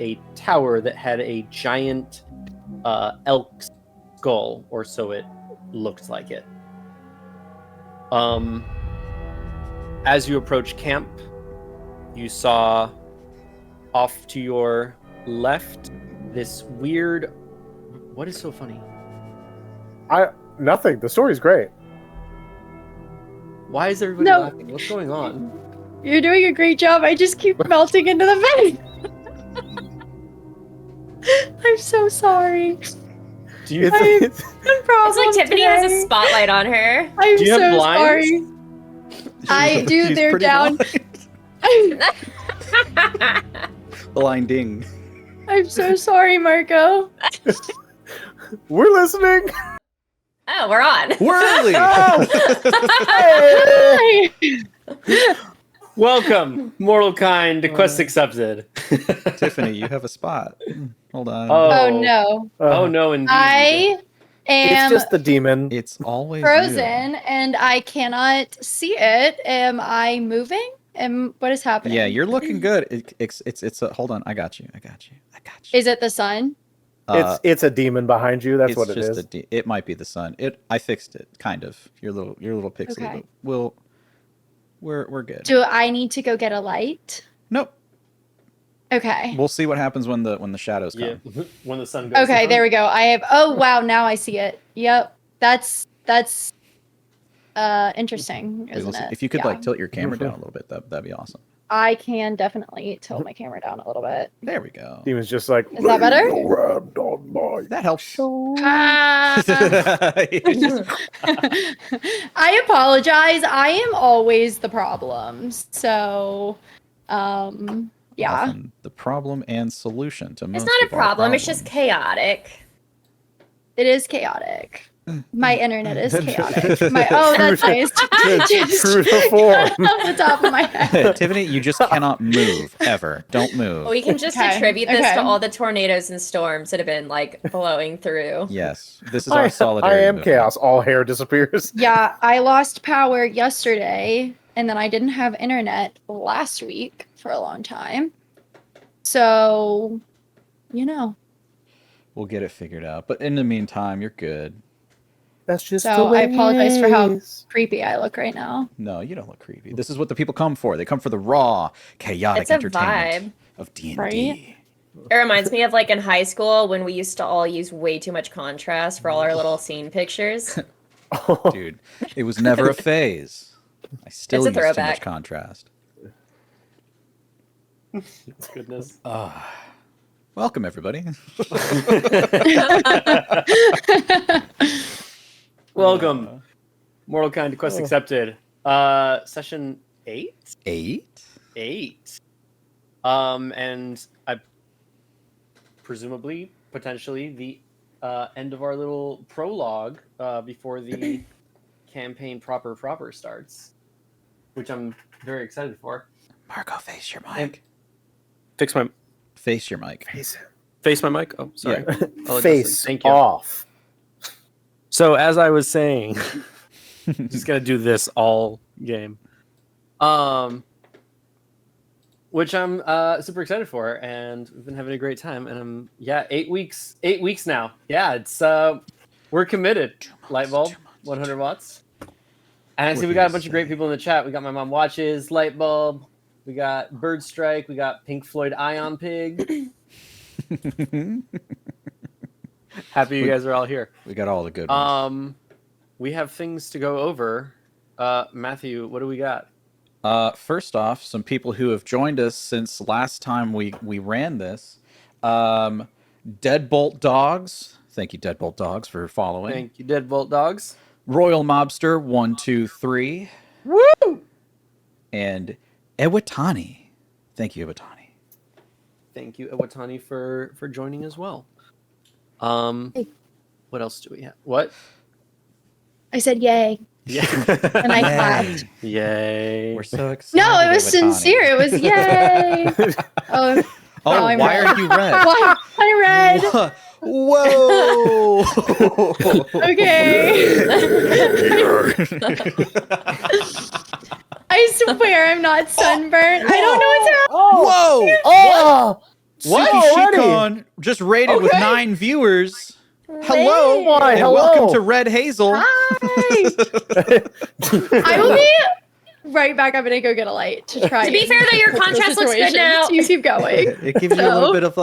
a tower that had a giant elk skull, or so it looked like it. As you approach camp, you saw off to your left this weird... What is so funny? Nothing. The story's great. Why is everybody laughing? What's going on? You're doing a great job. I just keep melting into the vent. I'm so sorry. Do you It's like Tiffany has a spotlight on her. I'm Do you have so blinds? sorry. I do. She's They're pretty down. Blinding. I'm so sorry, Marco. We're listening. Oh, we're on. We're early. Hi. Welcome, mortal kind, to Quest Accepted. Tiffany, you have a spot. Hold on. Oh no. Oh no, indeed. I am It's just the demon. It's always frozen and I cannot see it. Am I moving? What is happening? Yeah, you're looking good. It's a, hold on. I got you. Is it the sun? It's a demon behind you. That's what it is. It might be the sun. I fixed it, kind of. Your little pixel. Okay. But we're good. Do I need to go get a light? Nope. Okay. We'll see what happens when the shadows come. Yeah, when the sun goes Okay, down. there we go. I have. Oh wow, now I see it. Yep. That's interesting, Wait, isn't we'll see. it? If you could Yeah. like tilt your camera down a little bit, that'd be awesome. I can definitely tilt my camera down a little bit. There we go. Demon's just like. Is that better? That helps. Ah. I apologize. I am always the problem. So, yeah. Often the problem and solution to most It's not a of our problem. It's just problems. chaotic. It is chaotic. My internet is chaotic. That's nice. True to form. Off the top of my head. Tiffany, you just cannot move ever. Don't move. We can just Okay, attribute this okay. to all the tornadoes and storms that have been like blowing through. Yes, this is our solidarity. I am movement. chaos. All hair disappears. Yeah, I lost power yesterday, and then I didn't have internet last week for a long time. So, We'll get it figured out. But in the meantime, you're good. That's just So the way I apologize for how it is. creepy I look right now. No, you don't look creepy. This is what the people come for. They come for the raw, chaotic It's a entertainment of D&D. Right? It reminds me of like in high school when we used to all use way too much contrast for all our little scene pictures. Dude, it was never a phase. I still It's a use too much throwback. contrast. Goodness. Welcome, everybody. Welcome, mortal kind, to Quest Accepted. Session 8? 8? 8. And presumably, potentially, the end of our little prologue before the campaign proper starts, which I'm very excited for. Marco, face your mic. And fix my Face your mic. face my mic. Oh, sorry. Yeah. I'll adjust Face it. Thank you. off. So as I was saying, just gonna do this all game, which I'm super excited for, and we've been having a great time. And 8 weeks now. Yeah, it's we're committed. 2 months, Lightbulb, 2 months, 100 watts. And I see What we do got a you bunch of great say? people in the chat. We got My Mom Watches, Lightbulb, we got Bird Strike, we got Pink Floyd Ion Pig. Happy you guys are all here. We got all the good ones. We have things to go over. Matthew, what do we got? First off, some people who have joined us since last time we ran this. Deadbolt Dogs. Thank you, Deadbolt Dogs, for following. Thank you, Deadbolt Dogs. Royal Mobster 123. Woo! And Ewatani. Thank you, Ewatani. Thank you, Ewatani, for joining as well. What else do we have? What? I said yay, Yeah. and I clapped. Yay. We're so excited. No, it was Ewatani. sincere. It was yay. Oh, Oh, I'm why red. are you red? Why? I'm red. Whoa! Okay. I swear I'm not sunburnt. I don't know what's happening. Whoa! Oh! What? Suki Already? Shikon just rated with Okay. 9 viewers. Hello, Why, and hello. welcome to Red Hazel. Hi. I will be right back. I'm gonna go get a light to try. To be fair, though, your contrast looks good now. So you keep going. It gives you a little So- bit of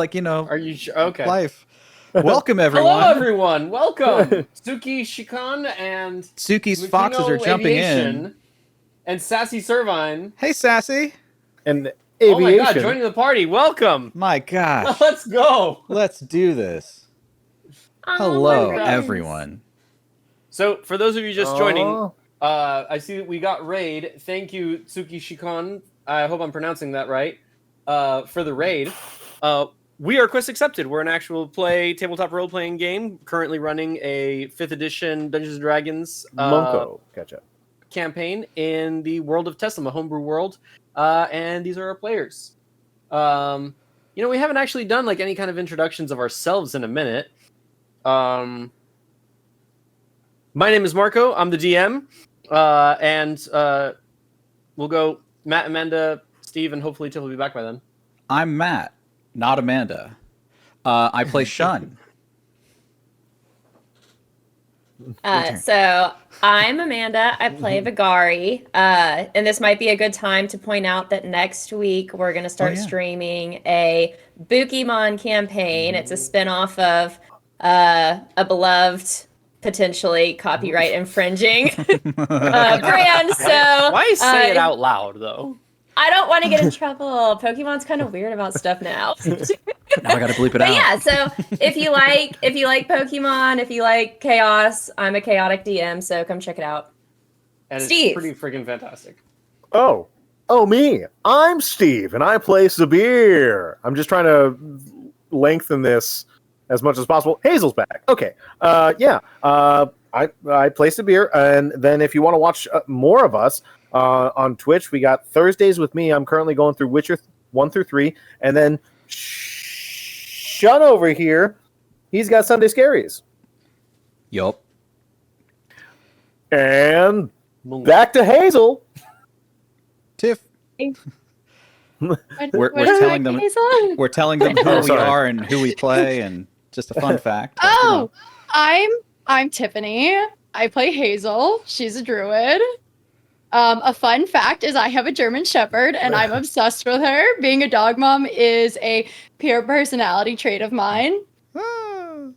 Are you sure? Okay. life. Welcome everyone. Hello, everyone. Welcome, Suki Shikon and Suki's Micino foxes are jumping in. Aviation and Sassy Servine. Hey, Sassy. And Oh my aviation. God, joining the party. Welcome. My gosh. Let's go. Let's do this. Oh, Hello, my goodness. everyone. So, for those of you just joining, Aw. I see that we got raid. Thank you, Suki Shikon. I hope I'm pronouncing that right. For the raid. We are Quest Accepted. We're an actual play tabletop role playing game currently running a 5th edition Dungeons and Dragons Monko. Gotcha. campaign in the world of Tesla, a homebrew world. And these are our players. We haven't actually done like any kind of introductions of ourselves in a minute. My name is Marco. I'm the DM. And we'll go Matt, Amanda, Steve, and hopefully Tiff will be back by then. I'm Matt, not Amanda. I play Shun. So I'm Amanda. I play Vagari. And this might be a good time to point out that next week we're going to start streaming a Byyyeee campaign. It's a spinoff of a beloved, potentially copyright infringing brand. So Why say it out loud, though? I don't want to get in trouble. Pokemon's kind of weird about stuff now. Now I gotta bleep it But out. yeah, so if you like Pokemon, if you like chaos, I'm a chaotic DM, so come check it out. And Steve. it's pretty freaking fantastic. Oh, me. I'm Steve, and I play Sabhir. I'm just trying to lengthen this as much as possible. Hazel's back. Okay. I play Sabhir, and then if you want to watch more of us on Twitch, we got Thursdays with me. I'm currently going through Witcher 1 through 3, and then Shun over here, he's got Sunday Scaries. Yup. And back to Hazel. Tiff, What We're is that, telling them- Hazel? we're telling them who Oh, we sorry. are and who we play, and just a fun fact. Oh, I'm Tiffany. I play Hazel. She's a druid. A fun fact is I have a German Shepherd, and I'm obsessed with her. Being a dog mom is a pure personality trait of mine.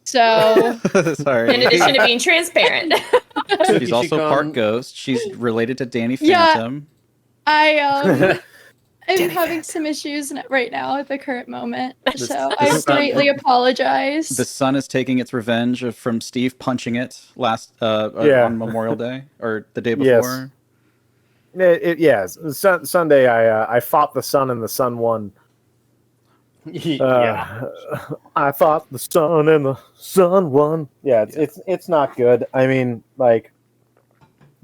So Sorry. In addition to being transparent. She's also part ghost. She's related to Danny Yeah. Phantom. I am having some issues right now at the current moment. So I greatly apologize. The sun is taking its revenge from Steve punching it last Yeah. on Memorial Day or the day Yes. before. Yes. Sunday, I fought the sun, and the sun won. I fought the sun, and the sun won. Yeah, it's not good. I mean, like,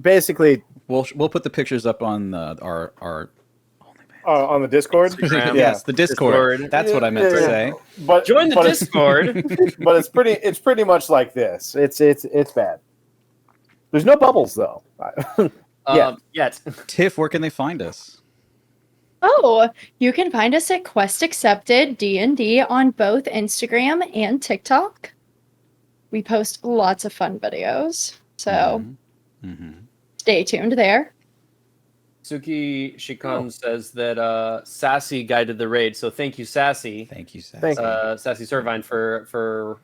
basically, We'll put the pictures up on our on the Discord. Instagram. yes, the Discord. Discord. That's what I meant to Yeah. say. But Join the but it's- Discord. But it's pretty much like this. It's bad. There's no bubbles though. Yet. Tiff, where can they find us? Oh, you can find us at Quest Accepted D&D on both Instagram and TikTok. We post lots of fun videos, so stay tuned there. Suki Shikon says that Sassy guided the raid, so thank you, Sassy. Thank you, Sassy. Thank you. Sassy Servine for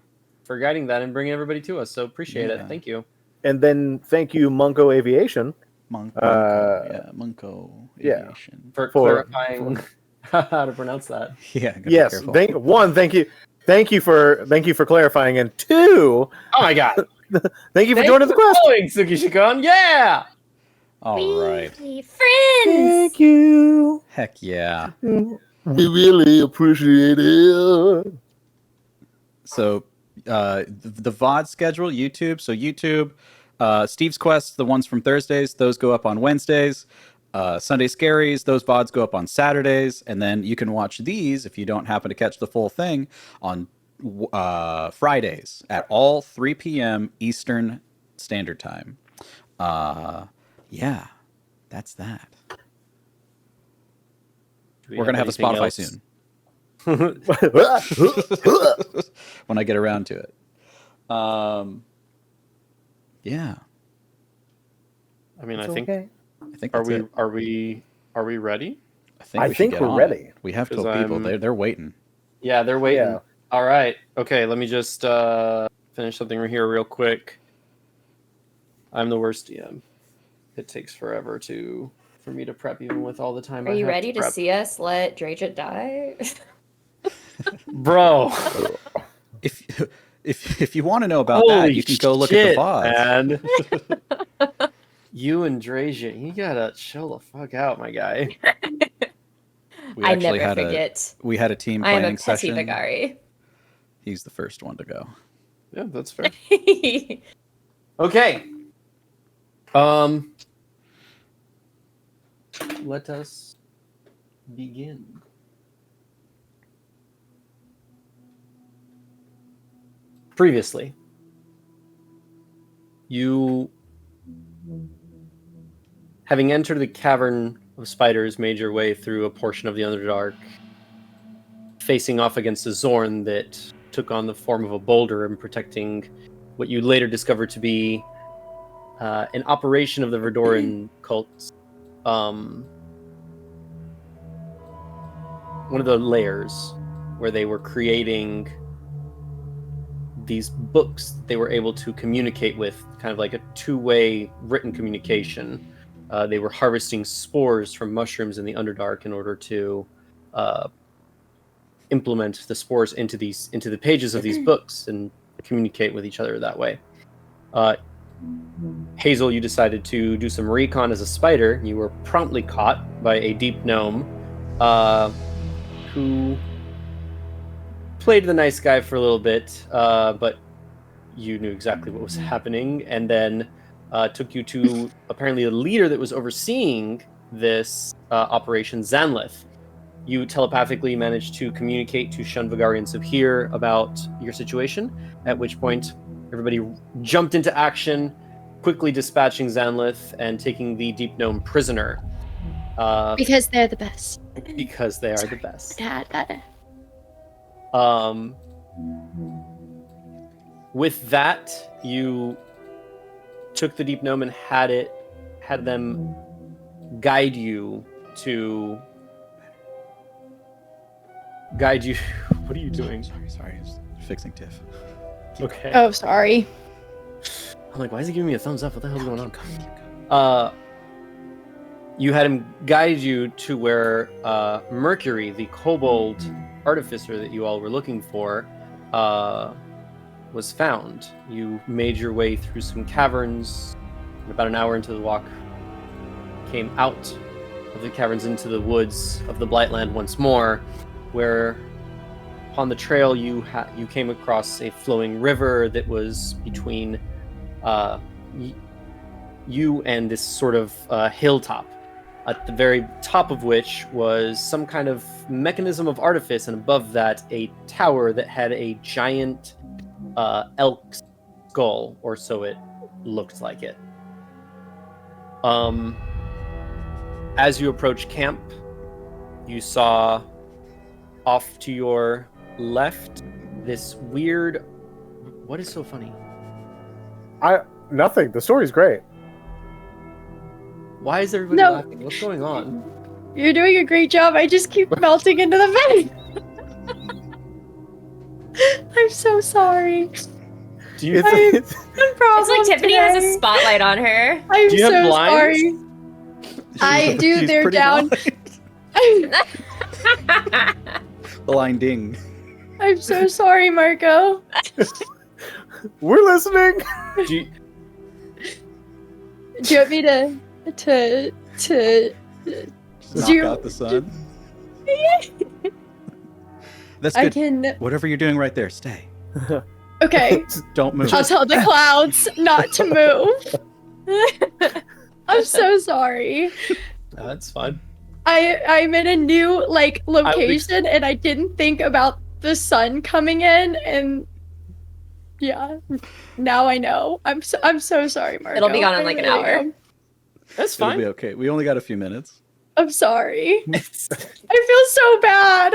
guiding that and bringing everybody to us. So appreciate Yeah. it. Thank you. And then thank you, Munko Aviation. Munko yeah. Aviation. For For- clarifying how to pronounce that. Yeah. gotta be Yes. careful. Thank you for clarifying, and two, Oh my god. thank you for joining the quest. following, Suki Shikon. Yeah. All right. Friends. Thank you. Heck yeah. We really appreciate it. So the VOD schedule, YouTube. So YouTube, Steve's Quest, the ones from Thursdays, those go up on Wednesdays. Sunday Scaries, those VODs go up on Saturdays. And then you can watch these, if you don't happen to catch the full thing, on Fridays at all 3 p.m. Eastern Standard Time. Yeah, that's that. We're going to have a Spotify soon. when I get around to it. Yeah, I mean, It's I think okay. I think are that's we it. are we are we ready? I I should think get we're on ready. it. We have 'Cause 12 people. I'm- They're waiting. Yeah, they're waiting. Yeah. All right. Okay, let me just finish something here real quick. I'm the worst DM. It takes forever for me to prep, even with all the time. Are I you have ready to prep. see us let Drajit die? Bro? If if you want to know about that, Holy you can go look at the shit, VODs. man. You and Draja, you gotta chill the fuck out, my guy. We I actually never had forget. we had a team I am a planning petty session. Vagari. He's the first one to go. Yeah, that's fair. Okay. Let us begin. Previously, you, having entered the cavern of spiders, made your way through a portion of the Underdark, facing off against a Zorn that took on the form of a boulder and protecting what you later discovered to be an operation of the Verdoran Cultist. One of the layers where they were creating these books that they were able to communicate with, kind of like a two-way written communication. They were harvesting spores from mushrooms in the Underdark in order to implement the spores into the pages of these books and communicate with each other that way. Hazel, you decided to do some recon as a spider. You were promptly caught by a deep gnome who played the nice guy for a little bit, but you knew exactly what was happening, and then took you to apparently the leader that was overseeing this operation, Zanlith. You telepathically managed to communicate to Shun, Vagari, and Sabhir about your situation, at which point everybody jumped into action, quickly dispatching Zanlith and taking the Deep Gnome prisoner. Because they're the best. Because they are the best. Dad. With that, you took the Deep Gnome and had them guide you. What are you doing? Sorry. Just fixing Tiff. Okay. Oh, sorry. I'm like, why is he giving me a thumbs up? What the hell's going on? You had him guide you to where Mercury, the kobold artificer that you all were looking for, was found. You made your way through some caverns, and about an hour into the walk, came out of the caverns into the woods of the Blightland once more, where upon the trail you came across a flowing river that was between you and this sort of hilltop, at the very top of which was some kind of mechanism of artifice, and above that a tower that had a giant elk skull, or so it looked like it. As you approach camp, you saw off to your left this weird... What is so funny? Nothing. The story's great. Why is everybody No. laughing? What's going on? You're doing a great job. I just keep melting into the vent. I'm so sorry. Do you, It's It's like Tiffany has a spotlight on her. I'm Do you have so blinds? sorry. I do. She's They're pretty down. Blinding. I'm so sorry, Marco. We're listening. do you, Do you want me to Knock you- out the sun. That's I good. can. Whatever you're doing right there, stay. Okay, Don't move. I'll tell the clouds not to move. I'm so sorry. that's fine. I'm in a new location and I didn't think about the sun coming in, and yeah, now I know. I'm so sorry, Marco. It'll be gone in I like an really hour. am. That's It'll fine. be okay. We only got a few minutes. I'm sorry. I feel so bad.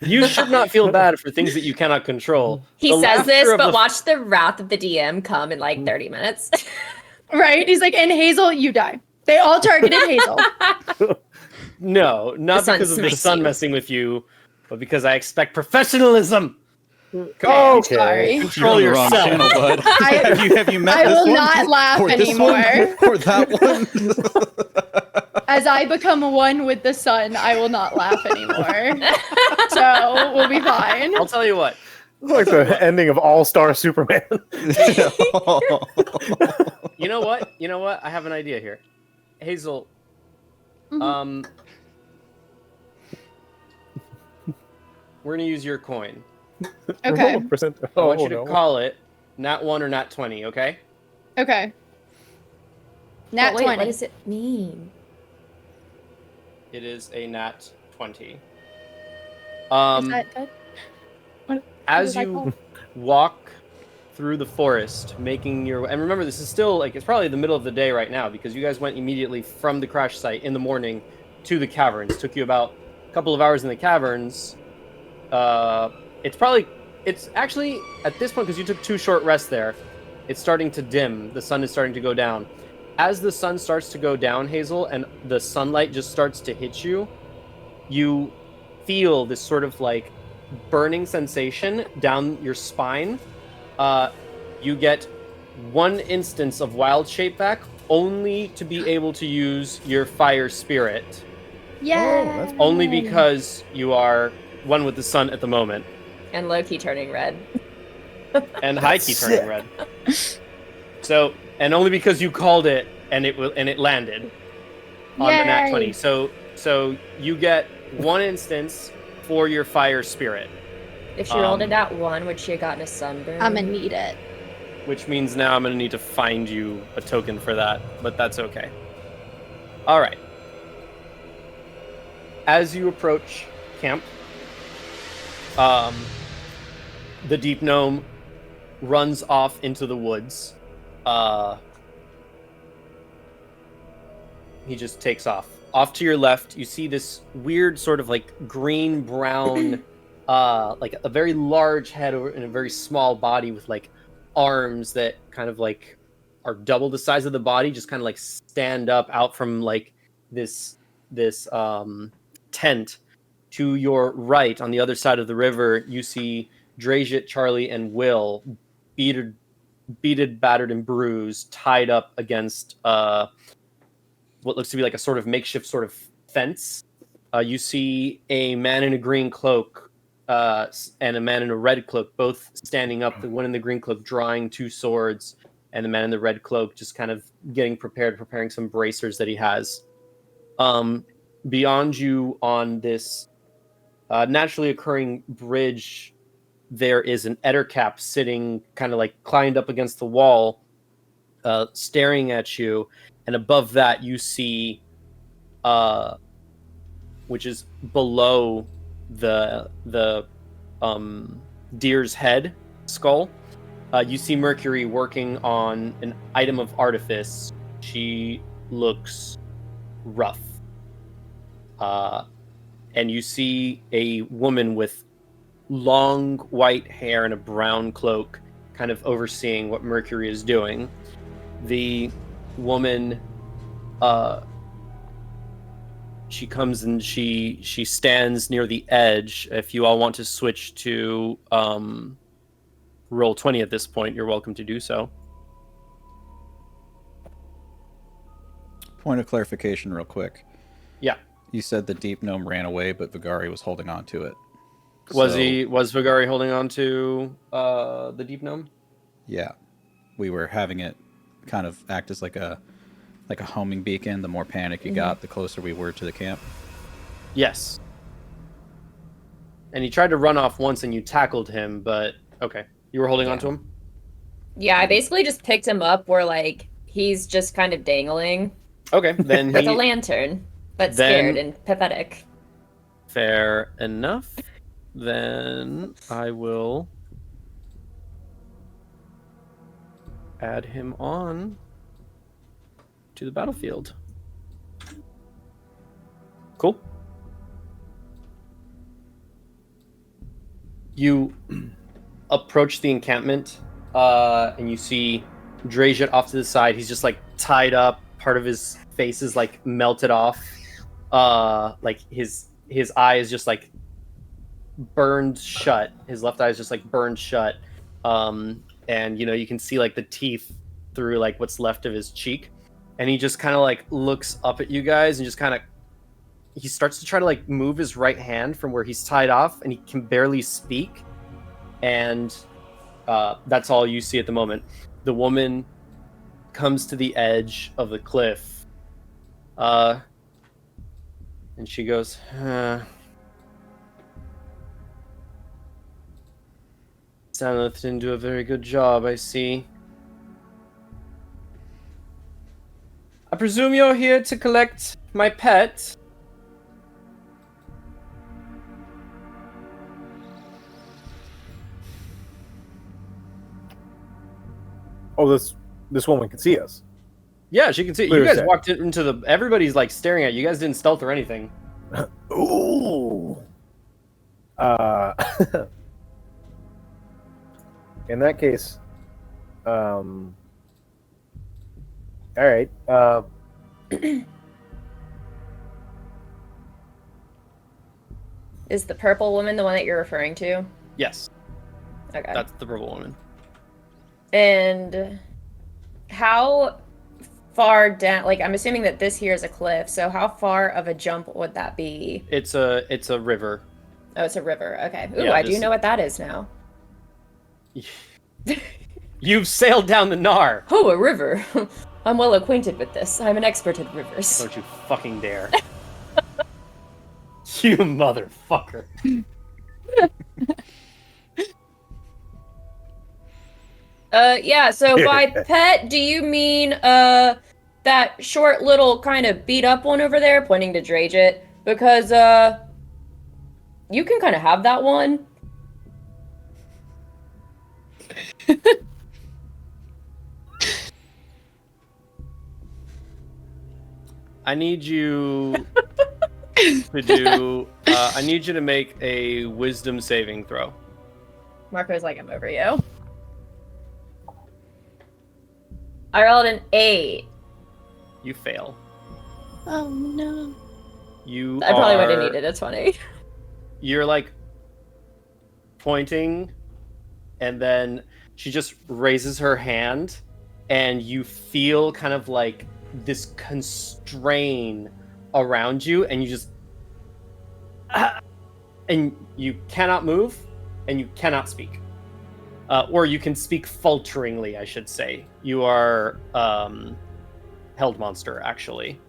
You should not feel bad for things that you cannot control. He The says this, laughter of but the- watch the wrath of the DM come in like 30 minutes. Right? He's like, and Hazel, you die. They all targeted Hazel. No, not sun because of the smacks sun you. messing with you, but because I expect professionalism. Okay. Sorry. Control You're on the wrong yourself. channel, bud. have you met I this will one? not laugh or this anymore. one? Or that one? As I become one with the sun, I will not laugh anymore. So we'll be fine. I'll tell you what. It's like the ending of All-Star Superman. You know what? You know what? I have an idea here. Hazel, Mhm. we're gonna use your coin. Okay. I want you to call it nat 1 or nat 20, okay? Okay. Nat But wait, 20. what does it mean? It is a nat 20. Is Um, that good? as did I you call? walk through the forest, making your and remember this is still like it's probably the middle of the day right now because you guys went immediately from the crash site in the morning to the caverns. Took you about a couple of hours in the caverns. It's actually at this point because you took 2 short rests there. It's starting to dim. The sun is starting to go down. As the sun starts to go down, Hazel, and the sunlight just starts to hit you, you feel this sort of like burning sensation down your spine. You get 1 instance of wild shape back, only to be able to use your fire spirit. Yeah. Only because you are one with the sun at the moment, And Loki turning red. and Heike turning red. So, and only because you called it, and it landed on the nat Yay. 20. So you get 1 instance for your fire spirit, If she rolled it at 1, would she have gotten a sunburn? I'm gonna need it. which means now I'm going to need to find you a token for that, but that's okay. All right. As you approach camp, the deep gnome runs off into the woods. He just takes off. Off to your left, you see this weird sort of like green-brown, like a very large head and a very small body with like arms that kind of like are double the size of the body, just kind of like stand up out from like this tent. To your right, on the other side of the river, you see Drajit, Charlie, and Will, beated, battered, and bruised, tied up against what looks to be like a sort of makeshift sort of fence. You see a man in a green cloak and a man in a red cloak, both standing up. The one in the green cloak drawing 2 swords, and the man in the red cloak just kind of getting prepared, preparing some bracers that he has. Beyond you on this naturally occurring bridge, there is an ettercap sitting kind of like climbed up against the wall, staring at you. And above that, you see, which is below the deer's head skull, you see Mercury working on an item of artifice. She looks rough. And you see a woman with long white hair and a brown cloak kind of overseeing what Mercury is doing. The woman, she comes and she stands near the edge. If you all want to switch to roll 20 at this point, you're welcome to do so. Point of clarification, real quick. Yeah. You said the deep gnome ran away, but Vagari was holding on to it. Was So, Was Vagari holding on to the deep gnome? Yeah, we were having it kind of act as like a homing beacon. The more panic you got, the closer we were to the camp. Yes. And he tried to run off once and you tackled him, but okay. You were holding on to him? Yeah, I basically just picked him up where like he's just kind of dangling Okay, then with a he... lantern, but Then- scared and pathetic. Fair enough. Then I will add him on to the battlefield. Cool. You approach the encampment, and you see Drajit off to the side. He's just like tied up. Part of his face is like melted off. Like his eye is just like burned shut. His left eye is just like burned shut. And you can see like the teeth through like what's left of his cheek. And he just kind of like looks up at you guys and just kind of he starts to try to like move his right hand from where he's tied off, and he can barely speak. And that's all you see at the moment. The woman comes to the edge of the cliff, and she goes, Saneth didn't do a very good job, I see. I presume you're here to collect my pet? Oh, this woman can see us. Yeah, she can see. Wait You a guys sec. walked into the. Everybody's like staring at you. You guys didn't stealth or anything. Ooh. In that case, all right. Is the purple woman the one that you're referring to? Yes, Okay. that's the purple woman. And how far down? Like, I'm assuming that this here is a cliff. So how far of a jump would that be? It's a river. Oh, it's a river. Okay. Ooh, Yeah, I do just- know what that is now. You've sailed down the Nar. Oh, a river. I'm well acquainted with this. I'm an expert at rivers. Don't you fucking dare. You motherfucker. Yeah, so by pet, do you mean that short little kind of beat up one over there, pointing to Drajit? Because you can kind of have that one. I need you to do. I need you to make a wisdom saving throw. Marco's like, I'm over you. I rolled an 8. You fail. Oh no. You. I probably would have are- needed a 20. You're like pointing, and then she just raises her hand, and you feel kind of like this constrain around you, and you just and you cannot move, and you cannot speak, or you can speak falteringly, I should say. You are held monster, actually.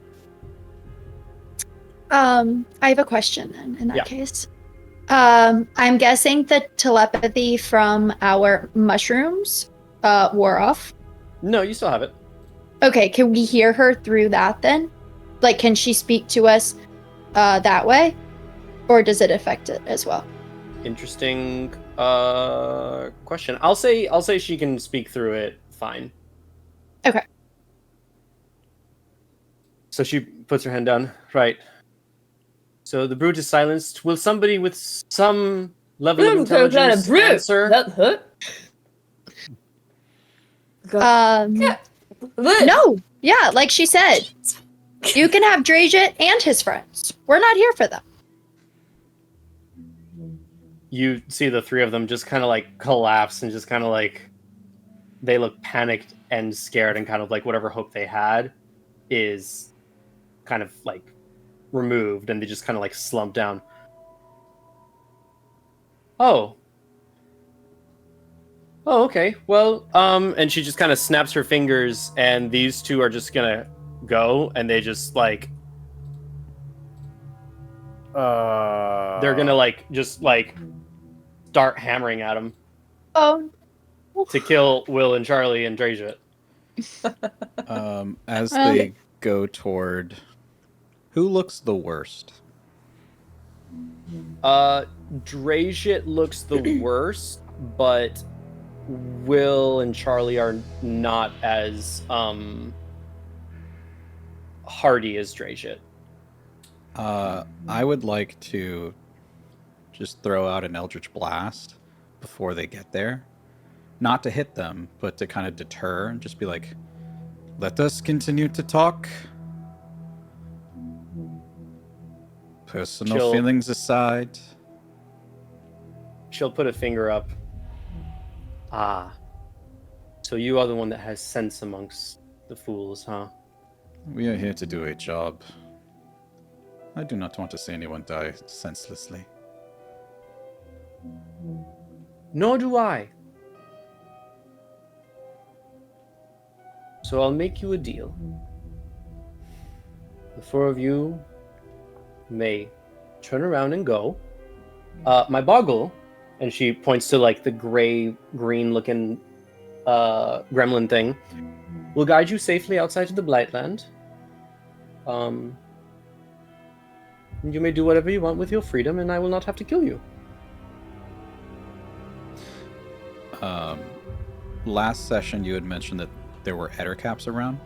I have a question then in that Yeah. case. I'm guessing the telepathy from our mushrooms wore off. No, you still have it. Okay, can we hear her through that then? Like, can she speak to us that way? Or does it affect it as well? Interesting question. I'll say she can speak through it fine. Okay. So she puts her hand down. Right. So the brute is silenced. Will somebody with some level of intelligence answer? No. Yeah, like she said. You can have Drajit and his friends. We're not here for them. You see the three of them just kind of like collapse and just kind of like they look panicked and scared, and kind of like whatever hope they had is kind of like removed, and they just kind of like slump down. Oh, okay. Well, and she just kind of snaps her fingers, and these two are just gonna go, and they just like they're gonna like just like start hammering at him Oh. to kill Will and Charlie and Drajit. As they go toward, who looks the worst? Drajit looks the worst, but Will and Charlie are not as hardy as Drajit. I would like to just throw out an Eldritch Blast before they get there. Not to hit them, but to kind of deter and just be like, let us continue to talk. Personal feelings aside. She'll put a finger up. Ah. So you are the one that has sense amongst the fools, huh? We are here to do a job. I do not want to see anyone die senselessly. Nor do I. So I'll make you a deal. The four of you may turn around and go. My boggle, and she points to like the gray-green looking gremlin thing, will guide you safely outside to the Blightland. You may do whatever you want with your freedom, and I will not have to kill you. Last session you had mentioned that there were ettercaps around.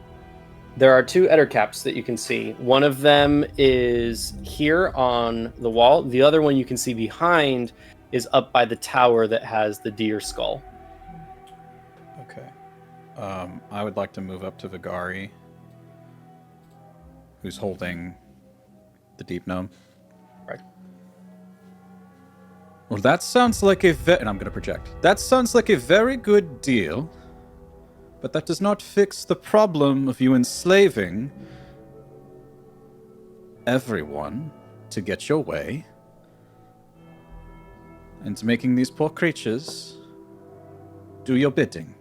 There are two ettercaps that you can see. One of them is here on the wall. The other one you can see behind is up by the tower that has the deer skull. Okay. I would like to move up to Vagari, who's holding the deep gnome. Right. Well, that sounds like and I'm going to project. That sounds like a very good deal, but that does not fix the problem of you enslaving everyone to get your way and making these poor creatures do your bidding.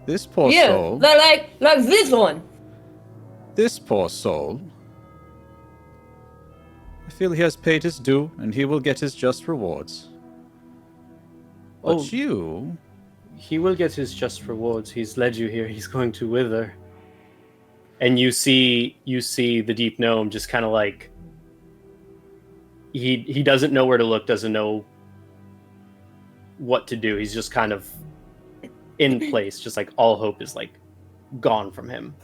This poor soul... they're like this one. This poor soul... I feel he has paid his due, and he will get his just rewards. But you... He will get his just rewards. He's led you here. He's going to wither. And you see the deep gnome just kind of like... He doesn't know where to look, doesn't know what to do. He's just kind of in place, just like all hope is like gone from him.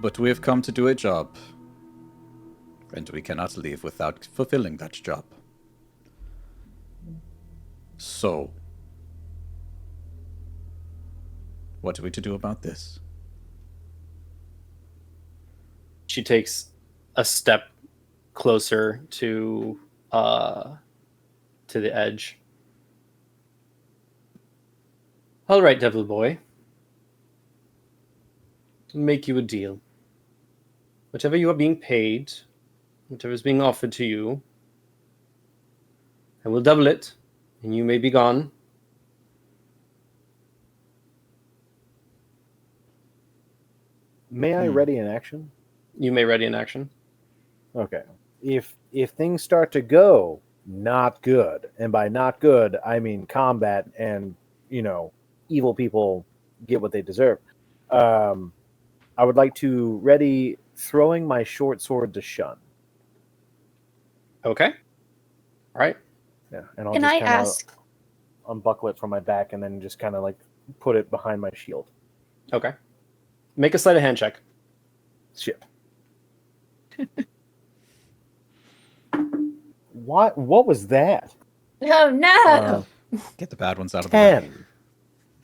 But we have come to do a job. And we cannot leave without fulfilling that job. So, what are we to do about this? She takes a step closer to the edge. All right, Devil Boy. I'll make you a deal. Whatever you are being paid, whatever is being offered to you, I will double it, and you may be gone. May I ready an action? You may ready an action. Okay. If things start to go not good, and by not good, I mean combat and, evil people get what they deserve, I would like to ready throwing my short sword to Shun. Okay. All right. Yeah, and I'll Can just I kind of ask? unbuckle it from my back and then just kind of like put it behind my shield. Okay. Make a sleight of hand check. Shit. What was that? Oh no! Get the bad ones out of the way. 10.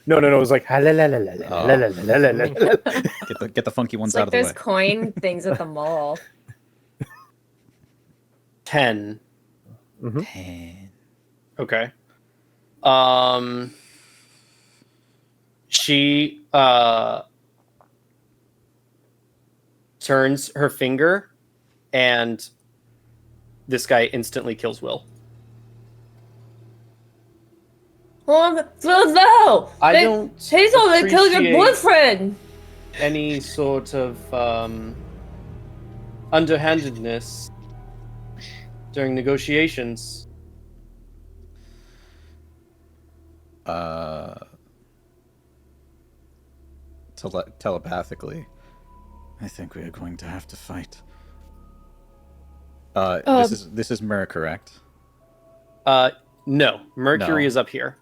No. It was like Get the funky ones It's out like of the those way. coin things at the mall. 10. Ten. Okay. She turns her finger, and this guy instantly kills Will. Oh no! I don't Hazel, they killed your appreciate- boyfriend. Any sort of underhandedness during negotiations. Telepathically, I think we are going to have to fight. This is Myrrh, correct? No. Mercury No. is up here.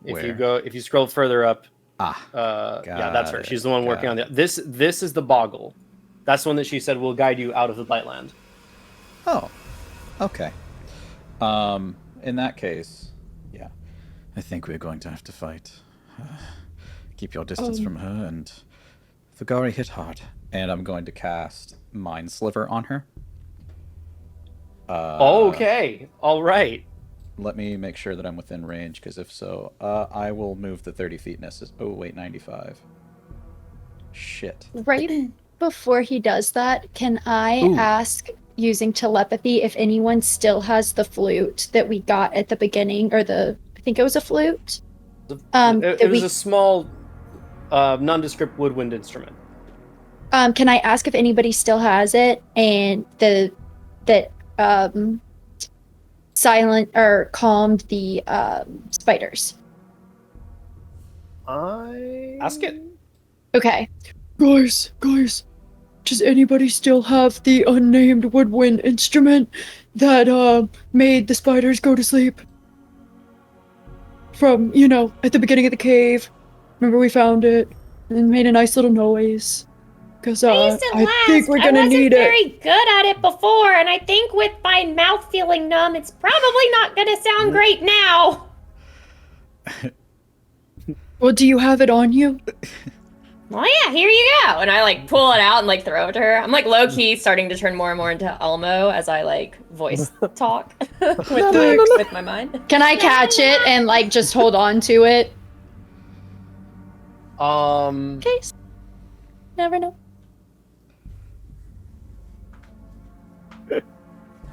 Where? If you scroll further up, Got yeah, that's her. it, She's the one working on got this is the Boggle. That's the one that she said will guide you out of the Blightland. Oh, okay. In that case, yeah, I think we're going to have to fight. Keep your distance from her, and Vagari hit hard. And I'm going to cast Mind Sliver on her. Okay. All right. Let me make sure that I'm within range, because if so, I will move the 30 feet necessary. Oh, wait, 95. Shit. Right before he does that, can I Ooh. ask, using telepathy, if anyone still has the flute that we got at the beginning, or I think it was a flute? It was a small, nondescript woodwind instrument. Can I ask if anybody still has it, and that silent or calmed the spiders? Ask it. Okay. Guys, does anybody still have the unnamed woodwind instrument that made the spiders go to sleep? From, at the beginning of the cave. Remember we found it and made a nice little noise. Because I think we're gonna need it. I wasn't very good at it before, and I think with my mouth feeling numb, it's probably not gonna sound great now. Well, do you have it on you? Well, yeah, here you go. And I pull it out and throw it to her. I'm low key starting to turn more and more into Elmo as I voice talk with my mind. Can I catch it and just hold on to it? Case. Never know.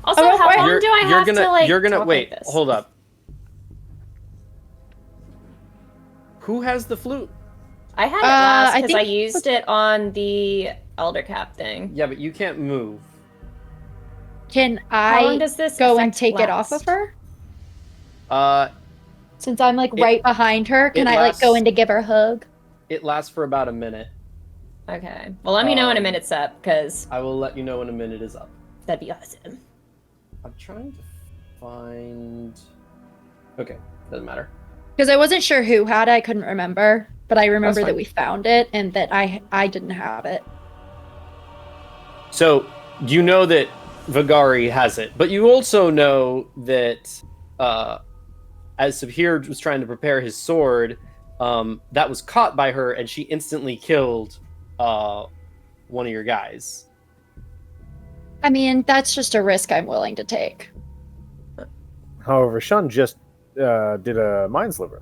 Also, how long do I have to You're gonna talk wait. like this? Hold up. Who has the flute? I had it last I because I think- used it on the elder cap thing. Yeah, but you can't move. Can How long I does this go and effect take it off last? of her? Since I'm right behind her, can I go in to give her a hug? It lasts for about a minute. Okay. Well, let me know when a minute's up, because I will let you know when a minute is up. that'd be awesome. I'm trying to find. Okay, doesn't matter. Because I wasn't sure who had it, I couldn't remember. But I remember fine. that we found it and that I didn't have it. So you know that Vagari has it, but you also know that as Sabhir was trying to prepare his sword, that was caught by her, and she instantly killed one of your guys. I mean, that's just a risk I'm willing to take. However, Shun just did a Mind Sliver.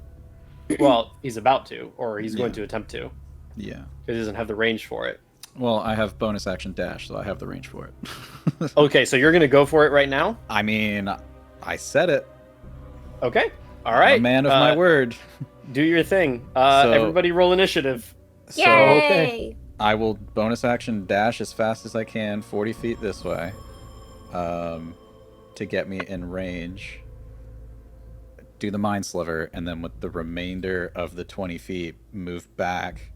Well, he's about to, or he's going to attempt to. Yeah. He doesn't have the range for it. Well, I have bonus action dash, so I have the range for it. Okay, so you're going to go for it right now? I mean, I said it. Okay. All right. I'm a man of my word. Do your thing. So- Everybody roll initiative. So Yay! I will bonus action dash as fast as I can, 40 feet this way, to get me in range. Do the Mind Sliver, and then with the remainder of the 20 feet, move back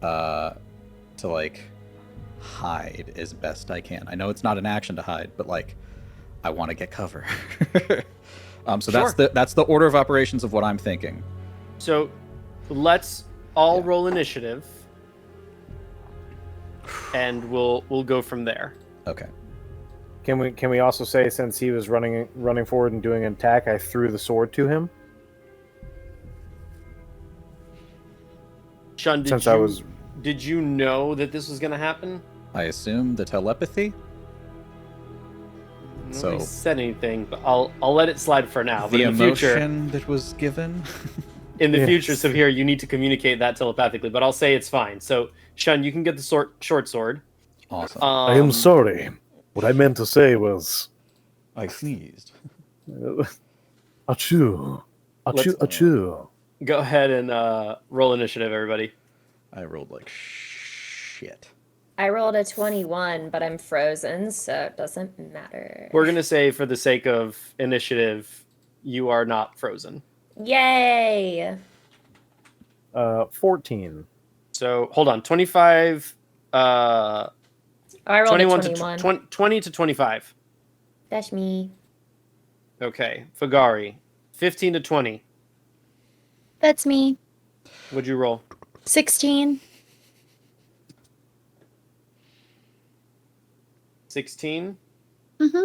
to hide as best I can. I know it's not an action to hide, but I want to get cover. So Sure. that's the order of operations of what I'm thinking. So let's all roll initiative, and we'll go from there. Okay. Can we also say, since he was running forward and doing an attack, I threw the sword to him? Shun, did you know that this was going to happen? I assume the telepathy. Nobody said anything, but I'll let it slide for now. But The in the future, emotion that was given. in the Yes. future, Sabhir, you need to communicate that telepathically. But I'll say it's fine. So Shun, you can get the short sword. Awesome. I am sorry. What I meant to say was... I sneezed. Achoo. Let's- Achoo. Go ahead and roll initiative, everybody. I rolled like shit. I rolled a 21, but I'm frozen, so it doesn't matter. We're gonna say, for the sake of initiative, you are not frozen. Yay! 14. So hold on, 25. I rolled 21 a 21. to 20 to 25. That's me. Okay, Vagari, 15 to 20. That's me. What'd you roll? 16. 16. Mm-hmm.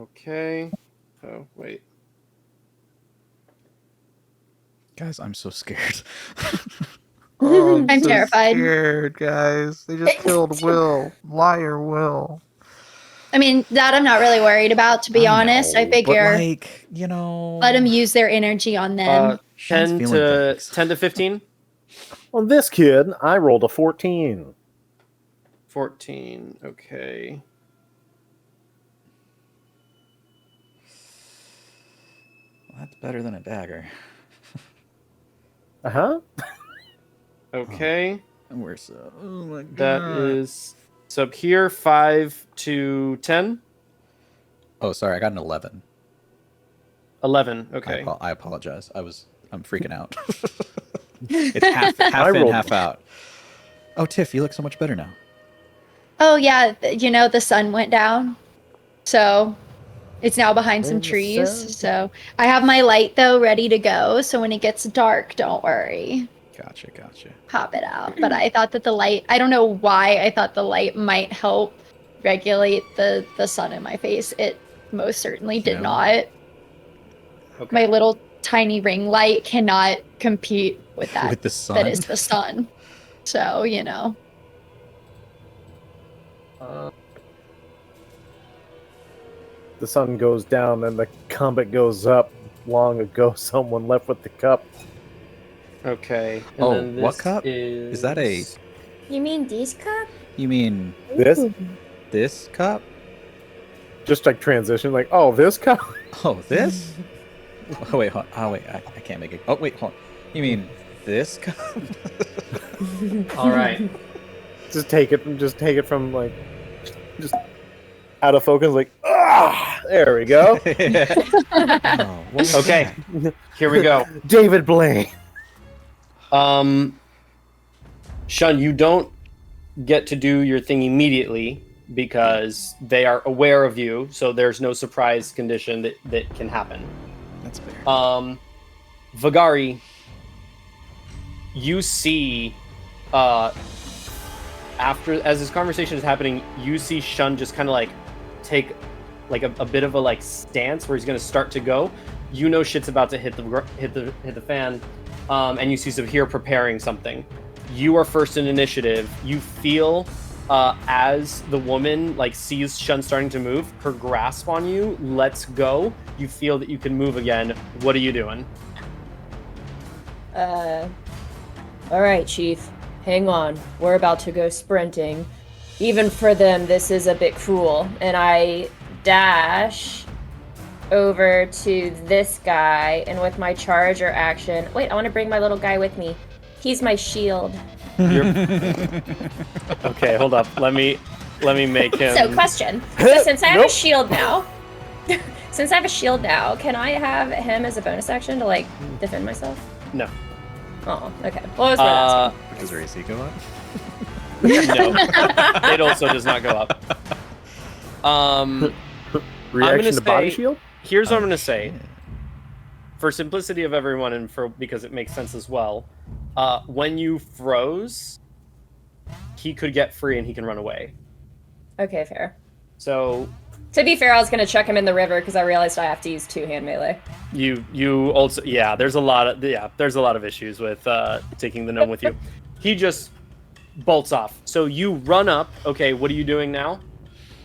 Okay. Oh, wait. Guys, I'm so scared. I'm terrified. Scared, guys. They just killed Will. Liar Will. I mean, that I'm not really worried about, to be honest. I know, figure but like, you know, let them use their energy on them. 10 feeling to things. 10 to 15. On this kid, I rolled a 14. 14. Okay. Well, that's better than a dagger. Uh-huh. Okay. And we're so. Oh my god. That is Sabhir 5 to 10. Oh, sorry. I got an 11. 11. Okay. I apologize. I'm freaking out. It's half I in, rolled- half out. Oh, Tiff, you look so much better now. Oh, yeah. The sun went down. So it's now behind some When the trees. sun- So I have my light, though, ready to go. So when it gets dark, don't worry. Gotcha. Pop it out. But I thought that the light, I don't know why I thought the light might help regulate the sun in my face. It most certainly did No. not. Okay. My little tiny ring light cannot compete with that. With the sun. That is the sun. So, The sun goes down, then the comet goes up. Long ago, someone left with the cup. Okay. And Oh, then what this cup? Is that a- You mean this cup? You mean this cup? Just like transition, like, oh, this cup? Oh, this? Oh wait, I can't make it. Oh wait, hold on. You mean this cup? All right. just take it from like, just out of focus, like, ah, there we go. Oh, what was Okay. that? Here we go. David Blaine. Shun, you don't get to do your thing immediately because they are aware of you, so there's no surprise condition that can happen. That's fair. Vagari, you see, as this conversation is happening, you see Shun just kind of like take like a bit of a like stance where he's gonna start to go. You know shit's about to hit the fan, and you see Sabhir preparing something. You are first in initiative. You feel as the woman like sees Shun starting to move, her grasp on you lets go. You feel that you can move again. What are you doing? All right, Chief. Hang on. We're about to go sprinting. Even for them, this is a bit cruel. And I dash over to this guy, and with my charger action... Wait, I want to bring my little guy with me. He's my shield. Okay, hold up. Let me make him. So, question. So since I have Nope. a shield now... Since I have a shield now, can I have him as a bonus action to, like, defend myself? No. Oh, okay. Well, I was worth asking. Does her AC go up? No. It also does not go up. Reaction to body say- shield? Here's what I'm gonna say. For simplicity of everyone, and because it makes sense as well, when you froze, he could get free and he can run away. Okay, fair. So To be fair, I was gonna chuck him in the river because I realized I have to use two-hand melee. you also there's a lot of issues with taking the gnome with you. He just bolts off. So you run up. Okay, what are you doing now?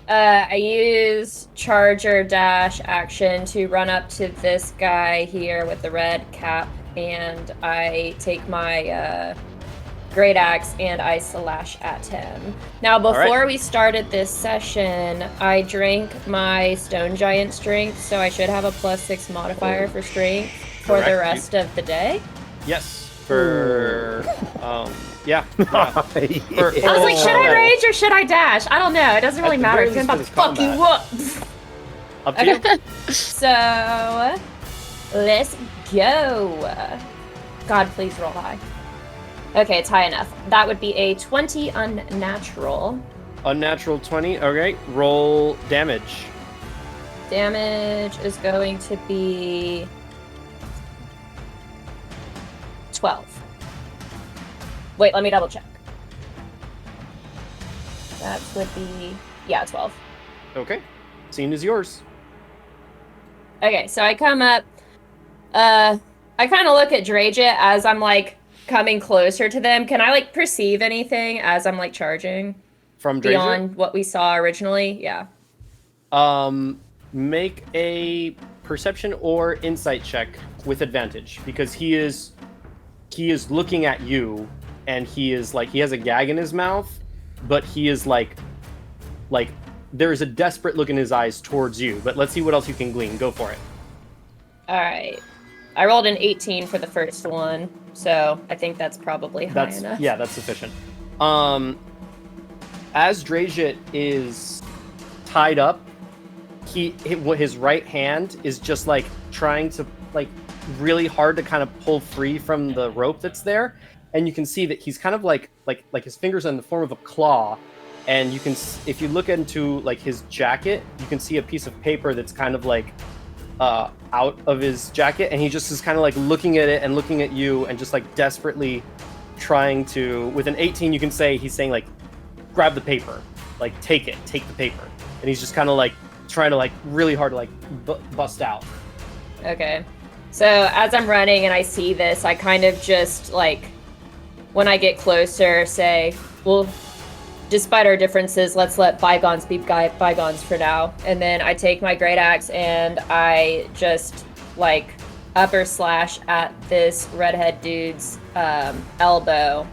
I use charger dash action to run up to this guy here with the red cap, and I take my great axe and I slash at him. Now, before we started this session, I drank my stone giant strength, so I should have a +6 modifier for strength for the Correct. rest of the day. Yes. For yeah. I was like, should I rage or should I dash? I don't know. It doesn't really At the matter very because I'm least about for to this fuck you up. Up to you. So, let's go. God, please roll high. Okay, it's high enough. That would be a 20 unnatural. Unnatural 20. Okay. Roll damage. Damage is going to be 12. Wait, let me double check. That would be Yeah, 12. Okay. Scene is yours. Okay, so I come up. I kind of look at Dragit as I'm like coming closer to them. Can I like perceive anything as I'm like charging From Dragit? beyond what we saw originally? Yeah. Make a perception or insight check with advantage because he is looking at you and he is like he has a gag in his mouth, but he is like there is a desperate look in his eyes towards you. But let's see what else you can glean. Go for it. All right. I rolled an 18 for the first one, so I think that's probably high enough. Yeah, that's sufficient. As Dragit is tied up, his right hand is just like trying to like really hard to kind of pull free from the rope that's there, and you can see that he's kind of like his fingers are in the form of a claw, and you can, if you look into like his jacket, you can see a piece of paper that's kind of like out of his jacket, and he just is kind of like looking at it and looking at you and just like desperately trying to, with an 18 you can say he's saying like grab the paper, like take the paper, and he's just kind of like trying to like really hard to like bust out. Okay. So as I'm running and I see this, I kind of just like, when I get closer, say, well, despite our differences, let's let bygones be bygones for now. And then I take my great axe and I just like upper slash at this redhead dude's elbow.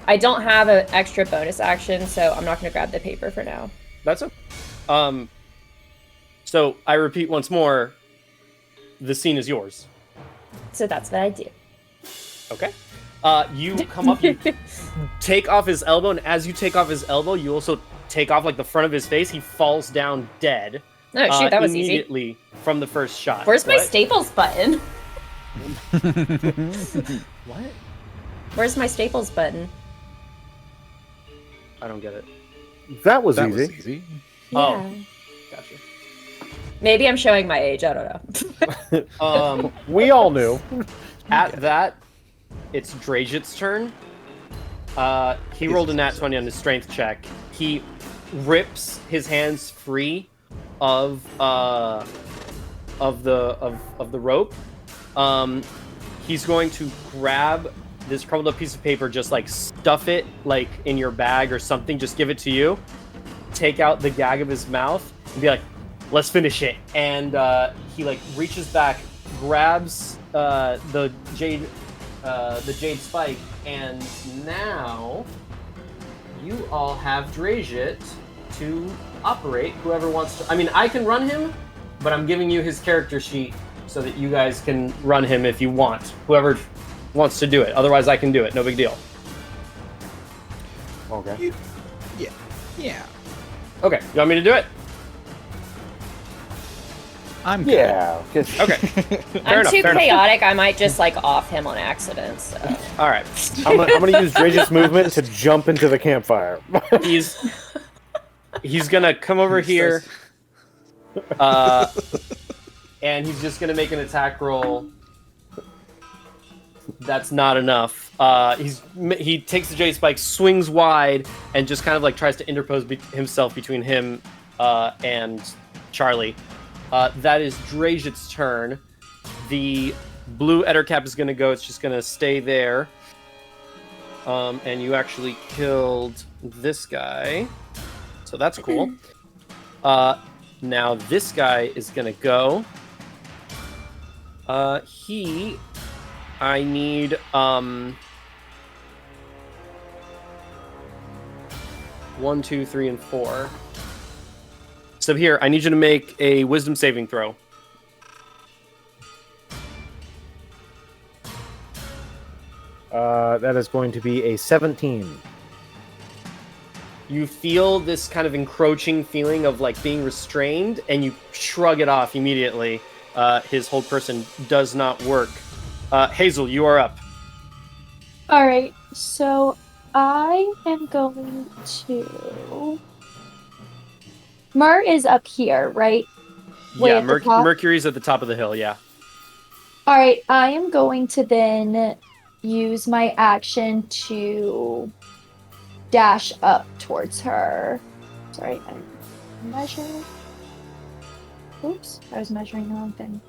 I don't have an extra bonus action, so I'm not going to grab the paper for now. That's it. So I repeat once more, the scene is yours. So that's what I do. Okay. You come up, you take off his elbow, and as you take off his elbow, you also take off like the front of his face. He falls down dead. Oh shoot, that was immediately easy. From the first shot. Where's my Staples button? What? Where's my Staples button? I don't get it. That was That easy. was easy. Oh, gotcha. Maybe I'm showing my age. I don't know. We all knew. At that, it's Dragit's turn. He rolled a nat 20 on his strength check. He rips his hands free of the rope. He's going to grab this crumpled up piece of paper, just like stuff it like in your bag or something. Just give it to you. Take out the gag of his mouth and be like, "Let's finish it." And he like reaches back, grabs the jade spike, and now you all have Dragit to operate. Whoever wants to. I mean, I can run him, but I'm giving you his character sheet so that you guys can run him if you want. Whoever wants to do it. Otherwise, I can do it. No big deal. Okay. Yeah. Okay, you want me to do it? I'm good. Yeah. Okay. Fair I'm enough. too Fair enough. chaotic. I might just like off him on accident. So. All right. I'm gonna use Dragit's movement to jump into the campfire. He's gonna come over here, and he's just gonna make an attack roll. That's not enough. He takes the Jade Spike, swings wide, and just kind of like tries to interpose himself between him and Charlie. That is Dragit's turn. The blue Ettercap is gonna go. It's just gonna stay there. And you actually killed this guy. So that's cool. Now this guy is gonna go. I need 1, 2, 3, and 4. Sabhir, I need you to make a wisdom saving throw. That is going to be a 17. You feel this kind of encroaching feeling of like being restrained, and you shrug it off immediately. His hold person does not work. Hazel, you are up. All right, so I am going to. Mer is up here, right? Way Yeah, at the top? Mercury's at the top of the hill, yeah. All right, I am going to then use my action to dash up towards her. Sorry. measure. Oops, I was measuring the wrong thing.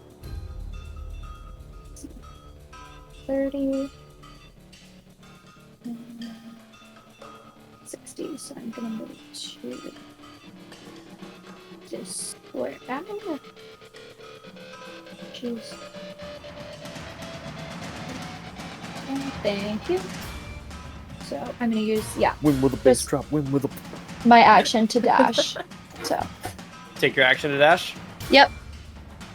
30. 60, so I'm gonna move to this square. Jeez. Thank you. So I'm gonna use, yeah, Win with a bass drop. Win with a. my action to dash. So, Take your action to dash. yep,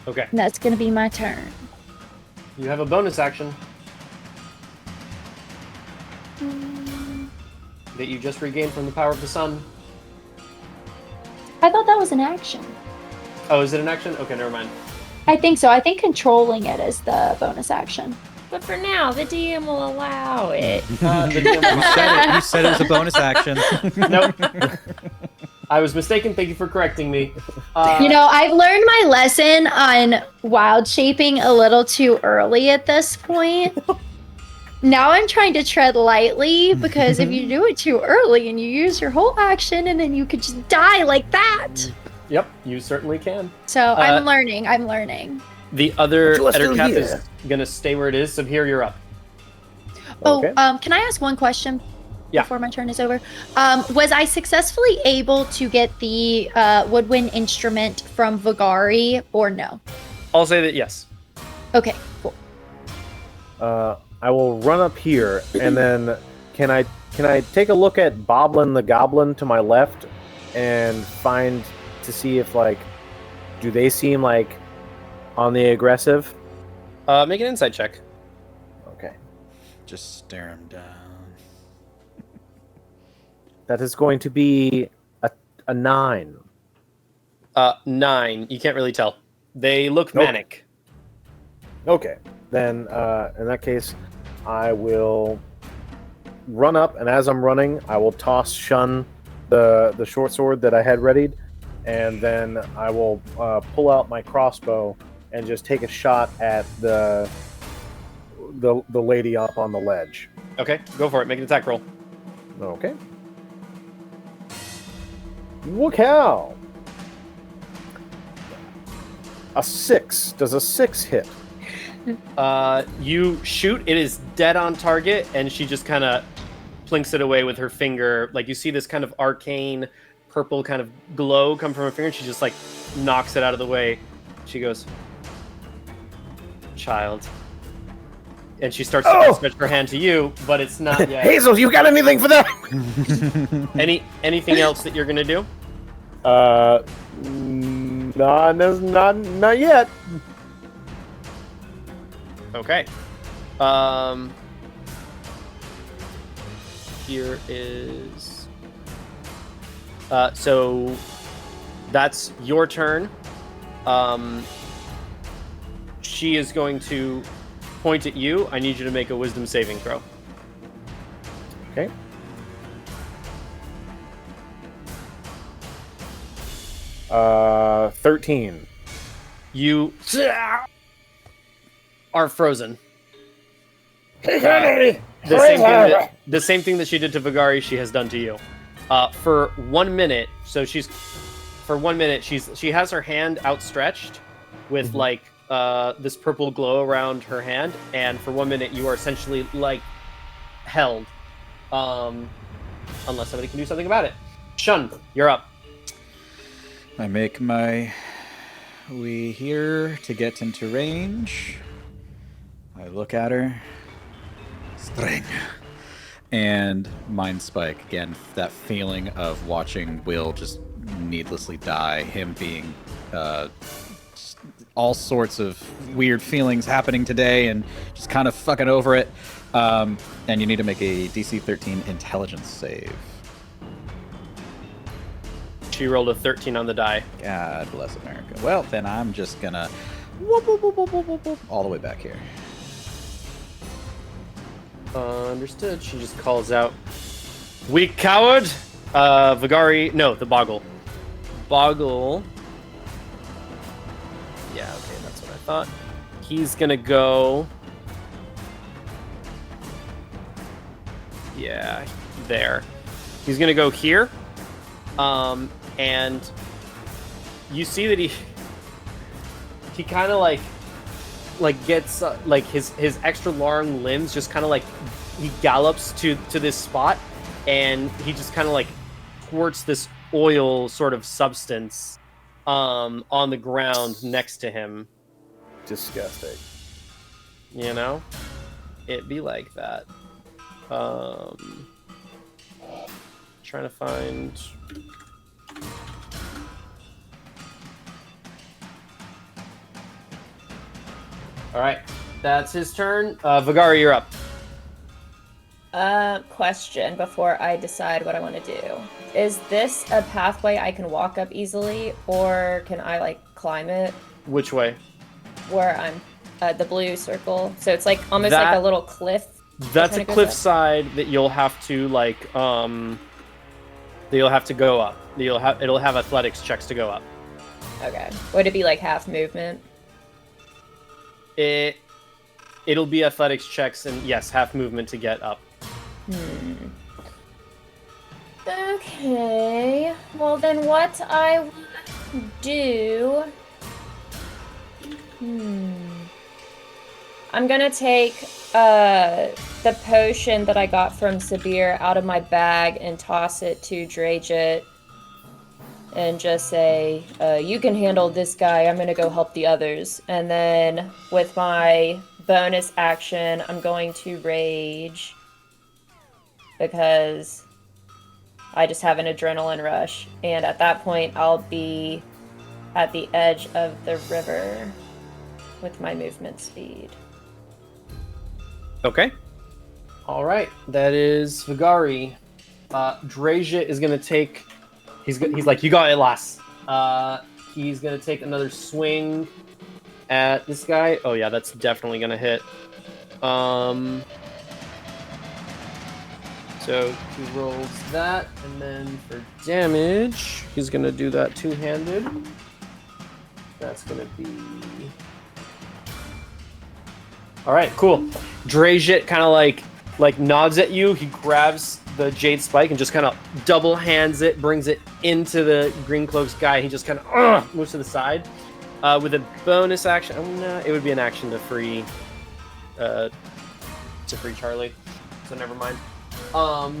Okay. and that's gonna be my turn. You have a bonus action that you just regained from the power of the sun. I thought that was an action. Oh, is it an action? Okay, never mind. I think so. I think controlling it is the bonus action. But for now, the DM will allow it. The DM You said it was a bonus action. Nope. I was mistaken. Thank you for correcting me. You know, I've learned my lesson on wild shaping a little too early at this point. Now I'm trying to tread lightly because if you do it too early and you use your whole action and then you could just die like that. Yep, you certainly can. So I'm learning. I'm learning. The other Let's do Ettercap here. is gonna stay where it is. Sabhir, you're up. Okay. Oh, can I ask one question? Yeah. Before my turn is over, was I successfully able to get the woodwind instrument from Vagari or no? I'll say that yes. Okay, cool. I will run up here, and then can I take a look at Boblin the Goblin to my left and find to see if do they seem like on the aggressive? Make an insight check. Okay, Just stare him down. that is going to be a 9. 9. You can't really tell. They look Nope. manic. Okay, then in that case, I will run up, and as I'm running, I will toss Shun the short sword that I had readied, and then I will pull out my crossbow and just take a shot at the lady up on the ledge. Okay, go for it. Make an attack roll. Okay. Look how! A 6. Does a 6 hit? You shoot. It is dead on target, and she just kind of plinks it away with her finger. Like you see this kind of arcane purple kind of glow come from her finger, and she just knocks it out of the way. She goes, "Child," and she starts to stretch her hand to you, but it's not yet. Hazel, you got anything for that? Anything else that you're gonna do? Not yet. Okay. Here is. So that's your turn. She is going to point at you. I need you to make a wisdom saving throw. Okay. Uh, 13. You are frozen. Hey, The same thing that she did to Vagari, she has done to you. For 1 minute, she has her hand outstretched with this purple glow around her hand, and for 1 minute you are essentially held. Unless somebody can do something about it. Shun, you're up. I make my way here to get into range. I look at her. String. And Mind Spike. Again, that feeling of watching Will just needlessly die. Him being just all sorts of weird feelings happening today and just kind of fucking over it. And you need to make a DC 13 intelligence save. She rolled a 13 on the die. God bless America. Well, then I'm just gonna whoop, whoop, whoop, whoop, whoop, whoop, whoop, all the way back here. Understood. She just calls out, "Weak coward!" Vagari, no, the Boggle. Boggle. Yeah, okay, that's what I thought. He's gonna go. Yeah, there. He's gonna go here. And you see that he kind of like gets like his extra long limbs just kind of like he gallops to this spot, and he just kind of like squirts this oil sort of substance on the ground next to him. Disgusting. You know, it be like that. Trying to find. All right, that's his turn. Vagari, you're up. Question before I decide what I want to do. Is this a pathway I can walk up easily, or can I like climb it? Which way? Where I'm the blue circle. So it's like almost like a little cliff. That's a cliffside that you'll have to like that you'll have to go up. It'll have athletics checks to go up. Okay. Would it be like half movement? It'll be athletics checks and yes, half movement to get up. Okay. Well, then what I will do... I'm gonna take the potion that I got from Sabhir out of my bag and toss it to Dragit and just say, you can handle this guy, I'm gonna go help the others. And then with my bonus action, I'm going to rage because I just have an adrenaline rush. And at that point, I'll be at the edge of the river with my movement speed. Okay. All right. That is Vagari. Dragit is gonna take. He's like, you got it, lass. He's gonna take another swing at this guy. Oh yeah, that's definitely gonna hit. So he rolls that, and then for damage, he's gonna do that two-handed. That's gonna be. All right, cool. Dragit kind of like nods at you. He grabs the jade spike and just kind of double hands it, brings it into the green cloaks guy. He just kind of moves to the side with a bonus action. It would be an action to free Charlie. So never mind. All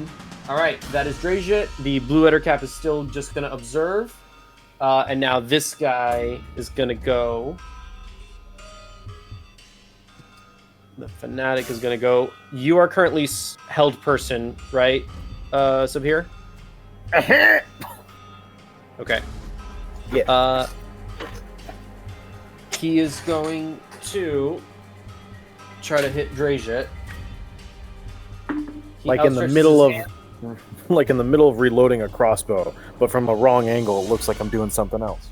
right, that is Dragit. The blue letter cap is still just gonna observe, and now this guy is gonna go. The fanatic is gonna go. You are currently held person, right, Sabhir? Okay. Yeah. He is going to try to hit Dragit. Like in the middle of reloading a crossbow, but from a wrong angle, it looks like I'm doing something else.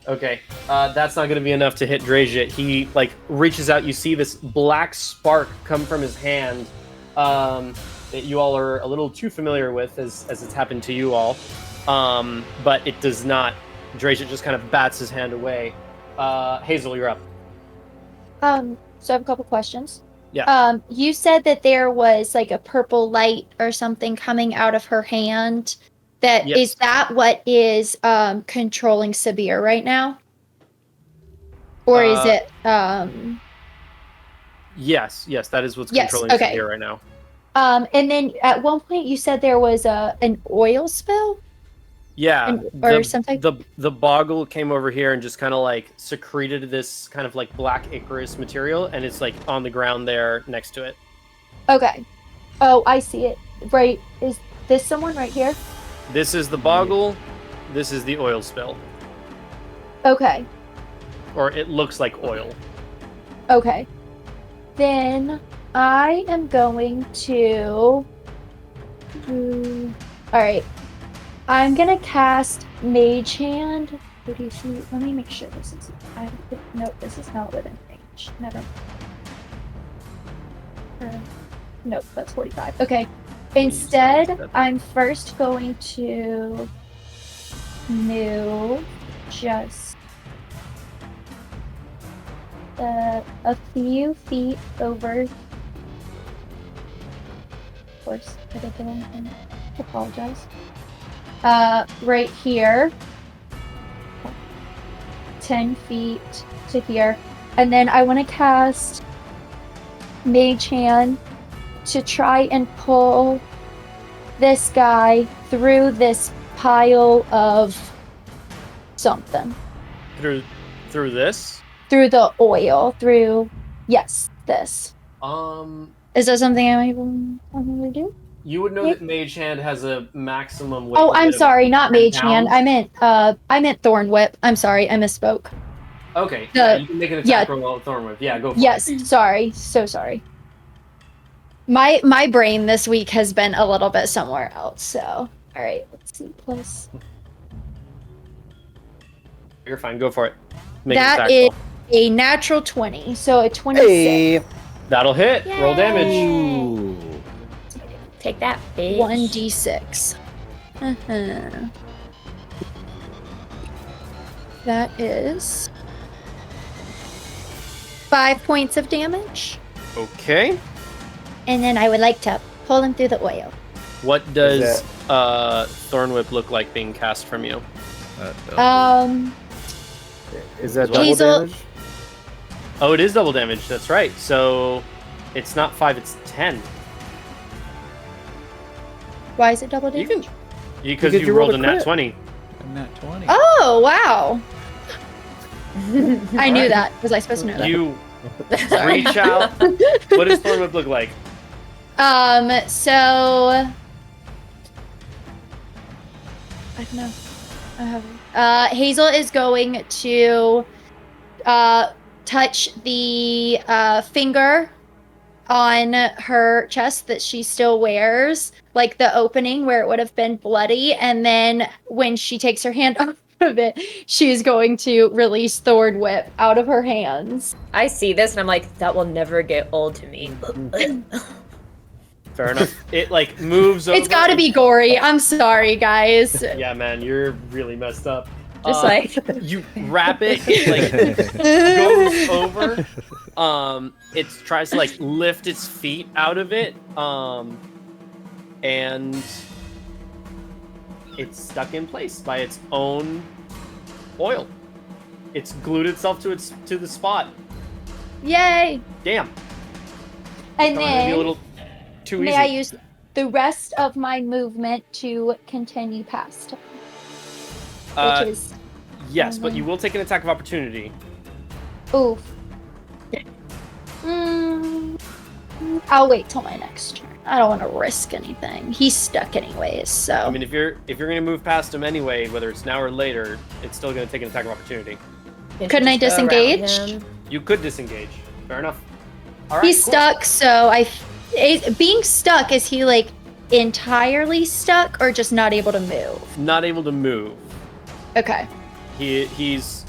Okay, that's not going to be enough to hit Dragit. He reaches out. You see this black spark come from his hand that you all are a little too familiar with, as it's happened to you all. But it does not. Dragit just kind of bats his hand away. Hazel, you're up. So I have a couple questions. Yeah. You said that there was like a purple light or something coming out of her hand. Yes. Is that what is controlling Sabhir right now? Or is it Yes, that is what's controlling Sabhir right now. And then at one point you said there was an oil spill? Yeah, or something? The boggle came over here and just kind of secreted this kind of black Icarus material, and it's on the ground there next to it. Okay. Oh, I see it. Right. Is this someone right here? This is the boggle. This is the oil spill. Okay. Or it looks like oil. Okay. Then I am going to... Alright. I'm gonna cast Mage Hand. What do you see? Let me make sure this is... No, this is not within range. Never mind. Nope, that's 45. Okay. Instead, I'm first going to move just a few feet over. Of course, I did the wrong thing. I apologize. right here. 10 feet to here. And then I want to cast Mage Hand to try and pull this guy through this pile of something. Through this? Through the oil. Yes, this. Is that something I'm able to do? You would know that Mage Hand has a maximum weight. Oh, I'm sorry, not 10 Mage Hand. pounds. I meant Thorn Whip. I'm sorry, I misspoke. Okay, yeah, you can make an attack yeah. roll with Thorn Whip. Yeah, go for it. Yes, sorry. So sorry. My brain this week has been a little bit somewhere else, so. Alright, let's see. Plus. You're fine, go for it. Make an That attack is roll. a natural 20, so a 26. Hey. That'll hit. Roll damage. Ooh. Take that, bitch. 1d6. Uh-huh. That is 5 points of damage. Okay. And then I would like to pull him through the oil. What does Thorn Whip look like being cast from you? Is that double Hazel- damage? Oh, it is double damage. That's right. So it's not 5, it's 10. Why is it double You damage? can because Because you you rolled rolled a a nat crit. 20. And that 20. Oh, wow. I knew Alright. that. Was I supposed to know that? You reach out. What does Thorn Whip look like? So I don't know. I haven't. Hazel is going to touch the finger on her chest that she still wears, like the opening where it would have been bloody, and then when she takes her hand off of it, she's going to release Thorn Whip out of her hands. I see this and I'm like, that will never get old to me. Fair enough. It like moves over. It's got to be gory. I'm sorry, guys. Yeah, man, you're really messed up. Just like You wrap it, it like goes over. It tries to like lift its feet out of it. And it's stuck in place by its own oil. It's glued itself to the spot. Yay! Damn. And Thought it would be a then little too may easy. I use the rest of my movement to continue past him, which is Yes, but you will take an attack of opportunity. oof. I'll wait till my next turn. I don't want to risk anything. He's stuck anyways, so. I mean, if you're gonna move past him anyway, whether it's now or later, it's still gonna take an attack of opportunity. Couldn't I just go around disengage? him. You could disengage. Fair enough. All right. He's cool. stuck, so being stuck, is he like entirely stuck or just not able to move? Not able to move. Okay. He's.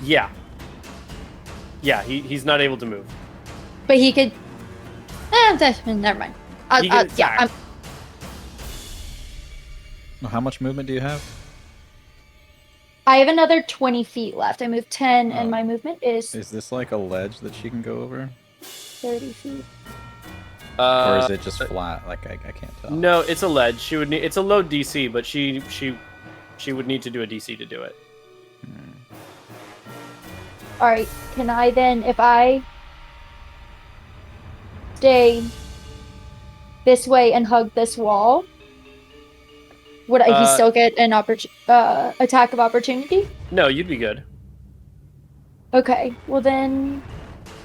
Yeah. Yeah, he's not able to move. But he could. Never mind. He can Yeah. attack. Well, how much movement do you have? I have another 20 feet left. I moved 10, Oh. and my movement is Is this like a ledge that she can go over? 30 feet. Or is it just flat? Like, I can't tell. No, it's a ledge. She would need. It's a low DC, but she would need to do a DC to do it. All right. Can I then, if I stay this way and hug this wall, would he still get an attack of opportunity? No, you'd be good. Okay. Well then,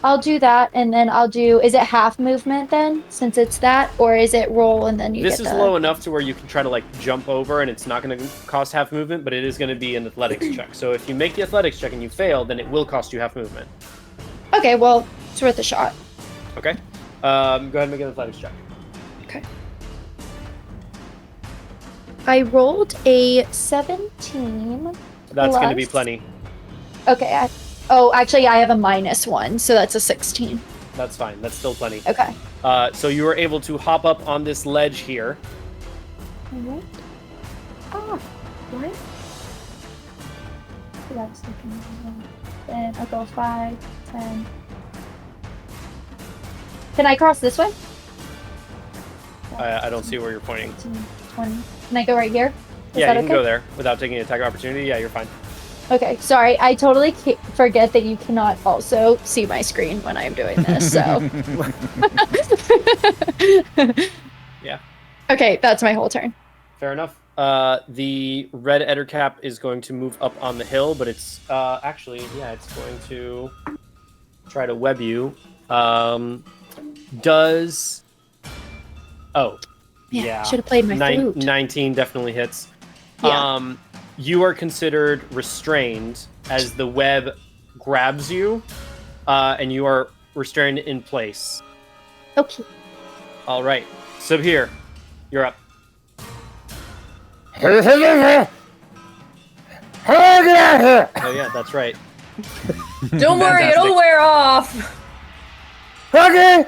I'll do that, and then I'll do. Is it half movement then, since it's that, or is it roll and then you This get is the... low enough to where you can try to like jump over, and it's not going to cost half movement, but it is going to be an athletics check. So if you make the athletics check and you fail, then it will cost you half movement. Okay. Well, it's worth a shot. Okay. Go ahead and make an athletics check. Okay. I rolled a 17. That's going to be Plus- plenty. Okay. Actually, I have a -1, so that's a 16. That's fine. That's still plenty. Okay. So you were able to hop up on this ledge here. What? Oh, what? So that was looking. Then I'll go 5, 10. Can I cross this way? I don't see where you're pointing. 20. Can I go right here? Is Yeah, that you can okay? go there without taking an attack opportunity. Yeah, you're fine. Okay, sorry. I totally forget that you cannot also see my screen when I'm doing this, so. Yeah. Okay, that's my whole turn. Fair enough. The red Ettercap is going to move up on the hill, but it's actually, yeah, it's going to try to web you. Does... Oh. Yeah. Should have played my flute. 19 definitely hits. Yeah. You are considered restrained as the web grabs you, and you are restrained in place. Okay. All right. Sabhir, you're up. Oh Oh yeah, that's right. Don't worry, Fantastic. it'll wear off. Okay.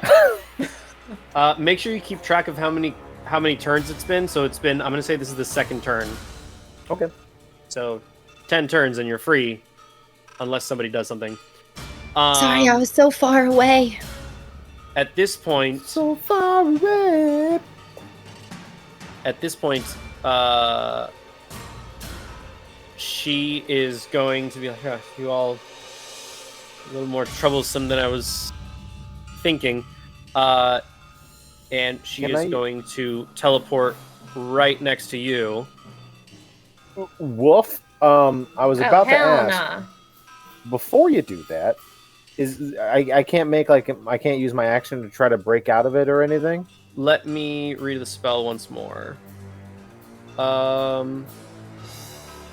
Make sure you keep track of how many turns it's been. So it's been, I'm going to say this is the second turn. Okay. So 10 turns and you're free unless somebody does something. Sorry, I was so far away. At this point, So far away. she is going to be like, "Oh, you all a little more troublesome than I was thinking." And she is going to teleport right next to you. Woof. I was about to hell ask. nah. Before you do that, I can't make I can't use my action to try to break out of it or anything. Let me read the spell once more.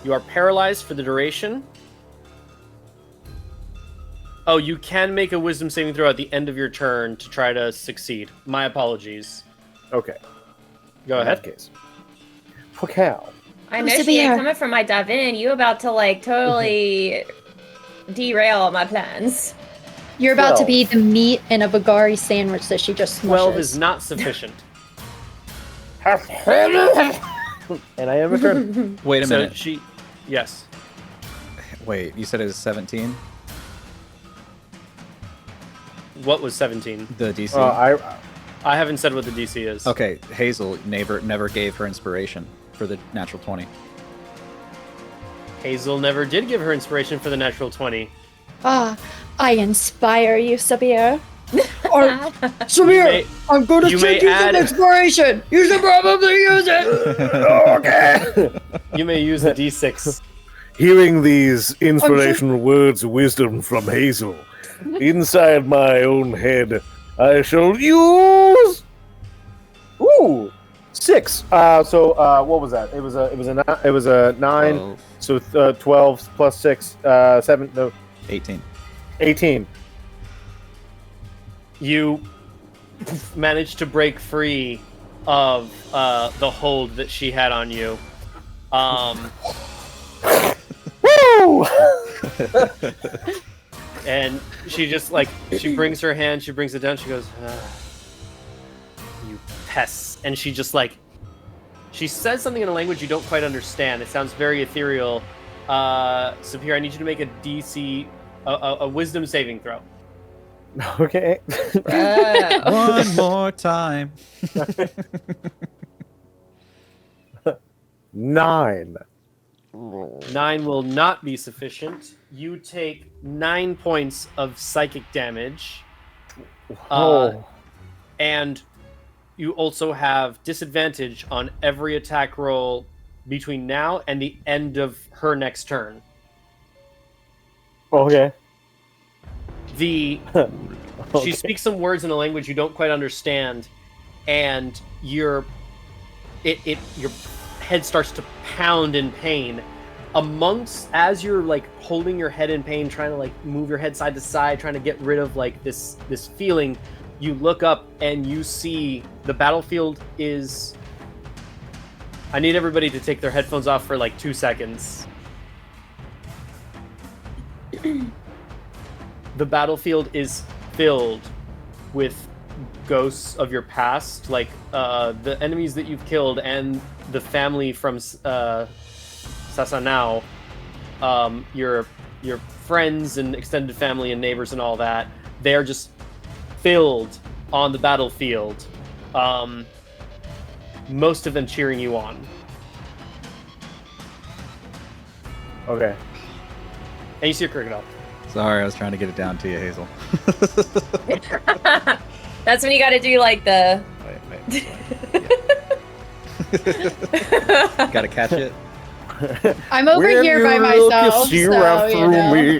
You are paralyzed for the duration. Oh, you can make a wisdom saving throw at the end of your turn to try to succeed. My apologies. Okay. Go In ahead. that case. Okay. I know she ain't coming from my dive in. You about to like totally derail my plans. You're about to 12. be the meat in a Vagari sandwich that she just smushes. 12 is not sufficient. And I am a turn. Wait a So minute. yes. Wait, you said it was 17? What was 17? The DC? I haven't said what the DC is. Okay, Hazel never gave her inspiration for the natural 20. Hazel never did give her inspiration for the natural 20. I inspire you, Sabhir. Sabhir, I'm going you may add- inspiration. You should probably use it. Okay. You may use the D6. Hearing these inspirational words of wisdom from Hazel, inside my own head, I shall use. Ooh, 6. So what was that? It was a 9. 12, So 12 plus 6, 7. No, 18. 18. You managed to break free of the hold that she had on you. Woo! And she just she brings her hand, she brings it down, she goes, "You pests!" And she just she says something in a language you don't quite understand. It sounds very ethereal. Sabhir, I need you to make a DC, a wisdom saving throw. Okay. One more time. 9. 9 will not be sufficient. You take 9 points of psychic damage. Oh. And you also have disadvantage on every attack roll between now and the end of her next turn. Okay. She Okay. speaks some words in a language you don't quite understand, and your head starts to pound in pain. As you're holding your head in pain, trying to move your head side to side, trying to get rid of this feeling, you look up and you see the battlefield is. I need everybody to take their headphones off for 2 seconds. The battlefield is filled with ghosts of your past, the enemies that you've killed and the family from Sasanao, your friends and extended family and neighbors and all that. They're just filled on the battlefield. most of them cheering you on. Okay. And you see a crocodile. Sorry, I was trying to get it down to you, Hazel. That's when you got to do like the. Wait. Gotta catch it. I'm over When here you by look, myself. you see So, right you through know. me.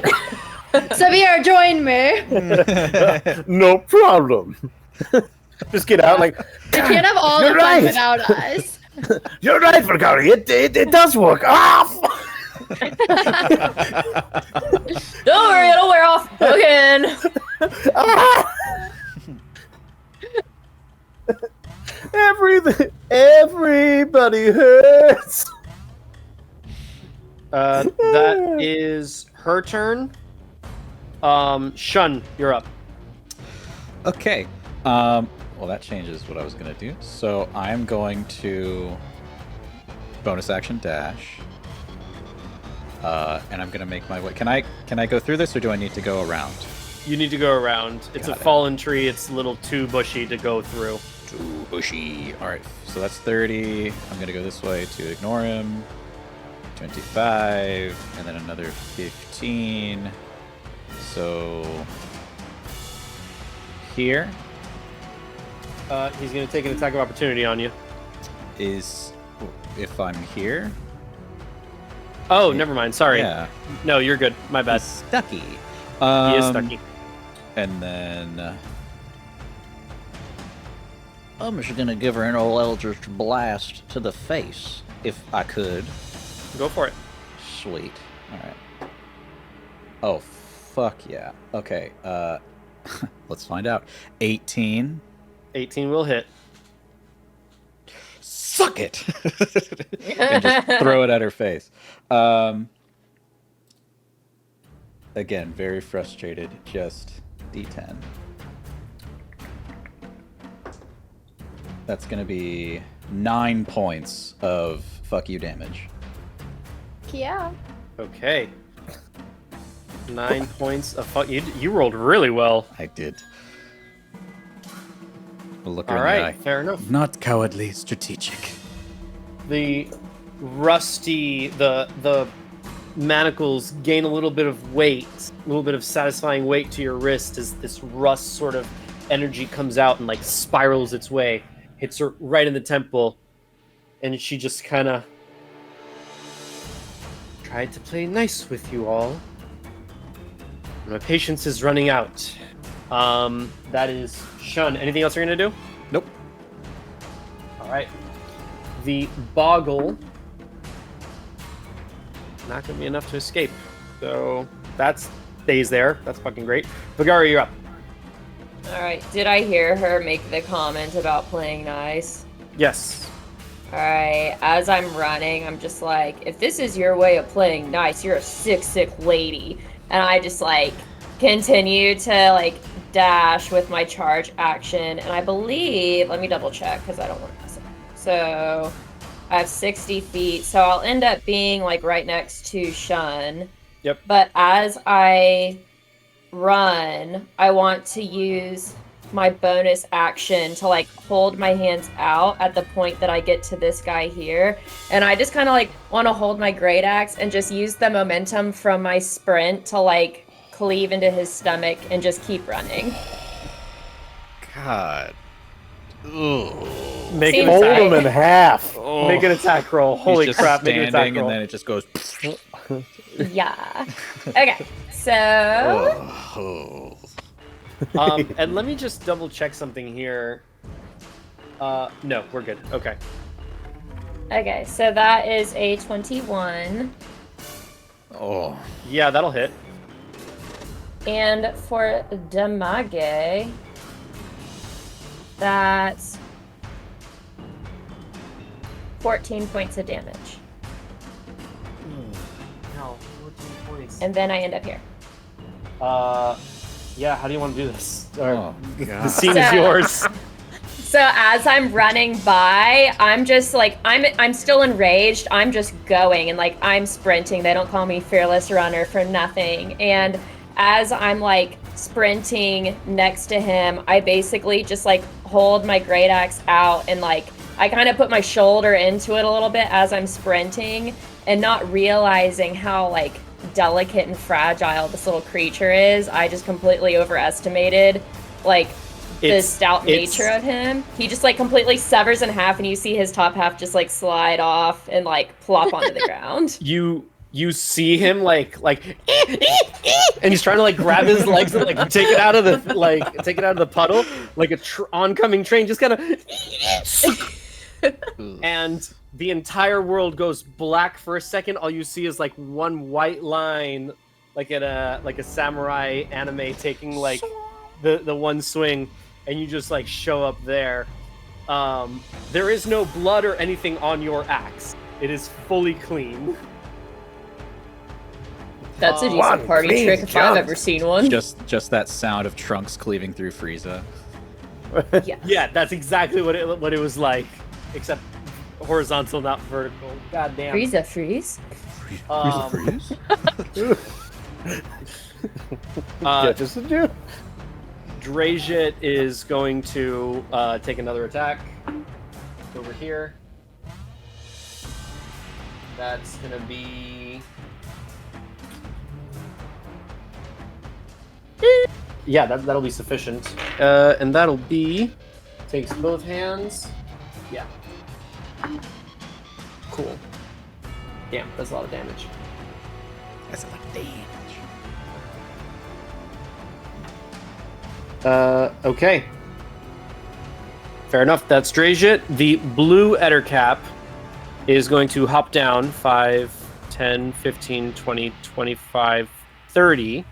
Sabhir, join me. No problem. Just get out like. We can't have all You're the fun right. without us. You're right, Vagari. It does work. Ah! Don't worry, it'll wear off again. Everybody hurts. That is her turn. Shun, you're up. Okay. Well, that changes what I was gonna do. So I'm going to bonus action dash, and I'm gonna make my way. Can I go through this, or do I need to go around? You need to go around. It's Got a it. fallen tree. It's a little too bushy to go through. Too bushy. All right. So that's 30. I'm gonna go this way to ignore him. 25, and then another 15. So here He's going to take an attack of opportunity on you. is if I'm here. Oh, never mind. Sorry. Yeah. No, you're good. My bad. He's stucky. He is stucky. And then I'm just gonna give her an old Eldritch blast to the face, if I could. Go for it. Sweet. All right. Oh, fuck yeah. Okay. Let's find out. 18. 18 will hit. Suck it. And just throw it at her face. Again, very frustrated. Just D10. That's gonna be 9 points of fuck you damage. Yeah. Okay. 9 points of fuck. You rolled really well. I did. We'll look her All in the eye. right. Fair enough. Not cowardly, strategic. The rusty, the manacles gain a little bit of weight, a little bit of satisfying weight to your wrist as this rust sort of energy comes out and like spirals its way, hits her right in the temple, and she just kind of tried to play nice with you all. My patience is running out. That is Shun. Anything else you're gonna do? Nope. All right. The Boggle. Not gonna be enough to escape. So that stays there. That's fucking great. Vagari, you're up. All right. Did I hear her make the comment about playing nice? Yes. All right. As I'm running, I'm just like, if this is your way of playing nice, you're a sick lady. And I just like continue to like dash with my charge action. And I believe, let me double check because I don't want to mess it up. So I have 60 feet. So I'll end up being like right next to Shun. Yep. But as I run, I want to use my bonus action to like hold my hands out at the point that I get to this guy here. And I just kind of like want to hold my great axe and just use the momentum from my sprint to like cleave into his stomach and just keep running. God. Ugh. Make Seems an Fold attack. them in half. Oh. Make an attack roll. He's Holy just crap! Make an attack standing, roll. and then it just goes. Yeah. Okay. So Oh. And let me just double check something here. No, we're good. Okay. okay, so that is a 21. Oh. Yeah, that'll hit. And for damage, that's 14 points of damage. No, 14 points. And then I end up here. Yeah. How do you want to do this? Oh, The God. scene is So- yours. So as I'm running by, I'm just like I'm still enraged. I'm just going and like I'm sprinting. They don't call me fearless runner for nothing. And as I'm like sprinting next to him, I basically just like hold my great axe out and like I kind of put my shoulder into it a little bit as I'm sprinting, and not realizing how like delicate and fragile this little creature is. I just completely overestimated like the stout nature of him. He just like completely severs in half, and you see his top half just like slide off and like plop onto the ground. You see him like and he's trying to like grab his legs and like take it out of the puddle like a oncoming train, just kind of and the entire world goes black for a second. All you see is like one white line, like at a samurai anime taking like the one swing, and you just like show up there. There is no blood or anything on your axe. It is fully clean. That's a decent party trick if I've ever seen one. Just that sound of trunks cleaving through Frieza. Yeah, that's exactly what it was like, except horizontal, not vertical. God damn. Frieza freeze. Freeze? Just to do. Drajit is going to take another attack over here. That's gonna be. Yeah, that'll be sufficient. And that'll be... Takes both hands. Yeah. Cool. Damn, that's a lot of damage. That's a lot of damage. Okay. Fair enough, that's Drajit. The blue Ettercap is going to hop down 5, 10, 15, 20, 25, 30.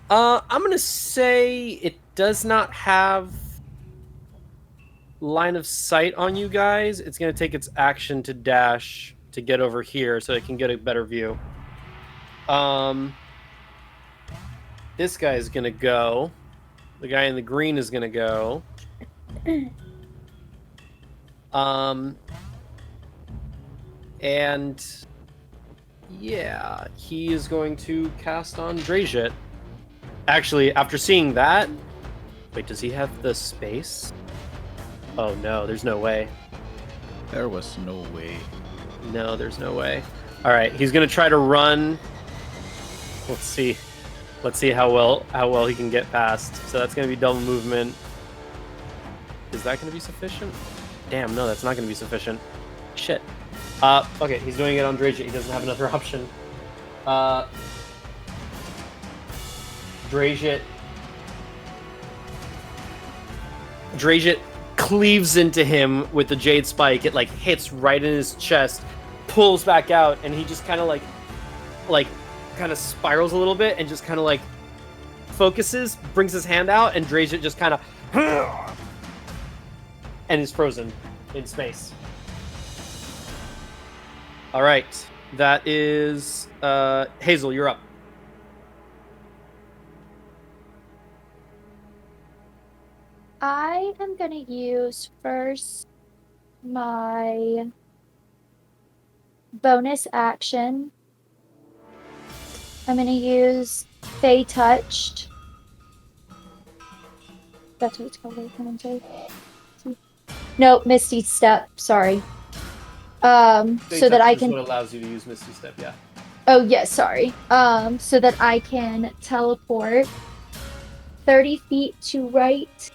I'm gonna say it does not have line of sight on you guys. It's gonna take its action to dash to get over here so it can get a better view. This guy is gonna go. The guy in the green is gonna go. And yeah, he is going to cast on Drajit. Actually, after seeing that, wait, does he have the space? Oh no, there's no way. There was no way. No, there's no way. All right, he's gonna try to run. Let's see how well he can get past. So that's gonna be double movement. Is that gonna be sufficient? Damn, no, that's not gonna be sufficient. Shit. Okay, he's doing it on Drajit. He doesn't have another option. Drajit cleaves into him with the jade spike. It like hits right in his chest, pulls back out, and he just kind of like kind of spirals a little bit and just kind of like focuses, brings his hand out, and Drajit just kind of and is frozen in space. All right, that is Hazel. You're up. I am going to use first my bonus action. I'm going to use Fey Touched. That's what it's called. No, Misty Step. Sorry. So that I can. What allows you to use Misty Step? Yeah. Oh yes, sorry. So that I can teleport 30 feet to right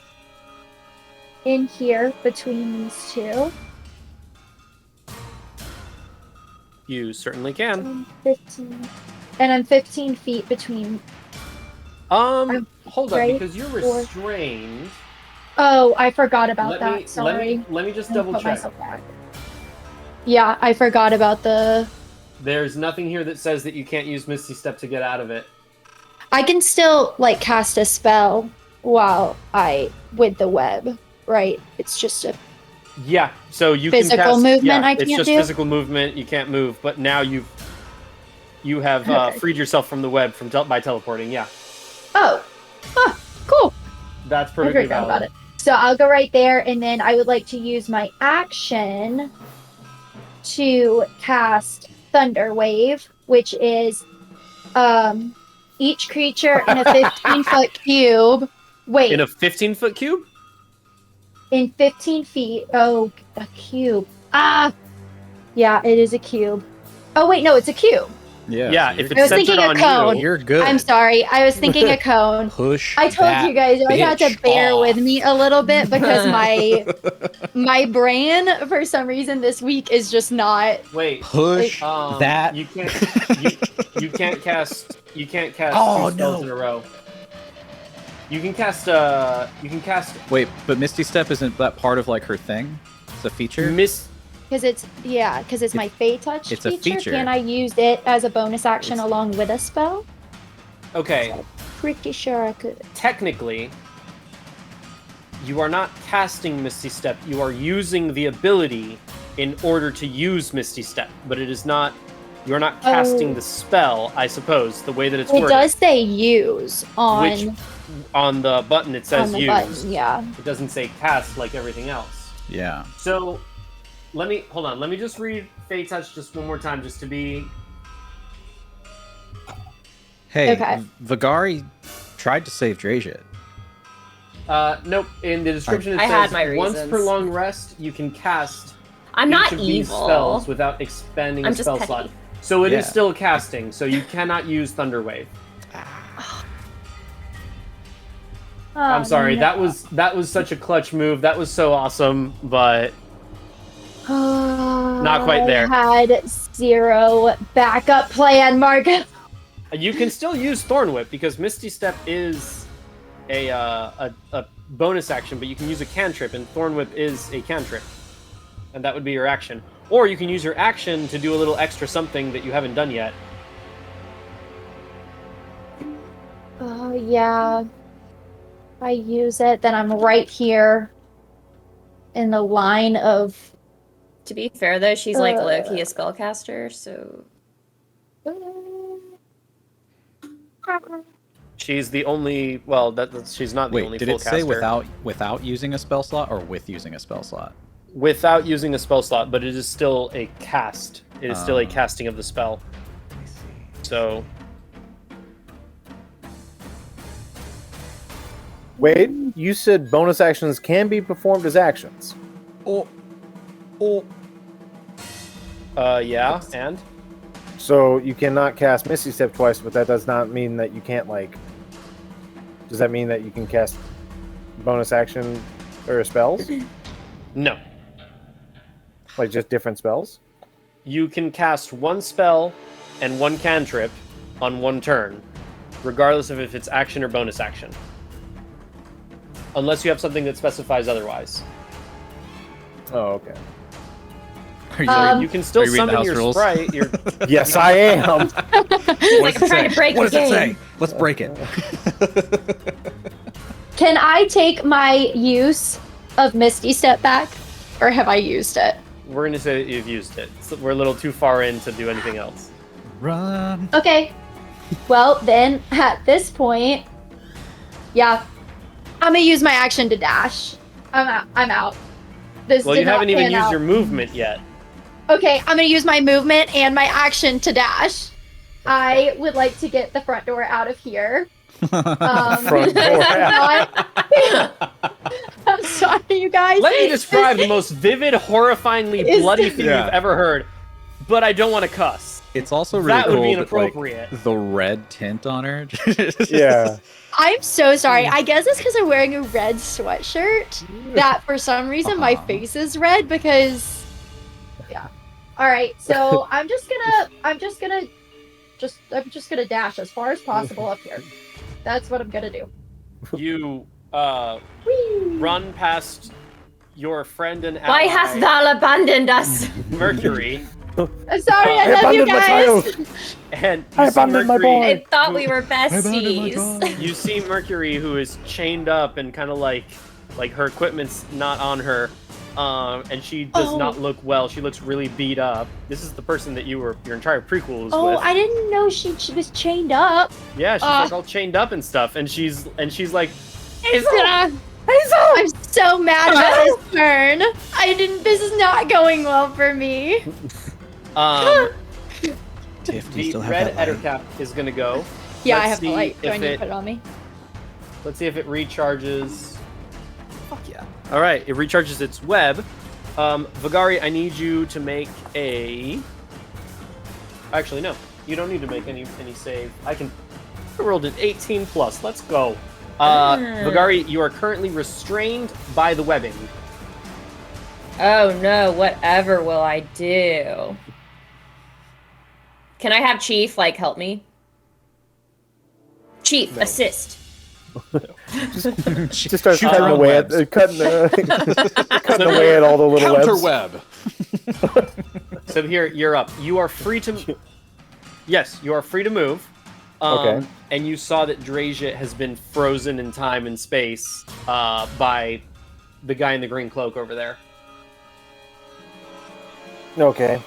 in here between these two. You certainly can. 15. And I'm 15 feet between. Hold up, right, because you're restrained. Oh, I forgot about that. Sorry. Let me just I'm gonna double put check. myself back. Yeah, I forgot about the. There's nothing here that says that you can't use Misty Step to get out of it. I can still like cast a spell while with the web, right? It's just a Yeah, so you physical can cast, movement. yeah, I can't it's just do physical movement. You can't move, but now you have Okay. freed yourself from the web by teleporting. Yeah, Oh, cool. that's I perfectly forgot valid. about it. So I'll go right there, and then I would like to use my action to cast Thunder Wave, which is each creature in a 15-foot cube. Wait, In a 15-foot cube? in 15 feet. Oh, a cube. Ah! Yeah, it is a cube. Oh, wait, no, it's a cube. Yeah, so if you're- it's I was centered thinking a on cone. you, you're good. I'm sorry. I was thinking a cone. Push. I told that you guys I had to bitch bear off. with me a little bit because my brain for some reason this week is just not. wait. Push that. You can't. You can't cast. You can't cast Oh, two spells no. in a row. You can cast. You can cast Wait, but Misty Step isn't that part of like her thing? It's a feature. Because it's my Fey Touch It's a feature. Can I use it as a bonus action along with a spell? Okay. Pretty sure I could. Technically, you are not casting Misty Step. You are using the ability in order to use Misty Step, but it is not. You are not casting Oh. the spell. I suppose the way that it's It worded. does say use on Which on the button it says on the use. button. Yeah. It doesn't say cast like everything else. Yeah. So, let me hold on. Let me just read Fey Touch just one more time, just to be. Hey, Okay. Vagari tried to save Drasia. Nope. In the description, it I had says my once reasons. per long rest, you can cast I'm each not of these evil. spells without expanding I'm a just spell petty. slot. So it is Yeah. still casting. So you cannot use Thunder Wave. I'm sorry. That was such a clutch move. That was so awesome, but Not quite there. I had zero backup plan, Margo. you can still use Thorn Whip because Misty Step is a bonus action, but you can use a cantrip, and Thorn Whip is a cantrip, and that would be your action. Or you can use your action to do a little extra something that you haven't done yet. Oh yeah. If I use it, then I'm right here in the line of. To be fair, though, she's like Uh. low-key a spellcaster, so... She's the only. Well, she's not the Wait, only did full it say caster. without using a spell slot or with using a spell slot? Without using a spell slot, but it is still a cast. It is still a Ah. casting of the spell. I see. So Wait, you said bonus actions can be performed as actions. Oh. yeah, and So you cannot cast Misty Step twice, but that does not mean that you can't, like... Does that mean that you can cast bonus action or spells? no. Like, just different spells? You can cast one spell and one cantrip on one turn, regardless of if it's action or bonus action. Unless you have something that specifies otherwise. Oh, okay. Are you, Um, You can still Are you reading the summon house your rules? sprite. Your, Yes, I am! He's like, I'm trying to break what the does it game. say? Let's break it. Can I take my use of Misty Step back, or have I used it? we're going to say that you've used it. So we're a little too far in to do anything else. Run. Okay. Well, then at this point, yeah, I'm gonna use my action to dash. I'm out. This Well, did you not haven't even pan used out. your movement yet. Okay, I'm gonna use my movement and my action to dash. I would like to get the front door out of here. Front door I'm sorry, you guys. Let me describe the most vivid, horrifyingly Is- bloody thing Yeah. you've ever heard, but I don't want to cuss. It's also really That would cool be that, like, inappropriate. the red tint on her. Yeah. I'm so sorry. I guess it's because I'm wearing a red sweatshirt that for some reason my face is red because yeah. All right, so I'm just gonna dash as far as possible up here. That's what I'm gonna do. You Whee! run past your friend and Why ally, hast thou abandoned us? Mercury, I'm sorry, I I love you abandoned my guys. child! and I you see abandoned my Mercury. boy. I thought we who- were besties. You see Mercury, who is chained up and kind of like her equipment's not on her, and she does Oh. not look well. She looks really beat up. This is the person that your entire prequel was Oh, with. I didn't know she was chained up. Yeah, she's like all chained up and stuff, and she's like, Hazel! I'm so mad about this turn. This is not going well for me. Tiff, do you the still have red that light? Ettercap is gonna go. Yeah, I Let's have the see light. Do I if need to it- put it on me? Let's see if it recharges. Fuck yeah. All right, it recharges its web. Vagari, I need you to make a. Actually, no, you don't need to make any save. I rolled an 18 plus. Let's go. Vagari, you are currently restrained by the webbing. Oh no! Whatever will I do? Can I have Chief help me? Chief, assist. Just start cutting away at cutting away at all the little Counter webs. web. Sabhir, you're up. You are free to. Yes, you are free to move. Okay. And you saw that Drasia has been frozen in time and space by the guy in the green cloak over there. Okay.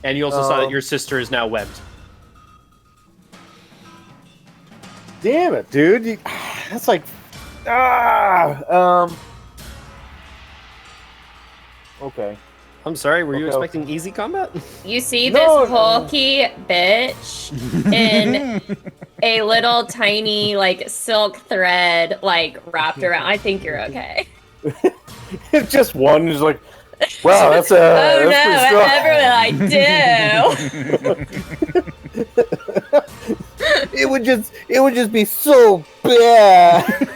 And you also saw that your sister is now webbed. Damn it, dude! That's like Okay. I'm sorry, were you Okay. expecting easy combat? You see No, this hulky bitch in a little tiny silk thread wrapped around. I think you're okay. It's just one is like, wow, that's Oh that's no! pretty Whatever will I do? It would just be so bad.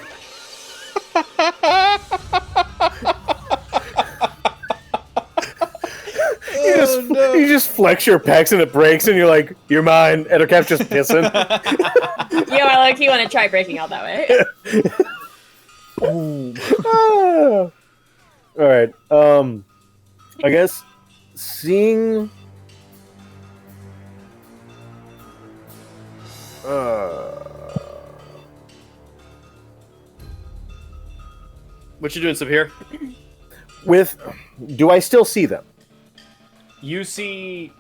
You just flex your pecs and it breaks and you're like, you're mine. And her cap's just pissing. You want to try breaking out that way? All right. I guess seeing. What you doing, Sabhir? Do I still see them? You see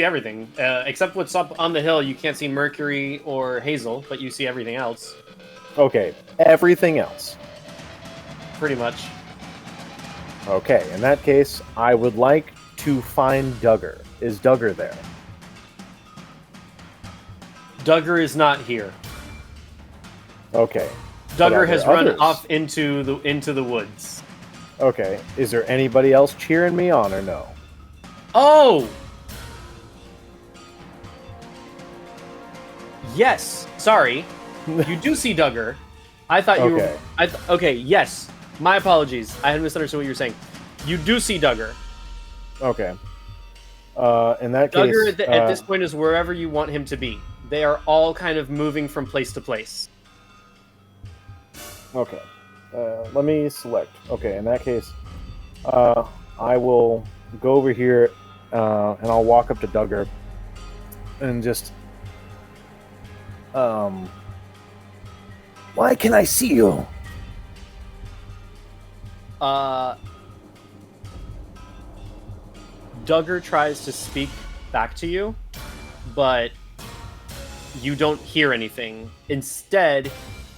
everything. Except what's up on the hill, you can't see Mercury or Hazel, but you see everything else. Okay, everything else. Pretty much. Okay, in that case, I would like to find Duggar. Is Duggar there? Duggar is not here. Okay. Duggar has run others? off into the woods. Okay. Is there anybody else cheering me on or no? Oh! Yes. Sorry. You do see Duggar. I thought you Okay. were... okay, yes. My apologies. I had misunderstood what you were saying. You do see Duggar. Okay. In that Duggar case... at this point is wherever you want him to be. They are all kind of moving from place to place. Okay. Let me select. Okay, in that case, I will go over here and I'll walk up to Duggar and just... Why can I see you? Duggar tries to speak back to you, but you don't hear anything. Instead,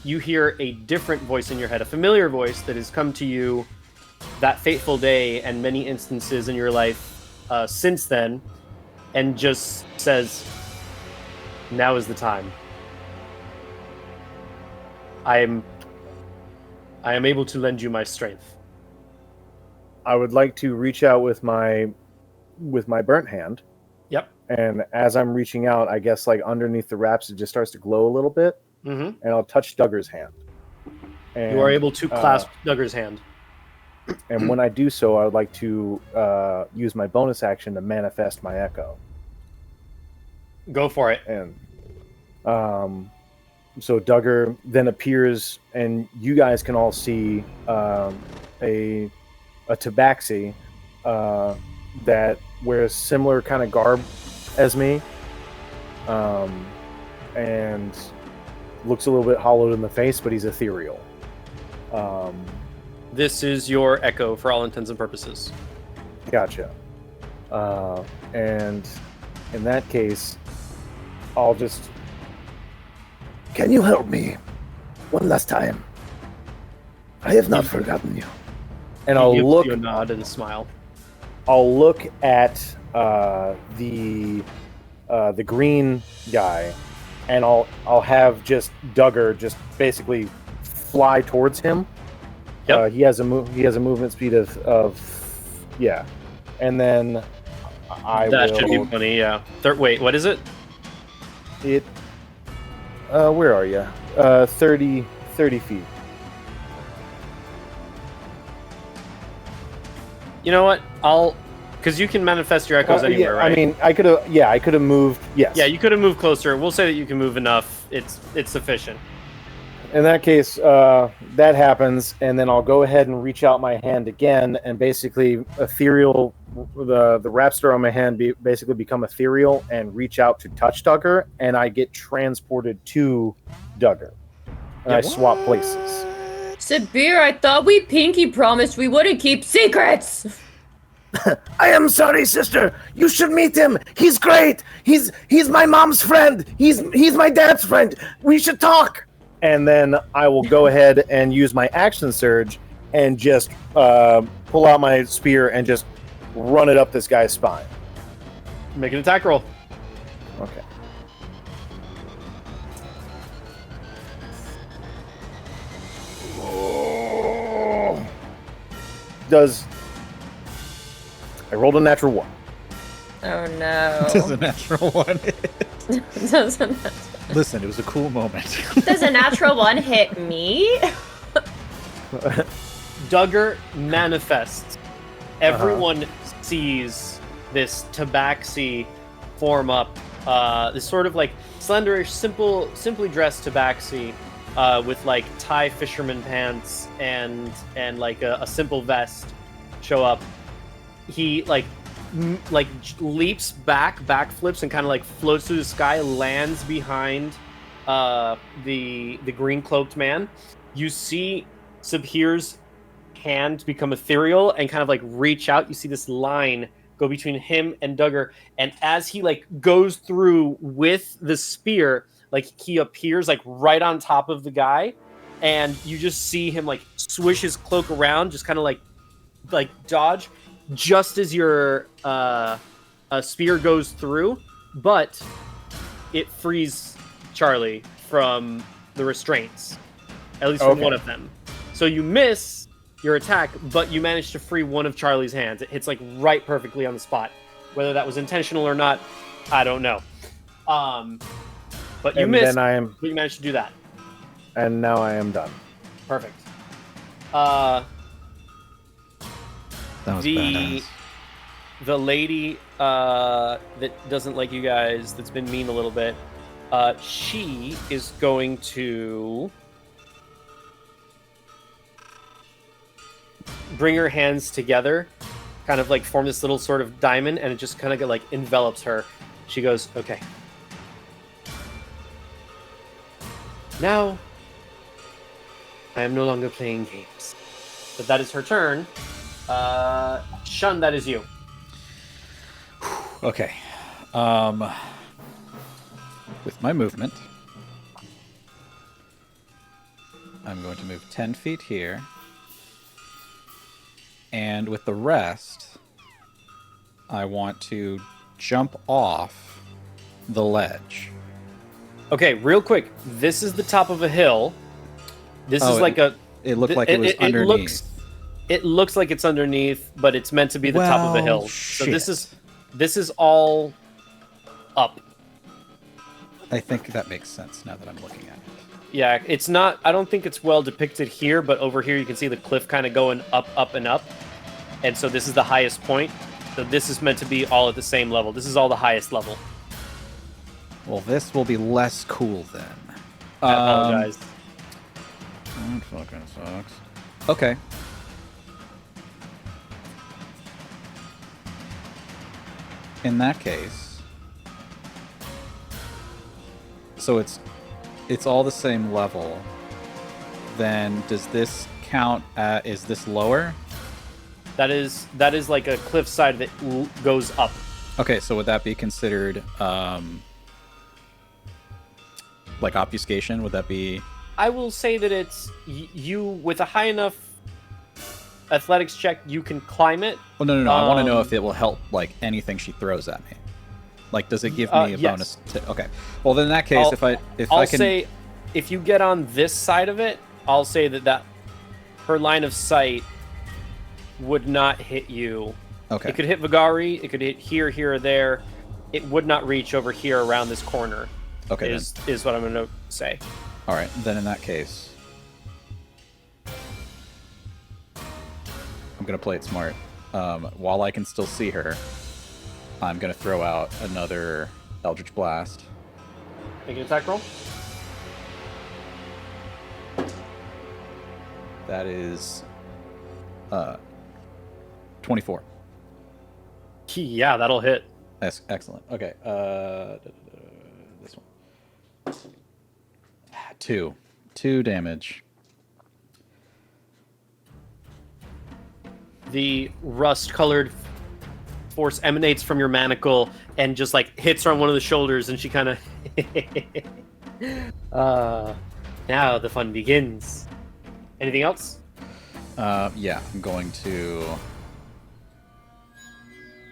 you hear a different voice in your head, a familiar voice that has come to you that fateful day and many instances in your life since then, and just says, "Now is the time. I am able to lend you my strength." I would like to reach out with my burnt hand. Yep. And as I'm reaching out, I guess underneath the wraps, it just starts to glow a little bit. Mm-hmm. And I'll touch Duggar's hand. And, You are able to clasp Duggar's hand. And when I do so, I would like to use my bonus action to manifest my echo. Go for it. And so Duggar then appears, and you guys can all see a tabaxi that wears similar kind of garb as me, and looks a little bit hollowed in the face, but he's ethereal. This is your echo for all intents and purposes. Gotcha. And in that case, I'll just... Can you help me one last time? I have not forgotten you. And I'll He gives look. you a nod and a smile. I'll look at the green guy, and I'll have just Duggar just basically fly towards him, Yep. He has a movement speed of yeah, and then That should be plenty. Yeah. Wait, what is it? It. Where are you? 30 feet. You know what? Because you can manifest your echoes anywhere, right? I mean, I could have moved. Yes. Yeah, you could have moved closer. We'll say that you can move enough. It's sufficient. In that case, that happens, and then I'll go ahead and reach out my hand again, and basically ethereal, the rapster on my hand basically become ethereal and reach out to touch Duggar, and I get transported to Duggar. And I swap places. Sabhir, I thought we pinky promised we wouldn't keep secrets. I am sorry, sister. You should meet him. He's great. He's my mom's friend. He's my dad's friend. We should talk. And then I will go ahead and use my action surge and just pull out my spear and just run it up this guy's spine. Make an attack roll. Okay. I rolled a natural 1. Oh no. Does a natural one hit? Doesn't Listen, it was a cool moment. Does a natural 1 hit me? Duggar manifests. Everyone sees this tabaxi form up. This sort of like slenderish, simply dressed tabaxi with like tie fisherman pants and like a simple vest show up. He leaps backflips and kind of like floats through the sky, lands behind the green cloaked man. You see Sabhir's hand become ethereal and kind of like reach out. You see this line go between him and Duggar, and as he like goes through with the spear, like he appears like right on top of the guy, and you just see him like swish his cloak around, just kind of like dodge just as your spear goes through, but it frees Charlie from the restraints, at least from one of them. So you miss your attack, but you manage to free one of Charlie's hands. It hits like right perfectly on the spot. Whether that was intentional or not, I don't know. But you missed, but you managed to do that. And now I am done. Perfect. That was badass. The lady that doesn't like you guys, that's been mean a little bit, she is going to bring her hands together, kind of like form this little sort of diamond, and it just kind of like envelops her. She goes, okay. Now, I am no longer playing games. But that is her turn. Shun, that is you. Okay. With my movement, I'm going to move 10 feet here. And with the rest, I want to jump off the ledge. Okay, real quick. This is the top of a hill. This is like It looked like it was underneath. It looks like it's underneath, but it's meant to be the top of a hill. Shit. So this is all up. I think that makes sense now that I'm looking at it. Yeah, it's not. I don't think it's well depicted here, but over here you can see the cliff kind of going up, up, and up. And so this is the highest point. So this is meant to be all at the same level. This is all the highest level. Well, this will be less cool then. I apologize. That fucking sucks. Okay. In that case, so it's all the same level. Then does this count? Is this lower? That is like a cliffside that goes up. Okay, so would that be considered like obfuscation? Would that be? I will say that it's you with a high enough athletics check, you can climb it. Well, no. I want to know if it will help like anything she throws at me. Like, does it give me a bonus? Okay. Well, then in that case, I'll say if you get on this side of it, I'll say that her line of sight would not hit you. Okay. It could hit Vagari. It could hit here, here, or there. It would not reach over here around this corner. Okay. Is what I'm going to say. All right. Then in that case, I'm gonna play it smart. While I can still see her, I'm gonna throw out another Eldritch Blast. Make an attack roll. That is 24. Yeah, that'll hit. That's excellent. Okay. This one. 2 damage. The rust-colored force emanates from your manacle and just like hits her on one of the shoulders, and she kind of. Now the fun begins. Anything else? Yeah, I'm going to.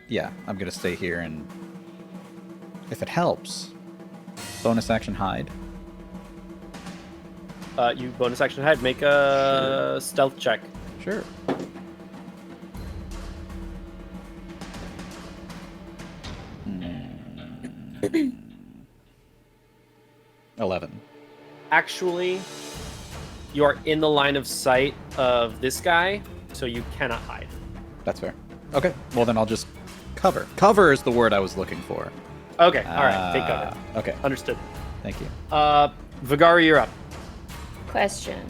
Yeah, I'm gonna stay here, and if it helps, bonus action hide. You bonus action hide. Make a stealth check. Sure. Hmm. 11. Actually, you are in the line of sight of this guy, so you cannot hide. That's fair. Okay. Well, then I'll just cover. Cover is the word I was looking for. Okay, all right, take cover. Okay. Understood. Thank you. Vagari, you're up. Question.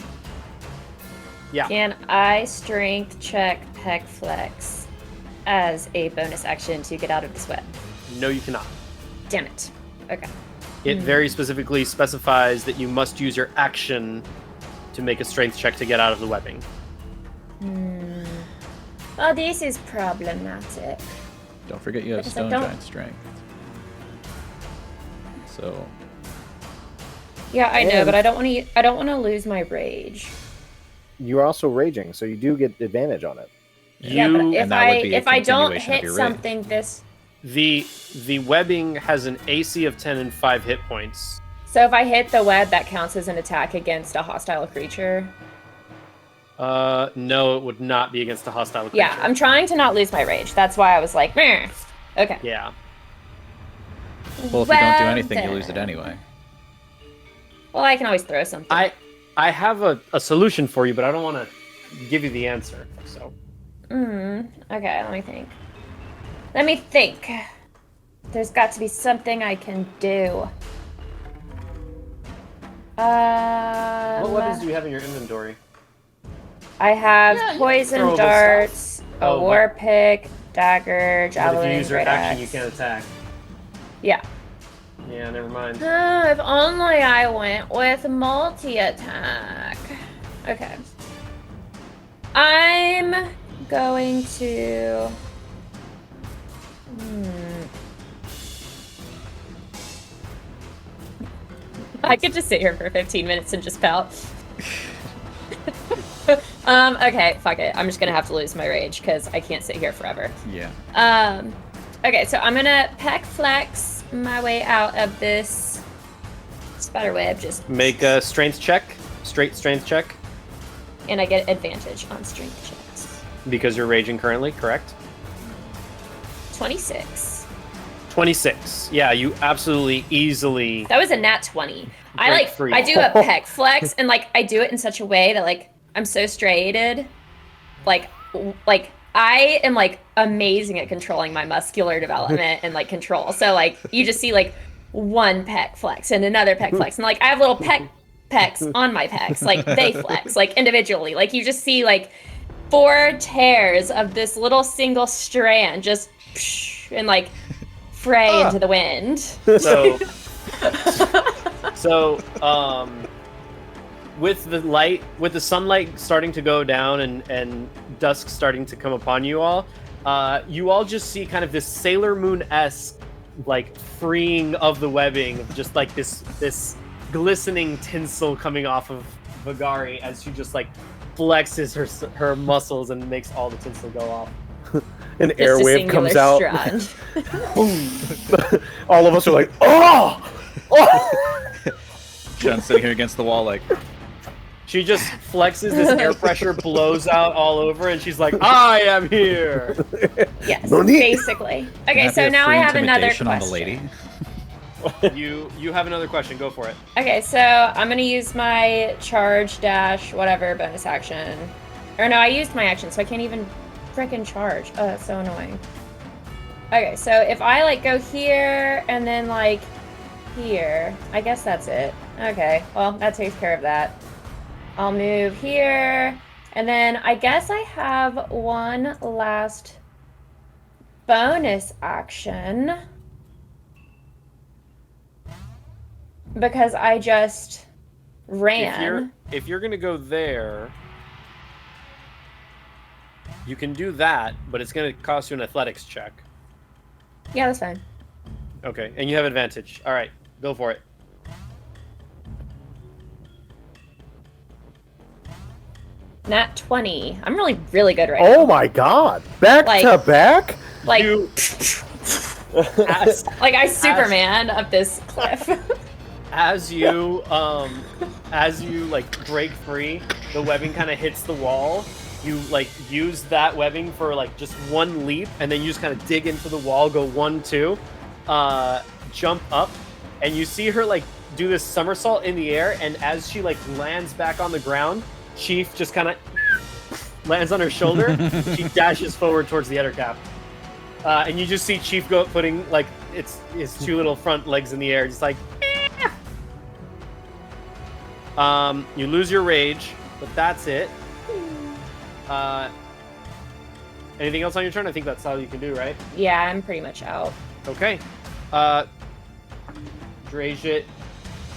Yeah. Can I strength check Pec Flex as a bonus action to get out of this web? No, you cannot. Damn it. Okay. It very specifically specifies that you must use your action to make a strength check to get out of the webbing. Oh, this is problematic. Don't forget you have Because I Stone don't- Giant Strength. So Yeah, I know, And- but I don't want to. I don't want to lose my rage. You're also raging, so you do get advantage on it. Yeah, but You if and that would be a if I don't continuation of hit your rage. something this, the webbing has an AC of 10 and 5 hit points. so if I hit the web, that counts as an attack against a hostile creature. No, it would not be against a hostile creature. Yeah, I'm trying to not lose my rage. That's why I was like, meh. Okay. Yeah. well, if you don't do Well, anything, you lose it then. anyway. Well, I can always throw something. I have a solution for you, but I don't want to give you the answer. So Okay, let me think. Let me think. There's got to be something I can do. what weapons do you have in your inventory? I have Yeah, poison throwable darts, a Oh, but- war pick, dagger, But if javelin, you use your great action, you axe. can't attack. Yeah. Yeah, never mind. If only I went with multi-attack. Okay. I'm going to... I could just sit here for 15 minutes and just pout. Okay, fuck it. I'm just gonna have to lose my rage because I can't sit here forever. Yeah. Okay, so I'm gonna Pec Flex my way out of this spider web, just Make a strength check. Straight strength check. and I get advantage on strength checks. Because you're raging currently, correct? 26. 26. Yeah, you absolutely easily. That was a nat 20. Break free. I do a Pec Flex, and like I do it in such a way that like I'm so striated, like I am like amazing at controlling my muscular development and like control. So like you just see like one Pec Flex and another Pec Flex, and like I have little pecs on my pecs, like they flex like individually. Like you just see like 4 tears of this little single strand just and like fray into the wind. So, with the sunlight starting to go down and dusk starting to come upon you all just see kind of this Sailor Moon-esque like freeing of the webbing of just like this glistening tinsel coming off of Vagari as she just like flexes her muscles and makes all the tinsel go off. An Just a airwave comes out. strand. All of us are like, oh! Shun's sitting here against the wall, like, She just flexes, this air pressure blows out all over, and she's like, I am here! Yes, No need. basically. Okay, Can so be a now free I have another intimidation question. on the lady. You have another question, go for it. Okay, so I'm gonna use my charge dash whatever bonus action. Or no, I used my action, so I can't even frickin' charge. Oh, that's so annoying. Okay, so if I like go here and then like here, I guess that's it. Okay, well that takes care of that. I'll move here, and then I guess I have one last bonus action because I just ran. If you're gonna go there, you can do that, but it's gonna cost you an athletics check. Yeah, that's fine. Okay, and you have advantage. All right, go for it. Nat 20. I'm really good right Oh now. my god! Back Like- to back? Like, You- as, like I Superman up this cliff. as you like break free, the webbing kind of hits the wall. You like use that webbing for like just one leap, and then you just kind of dig into the wall, go 1, 2, jump up, and you see her like do this somersault in the air. And as she like lands back on the ground, Chief just kind of lands on her shoulder. She dashes forward towards the other cap, and you just see Chief go putting like his two little front legs in the air, just like. You lose your rage, but that's it. Anything else on your turn? I think that's all you can do, right? Yeah, I'm pretty much out. Okay. Drajit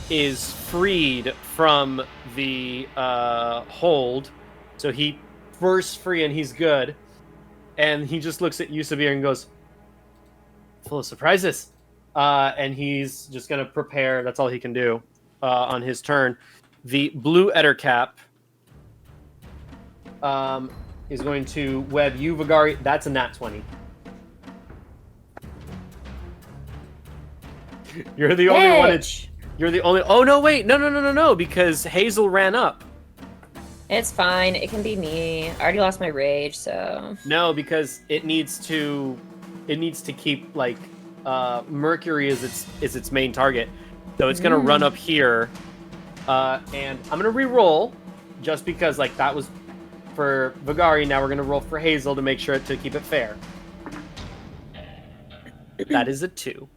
is freed from the hold, so he bursts free and he's good. And he just looks at you, Sabhir, and goes, "Full of surprises." And he's just gonna prepare. That's all he can do on his turn. The blue Ettercap is going to web you, Vagari. That's a nat 20. You're the only one. You're the only. Oh no! Wait! No! Because Hazel ran up. It's fine. It can be me. I already lost my rage, so. No, because it needs to keep like Mercury is its main target. So it's gonna run up here, and I'm gonna re-roll just because like that was for Vagari. Now we're gonna roll for Hazel to make sure to keep it fair. That is a 2.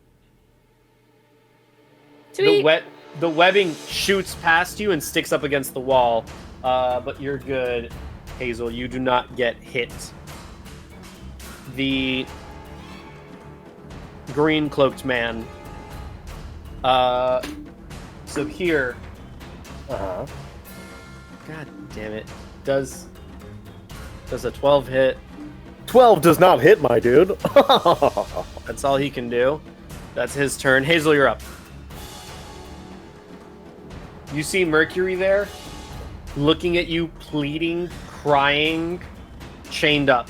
Sweet. The webbing shoots past you and sticks up against the wall, but you're good, Hazel. You do not get hit. The green cloaked man. So here. Uh-huh. God damn it! Does a 12 hit? 12 does not hit, my dude. That's all he can do. That's his turn. Hazel, you're up. You see Mercury there, looking at you, pleading, crying, chained up.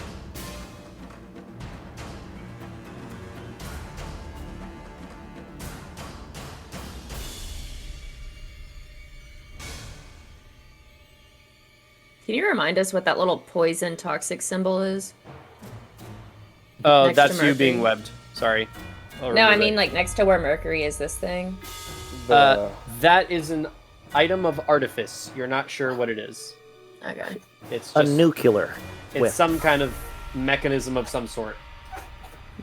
Can you remind us what that little poison toxic symbol is? Oh, Next that's to you being Mercury. webbed. Sorry. I'll No, I remove mean it. like next to where Mercury is this thing. That is an item of artifice. You're not sure what it is. Okay. It's A just nuclear. it's whip. some kind of mechanism of some sort.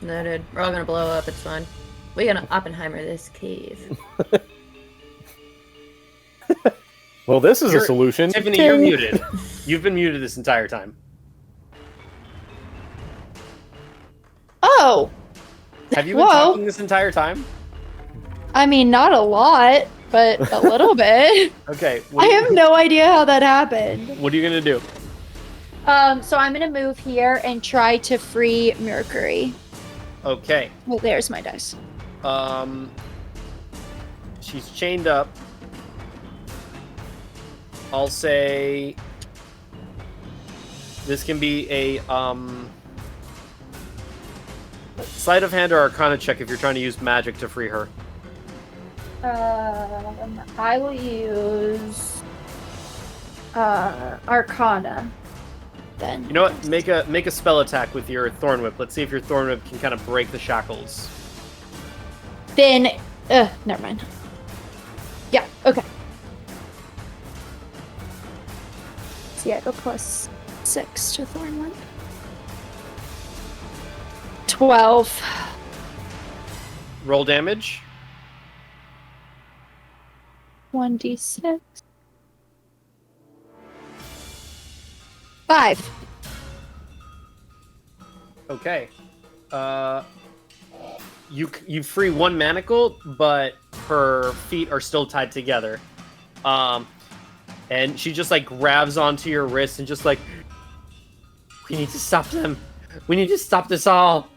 Noted. We're all gonna blow up. It's fine. We're gonna Oppenheimer this cave. Well, this is a You're- solution. Tiffany, you're Ting. muted. You've been muted this entire time. Oh, Have you been Whoa. talking this entire time? I mean, not a lot, but a little bit. Okay. I have no idea how that happened. What are you gonna do? So I'm gonna move here and try to free Mercury. Okay. Well, there's my dice. She's chained up. I'll say this can be a sleight of hand or arcana check if you're trying to use magic to free her. I will use Arcana. Then. You know what? Make a spell attack with your Thorn Whip. Let's see if your Thorn Whip can kind of break the shackles. Then, never mind. Yeah, okay. So yeah, go plus 6 to Thorn Whip. 12. Roll damage. 1d6. 5. Okay. You free one manacle, but her feet are still tied together. And she just like grabs onto your wrist and just like, we need to stop them. We need to stop this all.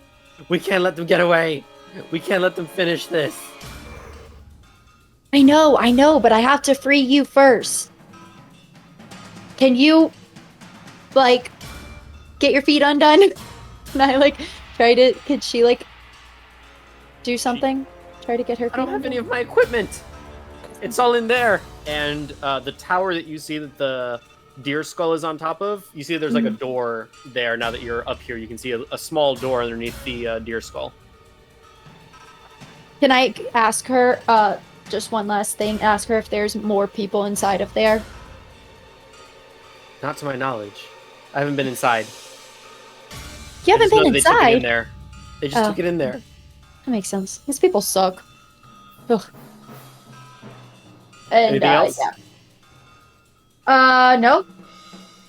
We can't let them get away. We can't let them finish this. I know, but I have to free you first. Can you, like, get your feet undone? And I, like, could she, like, do something? Try to get her feet I don't have undone? any of my equipment. It's all in there. And the tower that you see that the deer skull is on top of, you see there's like a door there. Now that you're up here, you can see a small door underneath the deer skull. Can I ask her, just one last thing, ask her if there's more people inside of there? Not to my knowledge. I haven't been inside. You haven't been They took it in inside? there. They just took it in there. That makes sense. These people suck. Ugh. And, Anything else? Yeah. Nope.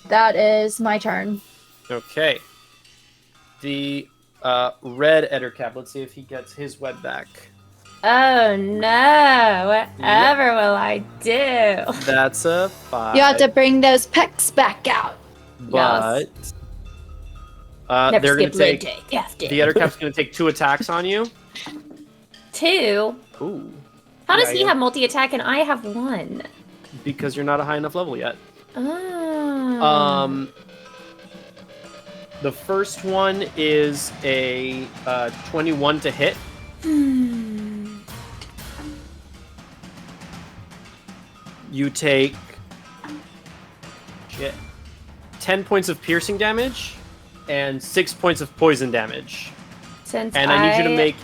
That is my turn. Okay. The red Ettercap. Let's see if he gets his web back. Oh no! Whatever will I do? That's a 5. You have to bring those pecs back out. But Never they're going skip to leg take. day. Have to. The Ettercap's going to take 2 attacks on you. 2. Ooh. How does Yeah, he yeah. have multi-attack and I have 1? Because you're not a high enough level yet. Oh. The first one is a 21 to hit. You take 10 points of piercing damage and 6 points of poison damage. Since And I need you to make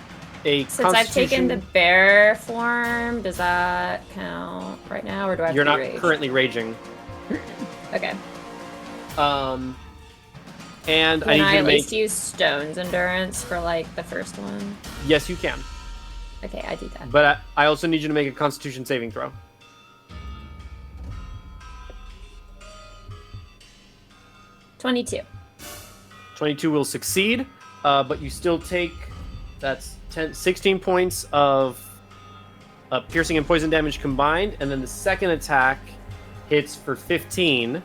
a Since I've taken Constitution. the bear form, does that count right now, or do I have You're to not rage? currently raging. Okay. And Can I need I you at to least make. use Stone's Endurance for, like, the first one? Yes, you can. Okay, I do that. But I also need you to make a Constitution saving throw. 22. 22 will succeed, but you still take 16 points of piercing and poison damage combined, and then the second attack hits for 15.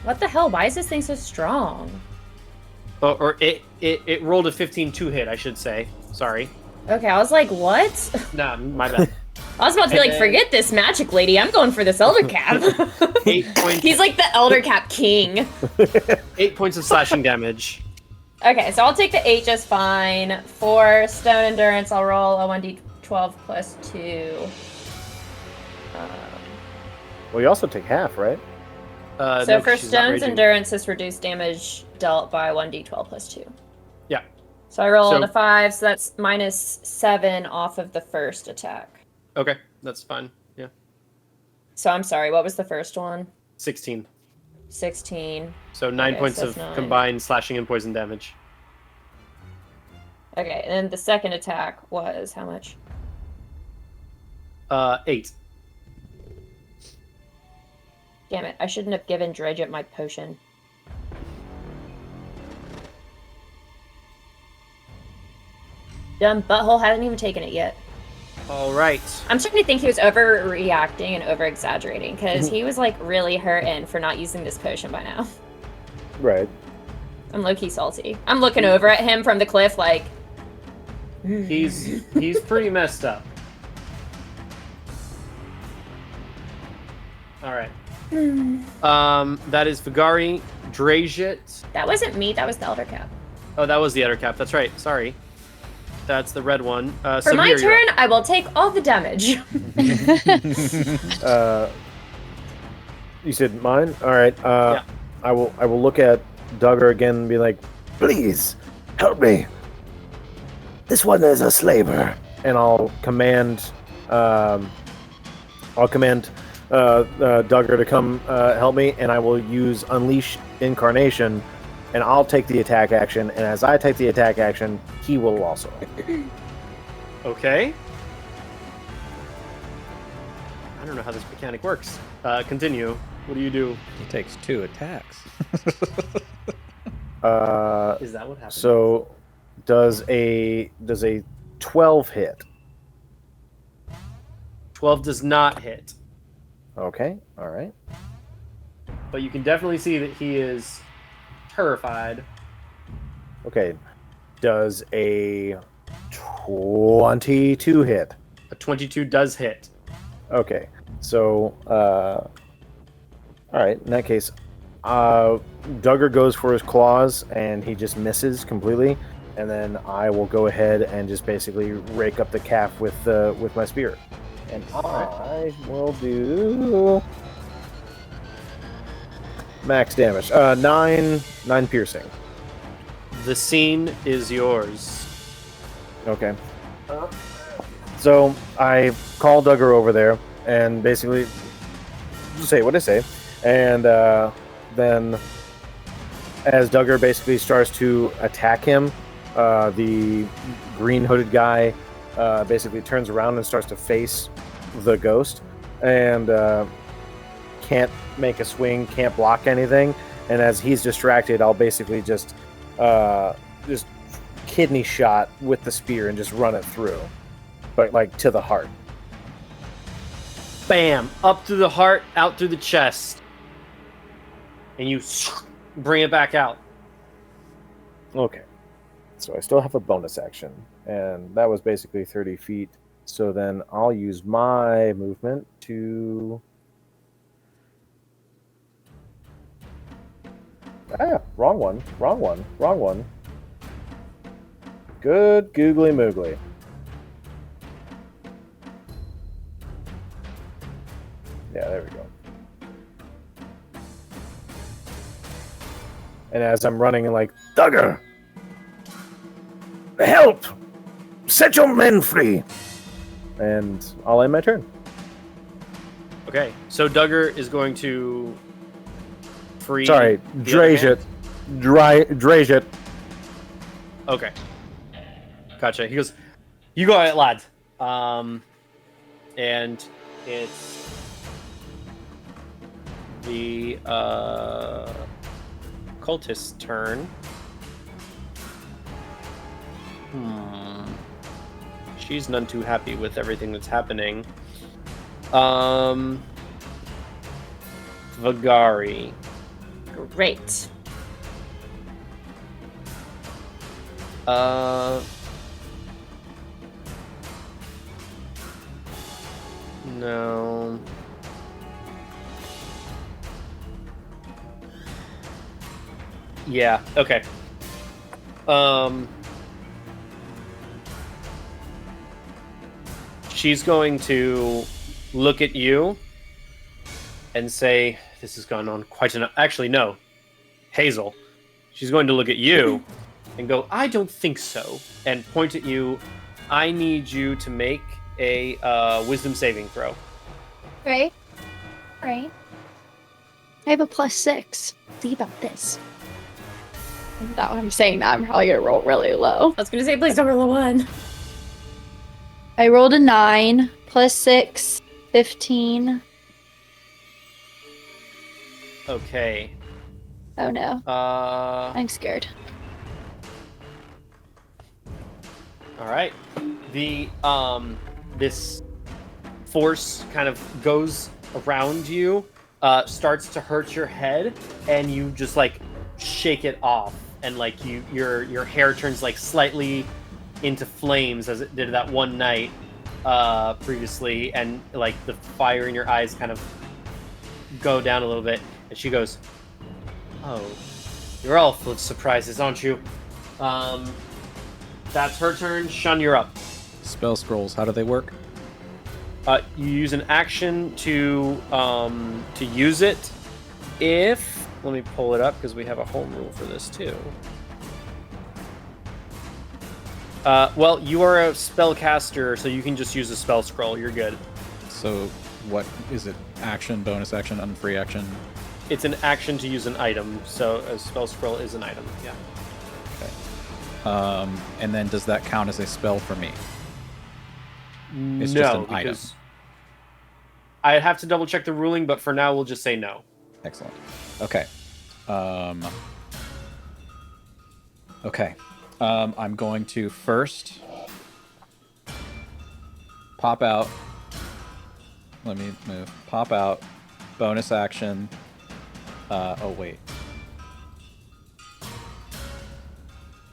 What the hell? Why is this thing so strong? Or it rolled a 15 to hit, I should say. Sorry. Okay, I was like, what? Nah, my bad. I was about to be like, And then- forget this magic lady. I'm going for this Elder Cap. 8 points. He's like the Elder Cap king. 8 points of slashing damage. Okay, so I'll take the 8 just fine. For Stone Endurance, I'll roll a 1d12 plus 2. Well, you also take half, right? So No, for 'cause she's not Stone's raging. Endurance, this reduced damage dealt by 1d12 plus 2. Yeah. So I rolled So- a 5, so that's minus 7 off of the first attack. Okay, that's fine. Yeah. So I'm sorry, what was the first one? 16. 16. So 9 Okay, points so of that's 9. combined slashing and poison damage. Okay, and then the second attack was how much? 8. Damn it, I shouldn't have given Dredget my potion. Dumb butthole hasn't even taken it yet. All right. I'm starting to think he was overreacting and over-exaggerating, because he was, like, really hurting for not using this potion by now. Right. I'm low-key salty. I'm looking over at him from the cliff like... He's pretty messed up. All right. That is Vagari, Drajit. That wasn't me, that was the Elder Cap. Oh, that was the Ettercap. That's right. Sorry. That's the red one. For my Sabhir, you're turn, I will take all the damage. You said mine? All right. Yeah. I will look at Duggar again and be like, please help me. This one is a slaver, and I'll command Duggar to come help me, and I will use Unleash Incarnation, and I'll take the attack action, and as I take the attack action, he will also. Okay. I don't know how this mechanic works. Continue. What do you do? He takes 2 attacks. Is that what happens? So does a 12 hit? 12 does not hit, Okay, all right. but you can definitely see that he is terrified. Okay, does a 22 hit? A 22 does hit. Okay, so all right. In that case, Duggar goes for his claws and he just misses completely, and then I will go ahead and just basically rake up the calf with my spear, and I will do max damage. 9 piercing. The scene is yours. Okay. So I call Duggar over there and basically say what I say, and then as Duggar basically starts to attack him, the green hooded guy basically turns around and starts to face the ghost, and can't make a swing, can't block anything, and as he's distracted, I'll basically just kidney shot with the spear and just run it through, but like to the heart. Bam! Up through the heart, out through the chest. And you bring it back out. Okay. So I still have a bonus action, and that was basically 30 feet. So then I'll use my movement to... wrong one. Good googly moogly. Yeah, there we go. And as I'm running, like, Duggar! Help! Set your men free! And I'll end my turn. Okay, so Duggar is going to free. Sorry, the other Drage hand? it. Drage it. Okay. Gotcha. He goes, you go ahead, lad. And it's the cultist's turn. She's none too happy with everything that's happening. Vagari. Great. No. Yeah, okay. She's going to look at you and say, this has gone on quite enough. Actually, no. Hazel. She's going to look at you and go, I don't think so. And point at you. I need you to make a wisdom saving throw. Right? Right. I have a +6. See about this. That when I'm saying that, I'm probably gonna roll really low. I was gonna say, please don't roll a 1. I rolled a 9, +6, 15. Okay. Oh no. I'm scared. All right. The this force kind of goes around you, starts to hurt your head, and you just like shake it off, and like your hair turns like slightly into flames as it did that one night previously, and like the fire in your eyes kind of go down a little bit. And she goes, "Oh, you're all full of surprises, aren't you?" That's her turn. Shun, you're up. Spell scrolls, how do they work? You use an action to use it. If let me pull it up because we have a home rule for this too. Well, you are a spellcaster, so you can just use a spell scroll. You're good. So, what is it? Action, bonus action, unfree action? It's an action to use an item, so a spell scroll is an item. Yeah. Okay. And then does that count as a spell for me? It's no, just an item. because I'd have to double check the ruling, but for now we'll just say no. Excellent. Okay. Okay. I'm going to first pop out. Let me move. Pop out. Bonus action. Oh, wait.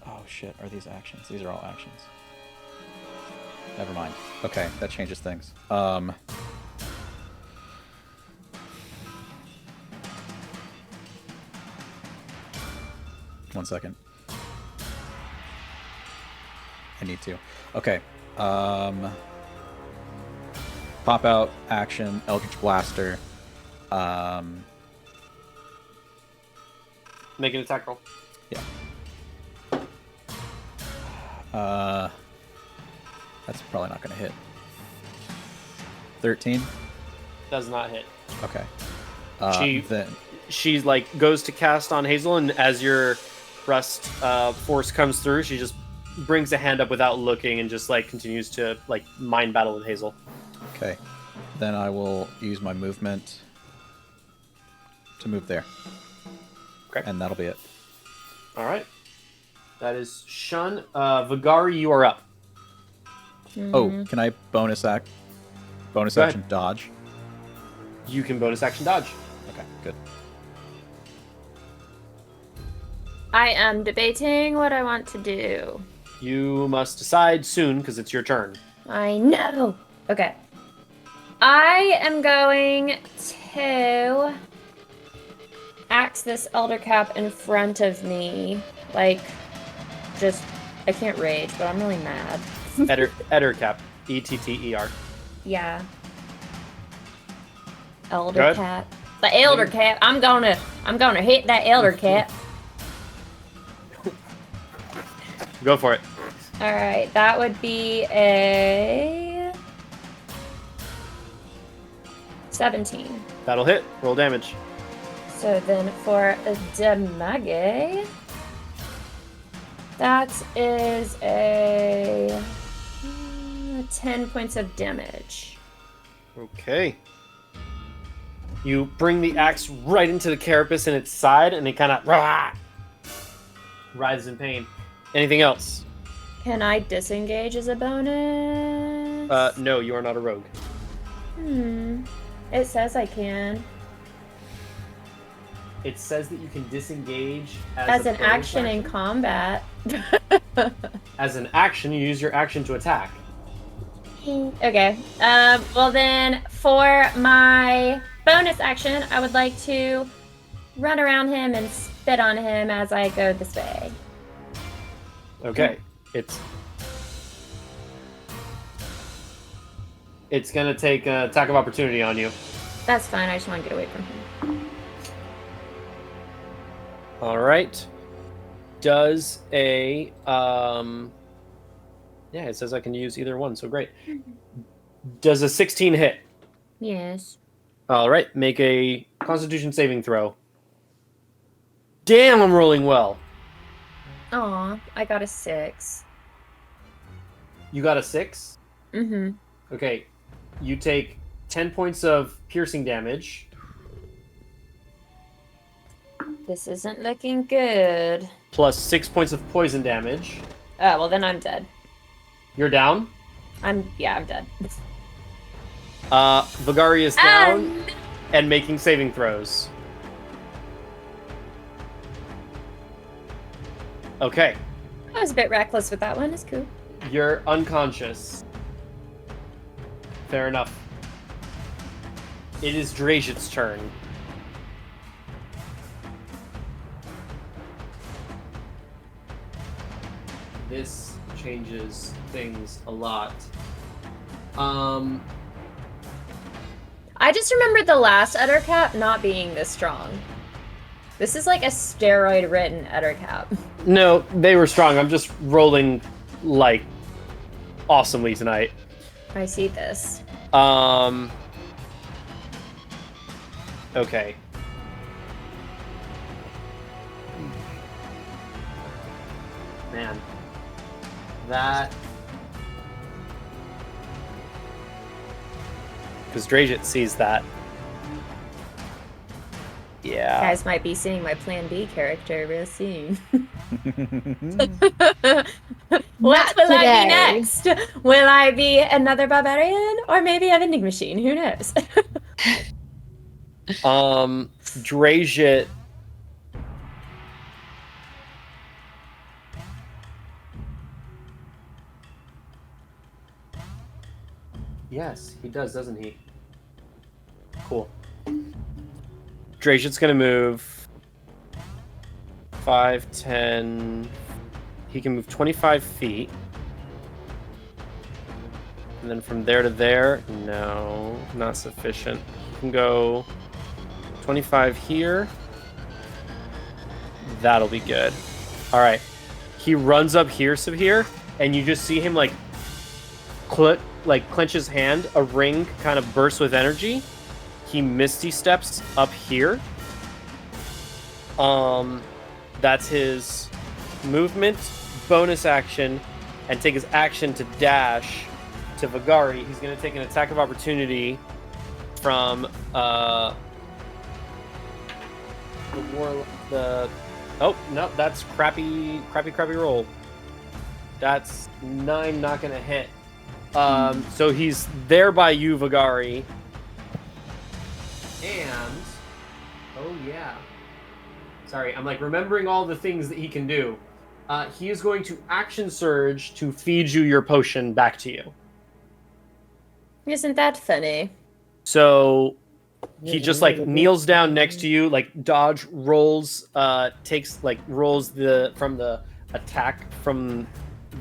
Oh, shit. Are these actions? These are all actions. Never mind. Okay, that changes things. 1 second. I need to. Okay. Pop out, action, Eldritch Blaster. Make an attack roll. Yeah. That's probably not going to hit. 13? Does not hit. Okay. She like goes to cast on Hazel, and as your rust force comes through, she just brings a hand up without looking and just like continues to like mind battle with Hazel. Okay. Then I will use my movement to move there. Okay. And that'll be it. All right. That is Shun. Vagari, you are up. Oh, can I bonus Go action dodge? You can bonus action dodge. Okay, good. I am debating what I want to do. You must decide soon because it's your turn. I know. Okay. I am going to axe this elder cap in front of me. Like, just, I can't rage, but I'm really mad. Eder cap. E-T-T-E-R. Yeah. Elder Good. cap. The elder cap. I'm gonna hit that elder cap. Go for it. All right, that would be a 17. That'll hit. Roll damage. So then for a damage, that is a 10 points of damage. Okay. You bring the axe right into the carapace in its side, and it kind of writhes in pain. Anything else? Can I disengage as a bonus? No, you are not a rogue. It says I can. It says that you can disengage As a an bonus action in combat. As an action, you use your action to attack. Okay. Well then, for my bonus action, I would like to run around him and spit on him as I go this way. Okay. It's gonna take an attack of opportunity on you. That's fine. I just want to get away from him. All right. Does a yeah, it says I can use either one, so great. Does a 16 hit? Yes. All right, make a Constitution saving throw. Damn, I'm rolling well. Aw, I got a 6. You got a 6? Mm-hmm. Okay, you take 10 points of piercing damage. This isn't looking good. Plus 6 points of poison damage. Oh, well then I'm dead. You're down. I'm dead. Vagari is down and making saving throws. Okay, I was a bit reckless with that one. It's cool. you're unconscious. Fair enough. It is Drajit's turn. This changes things a lot. I just remembered the last Ettercap not being this strong. This is like a steroid-written Ettercap. No, they were strong. I'm just rolling like awesomely tonight. I see this. Okay. Man. That... Because Dragit sees that. You Yeah. guys might be seeing my Plan B character real soon. What will I today. be next? Will I be another barbarian? Or maybe a vending machine? Who knows? Dragit... Yes, he does, doesn't he? Cool. Dragit's gonna move 5, 10. He can move 25 feet. And then from there to there, no, not sufficient. He can go 25 here. That'll be good. All right. He runs up here, Sabhir, and you just see him like clench his hand. A ring kind of bursts with energy. He misty steps up here. That's his movement, bonus action, and take his action to dash to Vagari. He's going to take an attack of opportunity from the oh no, that's crappy roll. That's 9, not going to hit. So he's there by you, Vagari. And oh yeah, sorry, I'm like remembering all the things that he can do. He is going to action surge to feed you your potion back to you. Isn't that funny? So he just like kneels down next to you, like dodge rolls, rolls from the attack from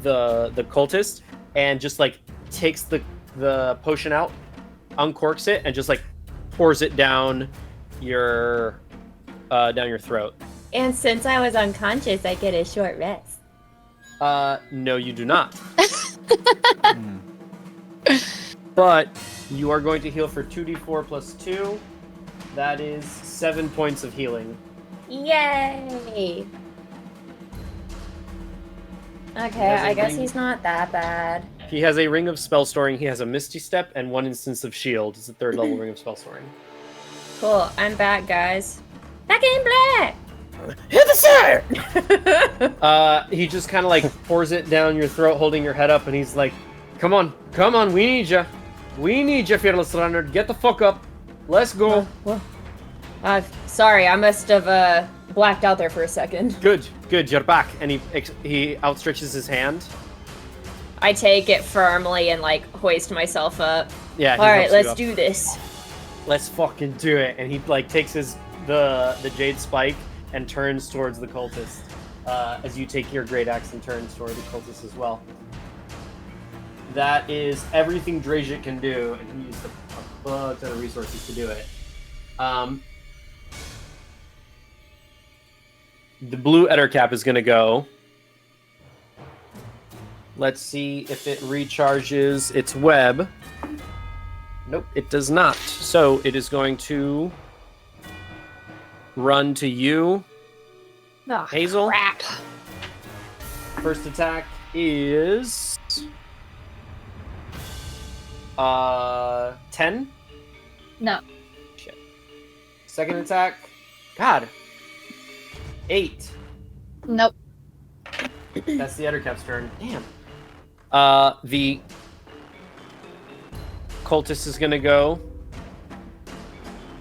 the cultist, and just like takes the potion out, uncorks it, and just like pours it down your throat. And since I was unconscious, I get a short rest. No, you do not. But you are going to heal for 2d4 plus 2. That is 7 points of healing. Yay! Okay, I guess he's not that bad. He has a ring of spell storing. He has a misty step and 1 instance of shield. It's a 3rd level ring of spell storing. Cool, I'm back, guys. Back in black! Hit the sir! He just kind of like pours it down your throat, holding your head up, and he's like, come on, we need you. We need you, fearless runner. Get the fuck up. Let's go. Sorry, I must have blacked out there for a second. Good, you're back. And he outstretches his hand. I take it firmly and like hoist myself up. Yeah. All right, let's do this. Let's fucking do it. And he like takes the jade spike and turns towards the cultist. As you take your great axe and turns toward the cultist as well. That is everything Dragit can do, and he used a fuck ton of resources to do it. The blue Ettercap is going to go. Let's see if it recharges its web. Nope, it does not. So it is going to run to you, Oh, Hazel. crap. First attack is 10. No. Shit. Second attack, God, 8. Nope. That's the Ettercap's turn. Damn. The cultist is gonna go.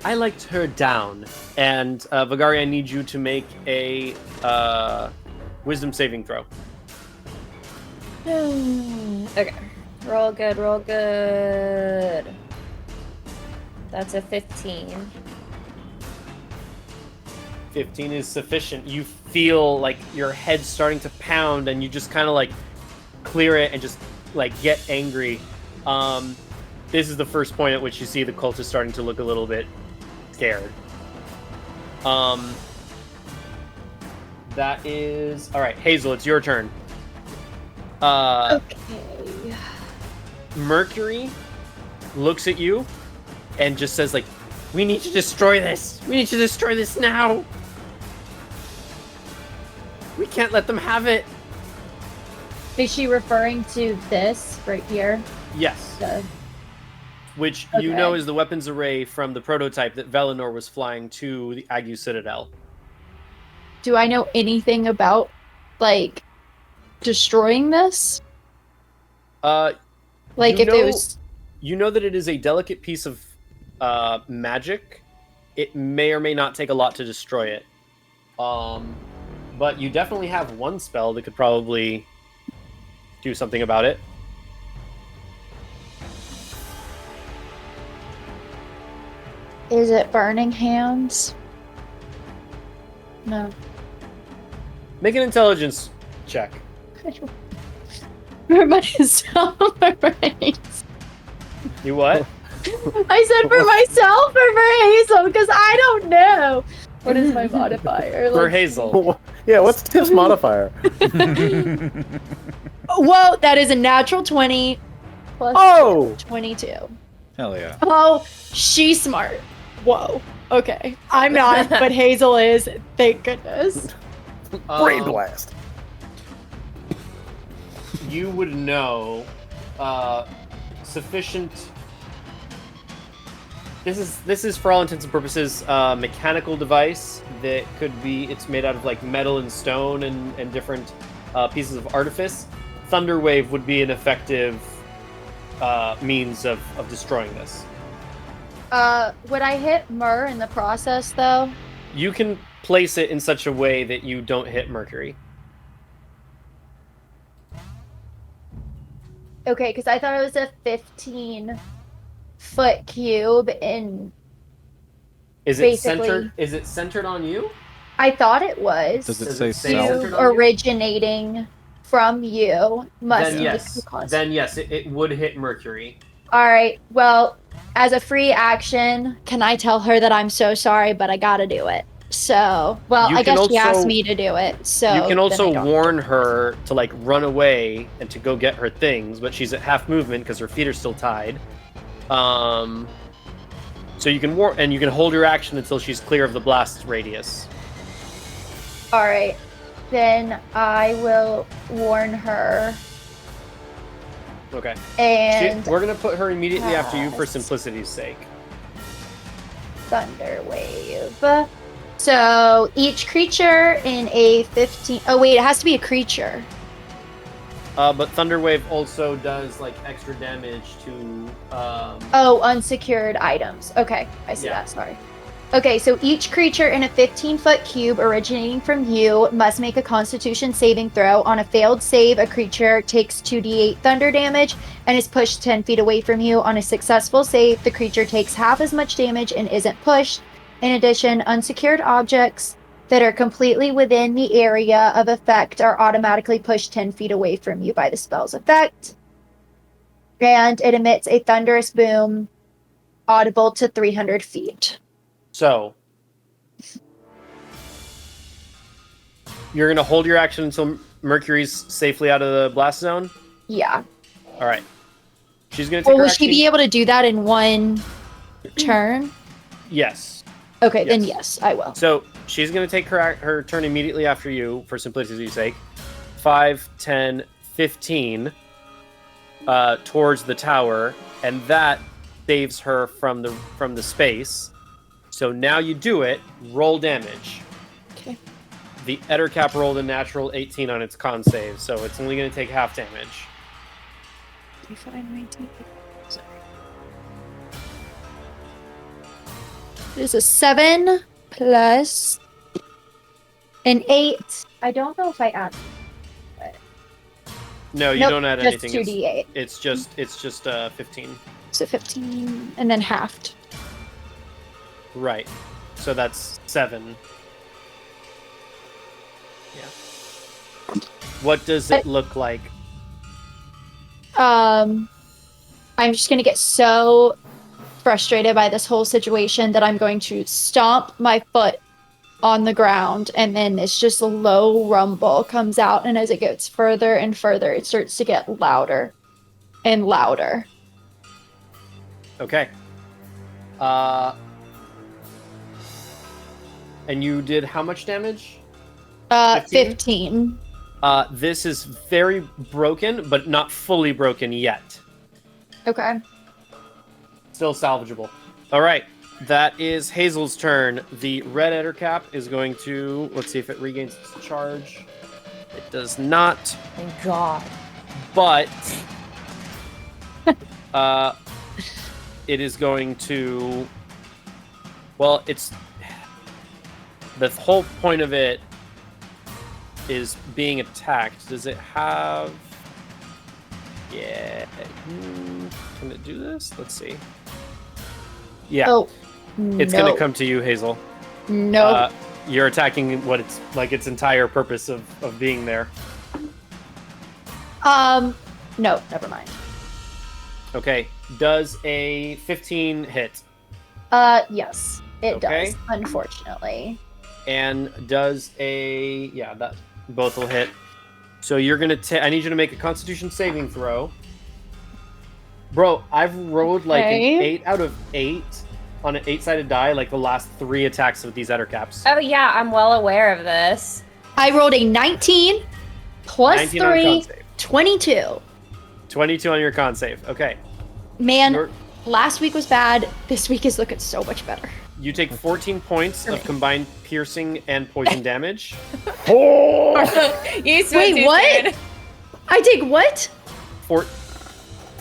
I liked her down, and Vagari, I need you to make a wisdom saving throw. Okay. Roll good, roll good. That's a 15. 15 is sufficient. You feel like your head's starting to pound, and you just kind of like clear it and just like get angry. this is the first point at which you see the cultist starting to look a little bit scared. That is all right. Hazel, it's your turn. Okay. Mercury looks at you and just says, like, "We need to destroy this. We need to destroy this now. We can't let them have it." Is she referring to this right here? Yes. The... Which Okay. you know is the weapons array from the prototype that Velinor was flying to the Agu Citadel. Do I know anything about, like, destroying this? Like, you if know, it was... You know that it is a delicate piece of magic. It may or may not take a lot to destroy it. But you definitely have one spell that could probably do something about it. Is it Burning Hands? No. Make an intelligence check. For myself or for Hazel? You what? I said for myself or for Hazel, because I don't know. What is my modifier? For Like, Hazel. Yeah, what's Tiff's modifier? whoa, that is a natural 20 plus Oh! 22. Hell yeah. Oh, she's smart. Whoa. Okay. I'm not, but Hazel is. Thank goodness. Brain blast. You would know sufficient. This is for all intents and purposes a mechanical device that could be. It's made out of like metal and stone and different pieces of artifice. Thunderwave would be an effective means of destroying this. Would I hit Myrrh in the process, though? You can place it in such a way that you don't hit Mercury. Okay, because I thought it was a 15-foot cube in... Is it Basically. centered? Is it centered on you? I thought it was. Does it Does say it say south? centered Cube on you? originating from you must Then be yes. the cause. Then yes, it would hit Mercury. All right. Well, as a free action, can I tell her that I'm so sorry, but I gotta do it? So, well, You I can guess she asked also- me to do it. So You can then also I don't. warn her to like run away and to go get her things, but she's at half movement because her feet are still tied. So you can warn, and you can hold your action until she's clear of the blast radius. All right. Then I will warn her, Okay. and We're gonna put her immediately after you for Yes. simplicity's sake. Thunder Wave. So each creature in a 15. Oh wait, it has to be a creature. But Thunderwave also does like extra damage to. Oh, unsecured items. Okay, I see Yeah. that. Sorry. Okay, so each creature in a 15-foot cube originating from you must make a Constitution saving throw. On a failed save, a creature takes 2d8 thunder damage and is pushed 10 feet away from you. On a successful save, the creature takes half as much damage and isn't pushed. In addition, unsecured objects that are completely within the area of effect are automatically pushed 10 feet away from you by the spell's effect. And it emits a thunderous boom audible to 300 feet. So you're gonna hold your action until Mercury's safely out of the blast zone. Yeah. All right. She's gonna take Well, her will action. she be able to do that in one turn? Yes. Okay, then Yes. yes, I will. So she's going to take her turn immediately after you, for simplicity's sake. 5, 10, 15 towards the tower, and that saves her from the space. So now you do it. Roll damage. Okay. The Ettercap rolled a natural 18 on its con save, so it's only going to take half damage. It is a 7 plus an 8. I don't know if I add. No, you Nope, don't add just anything. 2d8. It's just 15. So 15 and then halved. Right. So that's 7. Yeah. What does it look like? I'm just gonna get so frustrated by this whole situation that I'm going to stomp my foot on the ground, and then it's just a low rumble comes out, and as it gets further and further, it starts to get louder and louder. Okay. And you did how much damage? 15. This is very broken, but not fully broken yet. Okay. Still salvageable. All right. That is Hazel's turn. The red Ettercap is going to... Let's see if it regains its charge. It does not. Thank God. But... it is going to... Well, it's... The whole point of it is being attacked. Does it have... Yeah. Can it do this? Let's see. Yeah. Oh, It's no. going to come to you, Hazel. No. You're attacking what it's like its entire purpose of being there. No, never mind. Okay. Does a 15 hit? Yes, it Okay. does, unfortunately. And does a... Yeah, that both will hit. So you're going to... I need you to make a Constitution saving throw. Bro, I've rolled like an Okay. 8 out of 8 on an 8-sided die, like the last 3 attacks with these Ettercaps. Oh yeah, I'm well aware of this. I rolled a 19 plus 19 on con 3, save. 22. 22 on your con save. Okay. Man, You're- last week was bad. This week is looking so much better. You take 14 points of combined piercing and poison damage. Oh! You Wait, too what? soon. I take what?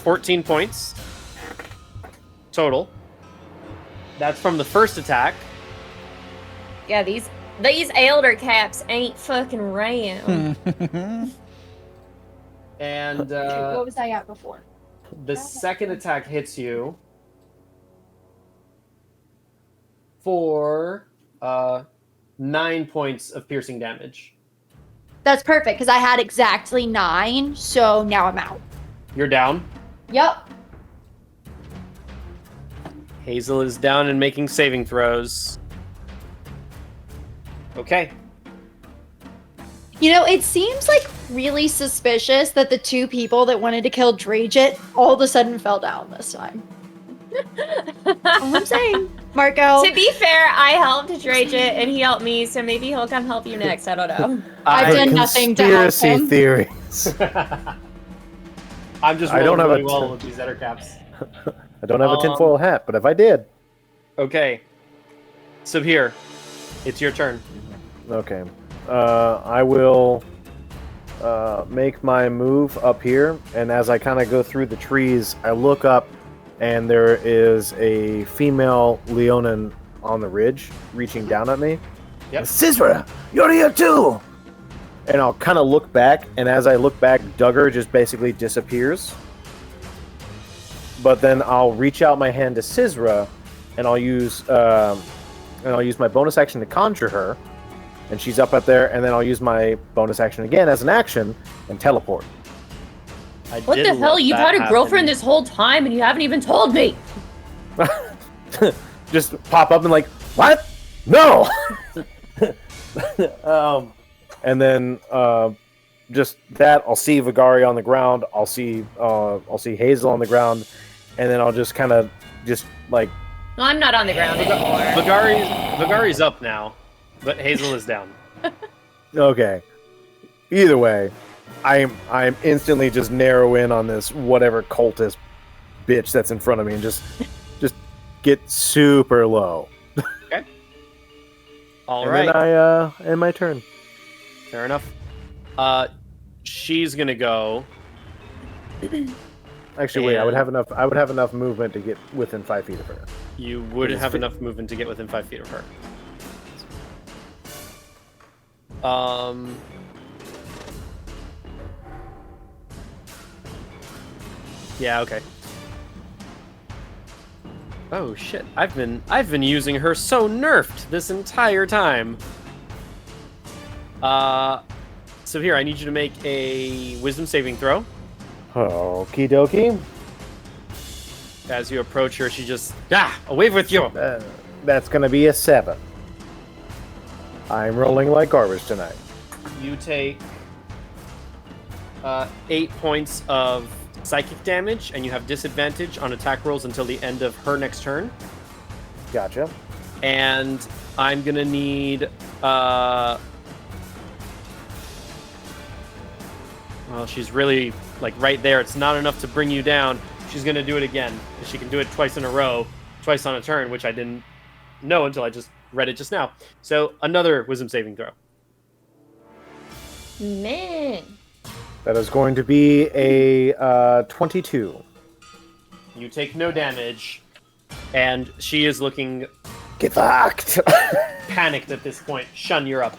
14 points total. That's from the first attack. Yeah, these elder caps ain't fucking round. And what was I at before? the second attack hits you for 9 points of piercing damage. That's perfect, because I had exactly 9, so now I'm out. You're down. Yep. Hazel is down and making saving throws. Okay. You know, it seems like really suspicious that the 2 people that wanted to kill Dragit all of a sudden fell down this time. All I'm saying, Marco. To be fair, I helped Dragit and he helped me, so maybe he'll come help you next. I don't know. I've done nothing to help Conspiracy him. theories. I'm just I don't rolling have really a well with these Ettercaps. I don't have a tinfoil hat, but if I did. Okay. Sabhir, it's your turn. Okay. I will make my move up here, and as I kind of go through the trees, I look up, and there is a female Leonin on the ridge reaching down at me. Yep. Sizra, you're here too! And I'll kind of look back, and as I look back, Duggar just basically disappears. But then I'll reach out my hand to Sizra, and I'll use my bonus action to conjure her, and she's up there, and then I'll use my bonus action again as an action and teleport. I What did the hell? let You've that had a girlfriend happen. this whole time and you haven't even told me. Just pop up and like, what? No. And then just that, I'll see Vagari on the ground. I'll see Hazel on the ground, and then I'll just kind of like. No, I'm not on the ground anymore. Vagari's up now, but Hazel is down. Okay. Either way, I'm instantly just narrow in on this whatever cultist bitch that's in front of me and just get super low. All And right. then I end my turn. Fair enough. She's gonna go. Actually, wait. I would And- have enough movement to get within 5 feet of her. You would It's have fi- enough movement to get within 5 feet of her. Yeah. Okay. Oh shit! I've been using her so nerfed this entire time. So here I need you to make a wisdom saving throw. Okie dokie. As you approach her, she just away with you. That's gonna be a 7. I'm rolling like garbage tonight. You take 8 points of psychic damage, and you have disadvantage on attack rolls until the end of her next turn. Gotcha. And I'm gonna need well, she's really like right there. It's not enough to bring you down. She's gonna do it again. She can do it twice in a row, twice on a turn, which I didn't know until I just read it just now. So another wisdom saving throw. Man. That is going to be a 22. You take no damage, and she is looking Get fucked! panicked at this point. Shun, you're up.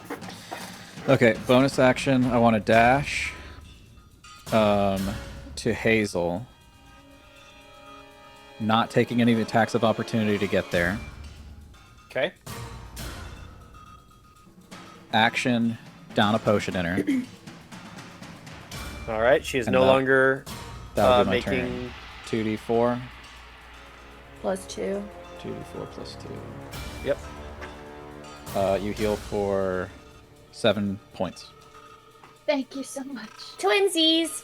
Okay, bonus action. I want to dash to Hazel. Not taking any attacks of opportunity to get there. Okay. Action, down a potion in her. All right. She is And no that- longer That'll be my making. turn. 2d4. +2. 2d4 plus 2. Yep. You heal for 7 points. Thank you so much. Twinsies.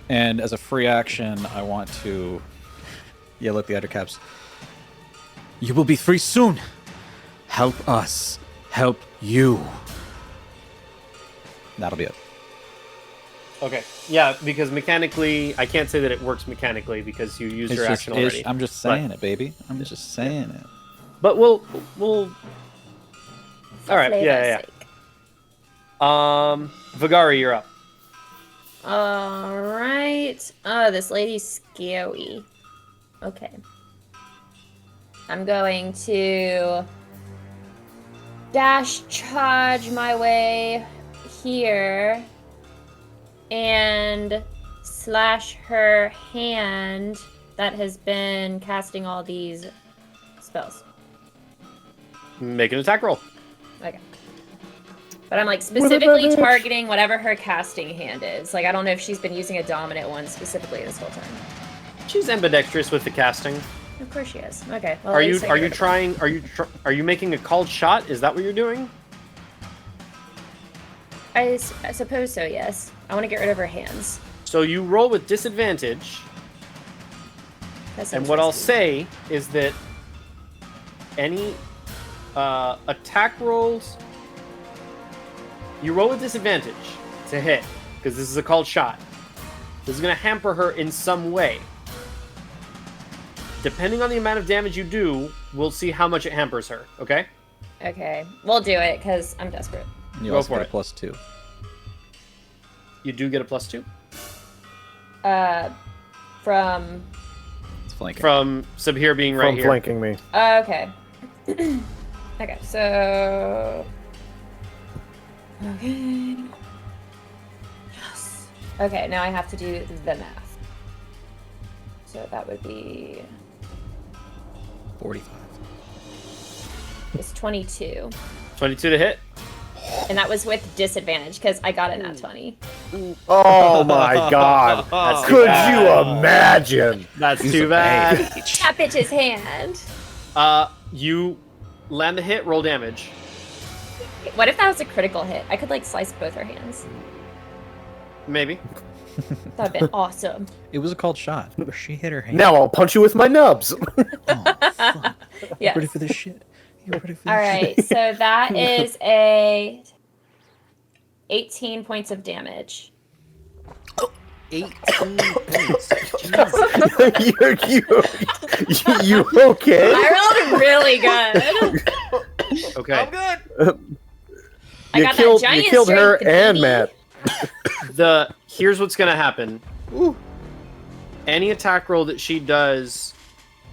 And as a free action, I want to yell at the other caps. You will be free soon. Help us. Help you. That'll be it. Okay. Yeah, because mechanically, I can't say that it works mechanically because you used your action already. I'm just saying it, baby. I'm just saying it. But we'll. All right. Flavor's Yeah. sake. Vagari, you're up. All right. Oh, this lady's scary. Okay. I'm going to dash charge my way here and slash her hand that has been casting all these spells. Make an attack roll. Okay. But I'm like specifically targeting whatever her casting hand is. Like I don't know if she's been using a dominant one specifically this whole time. She's ambidextrous with the casting. Of course she is. Okay. Well, Are at you least I are get you rid of trying? Are you making a called shot? Is that what you're doing? it. I suppose so. Yes. I want to get rid of her hands. So you roll with disadvantage, That's and what I'll interesting. say is that any attack rolls, you roll with disadvantage to hit because this is a called shot. This is going to hamper her in some way. Depending on the amount of damage you do, we'll see how much it hampers her. Okay? Okay, we'll do it because I'm desperate. You Go also for get it. a +2. You do get a +2 From. It's flanking. from Sabhir being right From here. flanking me. Okay. Okay, so. Okay. Yes. Okay, now I have to do the math. So that would be. 45. It's 22. 22 to hit. And that was with disadvantage because I got it at 20. Oh my god. That's too Could bad. you imagine? That's too bad. That bitch's hand. You land the hit, roll damage. What if that was a critical hit? I could like slice both her hands. Maybe. That'd been awesome. It was a called shot. She hit her hand. Now I'll punch you with my nubs. Oh, fuck. Yes. Ready for this shit? You ready for this All right, shit? so that is a 18 points of damage. 18 points. you okay? I rolled really good. Okay. I You got killed, that giant you killed her strength, and baby. Matt. Here's what's gonna happen. Any attack roll that she does,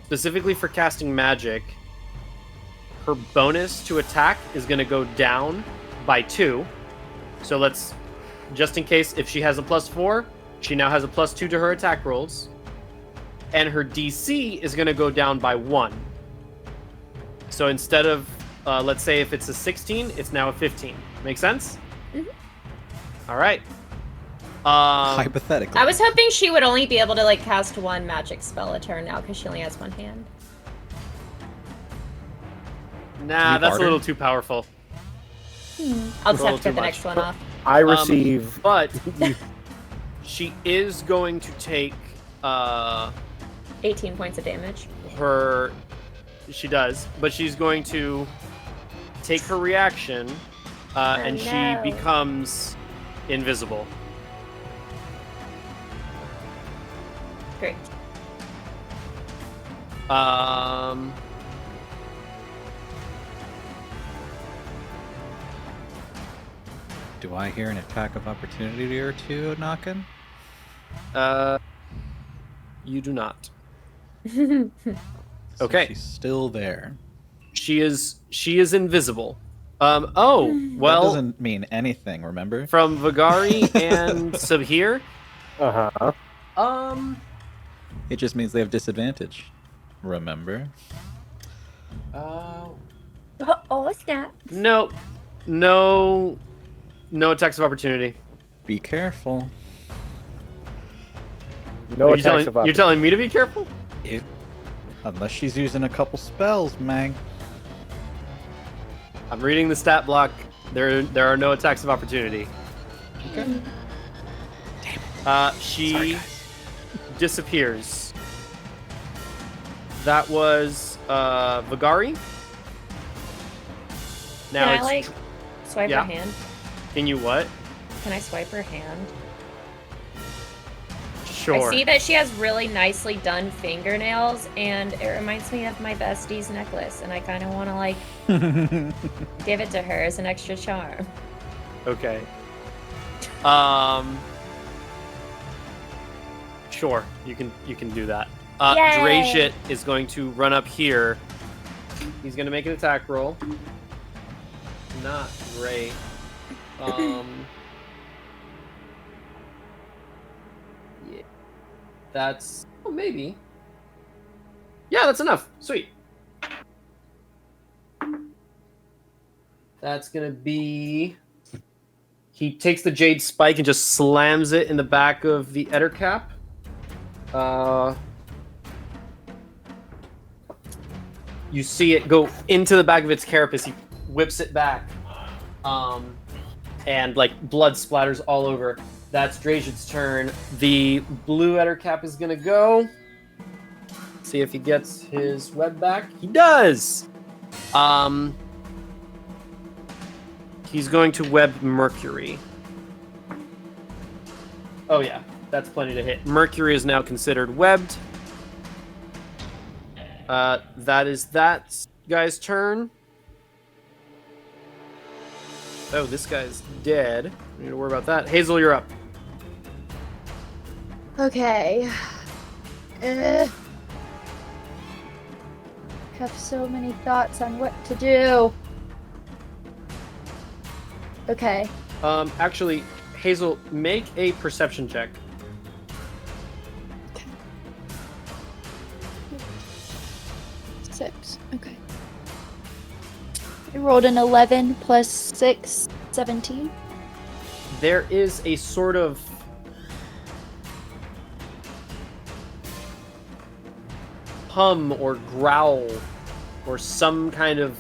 specifically for casting magic, her bonus to attack is gonna go down by 2. So let's, just in case, if she has a +4, she now has a +2 to her attack rolls, and her DC is gonna go down by 1. So instead of, let's say if it's a 16, it's now a 15. Make sense? Mhm. All right. Hypothetically. I was hoping she would only be able to like cast one magic spell a turn now because she only has one hand. Nah, that's a little too powerful. I'll just a have to little get the too next one off. I receive. But she is going to take 18 points of damage. her. She does, but she's going to take her reaction, and no. she becomes invisible. Great. Do I hear an attack of opportunity or two knocking? You do not. So Okay. she's still there. She is invisible. Oh, That well, doesn't mean anything, remember? from Vagari and Sabhir. Uh-huh. It just means they have disadvantage. Remember? Oh, snap. No attacks of opportunity. Be careful. No You're attacks of you're telling me to be careful? Unless she's using a couple spells, Mag. I'm reading the stat block. There are no attacks of opportunity. Okay. She Sorry, guys. disappears. That was Vagari. Now Can I it's like swipe yeah. her hand? Can you what? Can I swipe her hand? Sure. I see that she has really nicely done fingernails, and it reminds me of my bestie's necklace, and I kind of want to like give it to her as an extra charm. Okay. Sure, you can do that. Yay! Dragit is going to run up here. He's going to make an attack roll. Not great. Yeah. That's maybe. Yeah, that's enough. Sweet. That's gonna be. He takes the jade spike and just slams it in the back of the Ettercap. You see it go into the back of its carapace. He whips it back, and like blood splatters all over. That's Dragit's turn. The blue Ettercap is gonna go. See if he gets his web back. He does. He's going to web Mercury. Oh yeah, that's plenty to hit. Mercury is now considered webbed. That is that guy's turn. Oh, this guy's dead. We need to worry about that. Hazel, you're up. Okay. Have so many thoughts on what to do. Okay. Actually, Hazel, make a perception check. Six. Okay. I rolled an 11 plus 6, 17. There is a sort of hum or growl or some kind of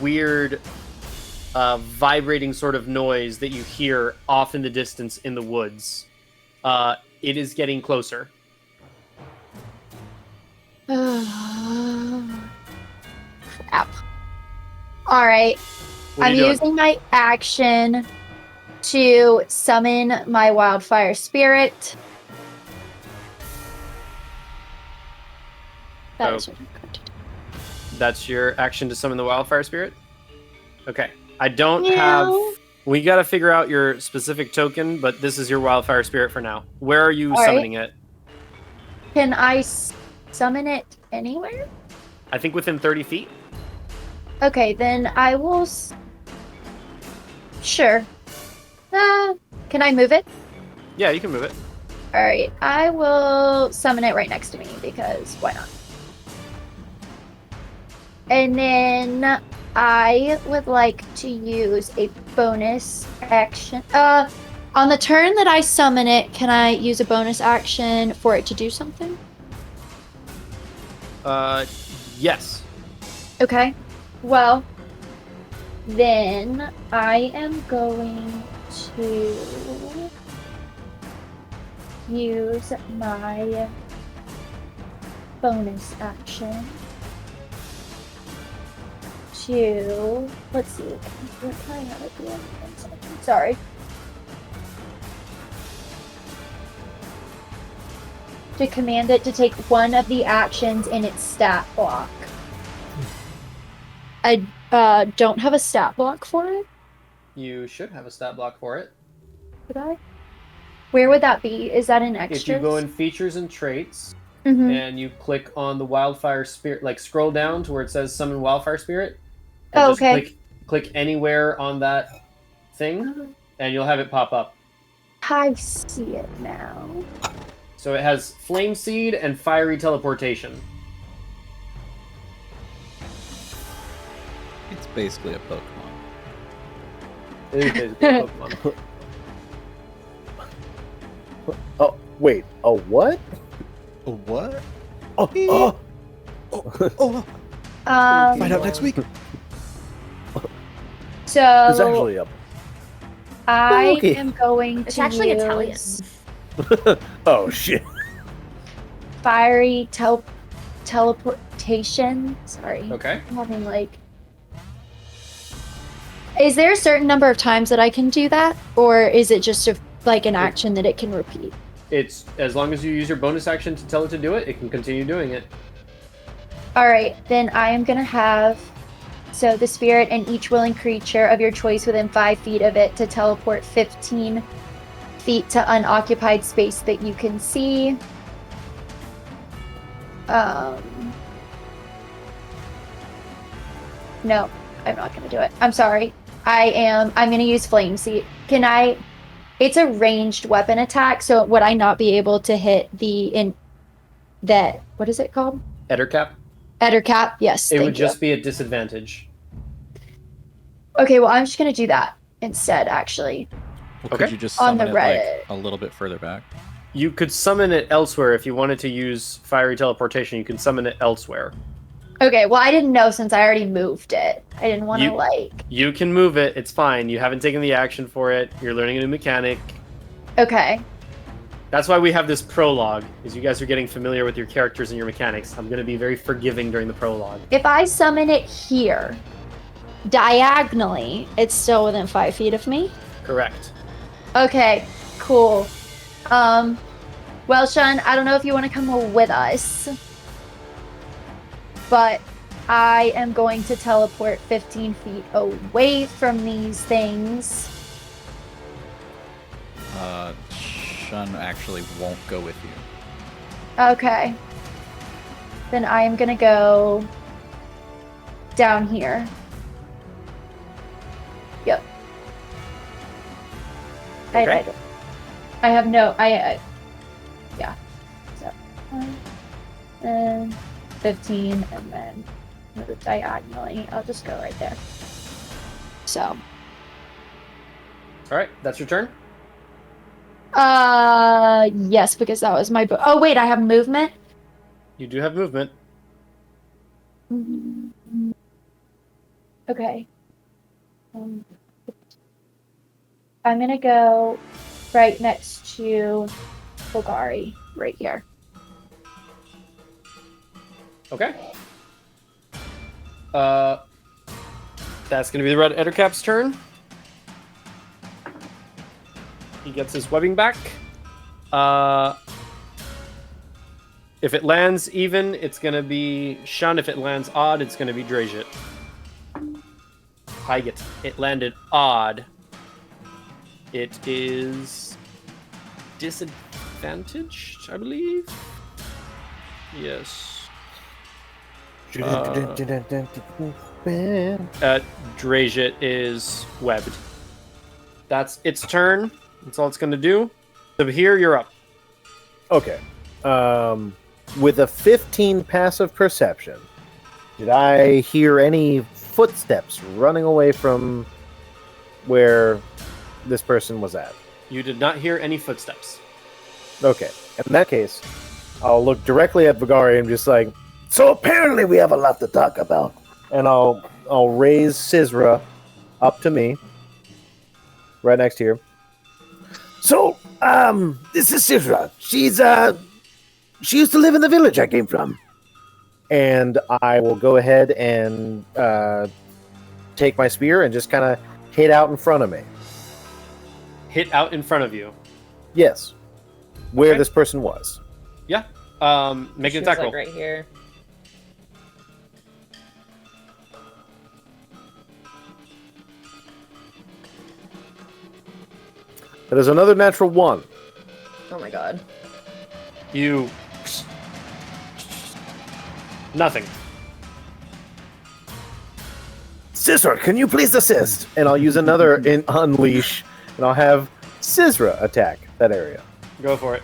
weird vibrating sort of noise that you hear off in the distance in the woods. It is getting closer. Crap. Alright. What are I'm you doing? using my action to summon my wildfire spirit. That is what I'm going to do. That's your action to summon the wildfire spirit? Okay. I don't Meow. have... We gotta figure out your specific token, but this is your wildfire spirit for now. Where are you All right. summoning it? Can I summon it anywhere? I think within 30 feet. Okay, then I will... Sure. Can I move it? Yeah, you can move it. Alright, I will summon it right next to me because why not? And then I would like to use a bonus action. On the turn that I summon it, can I use a bonus action for it to do something? Yes. Okay. Well, then I am going to use my bonus action to, let's see, what can I have at the end? 1 second. Sorry. To command it to take one of the actions in its stat block. I don't have a stat block for it. You should have a stat block for it. Would I? Where would that be? Is that in extras? If you go in features and traits, Mhm. and you click on the wildfire spirit, like scroll down to where it says summon wildfire spirit, and Oh, just okay. click anywhere on that thing, and you'll have it pop up. I see it now. So it has flame seed and fiery teleportation. It's basically a Pokemon. It is basically a Pokemon. Oh, wait. Oh, what? What? Oh, Oh, Find out next week. So It's actually up. I Okay. am going to It's actually use Italian. Oh, shit. fiery teleportation. Sorry. Okay. I'm having like. Is there a certain number of times that I can do that, or is it just like an action that it can repeat? It's as long as you use your bonus action to tell it to do it, it can continue doing it. All right, then I am gonna have so the spirit and each willing creature of your choice within 5 feet of it to teleport 15 feet to unoccupied space that you can see. No, I'm not gonna do it. I'm sorry. I'm gonna use flame seed. Can I? It's a ranged weapon attack, so would I not be able to hit what is it called? Ettercap. Ettercap? Yes. It thank would you. just be a disadvantage. Okay, well, I'm just gonna do that instead, actually. Well, Okay. could you just On summon the it like Reddit. a little bit further back? You could summon it elsewhere if you wanted to use fiery teleportation. You can summon it elsewhere. Okay, well, I didn't know since I already moved it. I didn't want to, You- You can move it. It's fine. You haven't taken the action for it. You're learning a new mechanic. Okay. That's why we have this prologue, is you guys are getting familiar with your characters and your mechanics. I'm going to be very forgiving during the prologue. If I summon it here, diagonally, it's still within 5 feet of me? Correct. Okay, cool. Well, Shun, I don't know if you want to come with us, but I am going to teleport 15 feet away from these things. Shun actually won't go with you. Okay. Then I am gonna go down here. Yep. Okay. I have no. Yeah. So. And 15, and then move diagonally. I'll just go right there. So. All right, that's your turn. Yes, because that was my. Oh wait, I have movement. You do have movement. Okay. I'm gonna go right next to Vagari, right here. Okay. That's going to be the Red Ettercap's turn. He gets his webbing back. If it lands even, it's going to be Shun. If it lands odd, it's going to be Drajit. It landed odd. It is disadvantaged, I believe. Yes. Drajit is webbed. That's its turn. That's all it's going to do. Sabhir, you're up. Okay. With a 15 passive perception, did I hear any footsteps running away from where this person was at? You did not hear any footsteps. Okay. In that case, I'll look directly at Vagari and just like, so apparently we have a lot to talk about. And I'll raise Sizra up to me, right next to you. So, this is Sizra. She used to live in the village I came from. And I will go ahead and take my spear and just kind of hit out in front of me. Hit out in front of you. Yes. Where Okay. this person was. Yeah. Make She an was, attack like, roll. right here. That is another natural 1. Oh my god. You. Nothing. Sizra, can you please assist? And I'll use another in Unleash, and I'll have Sizra attack that area. Go for it.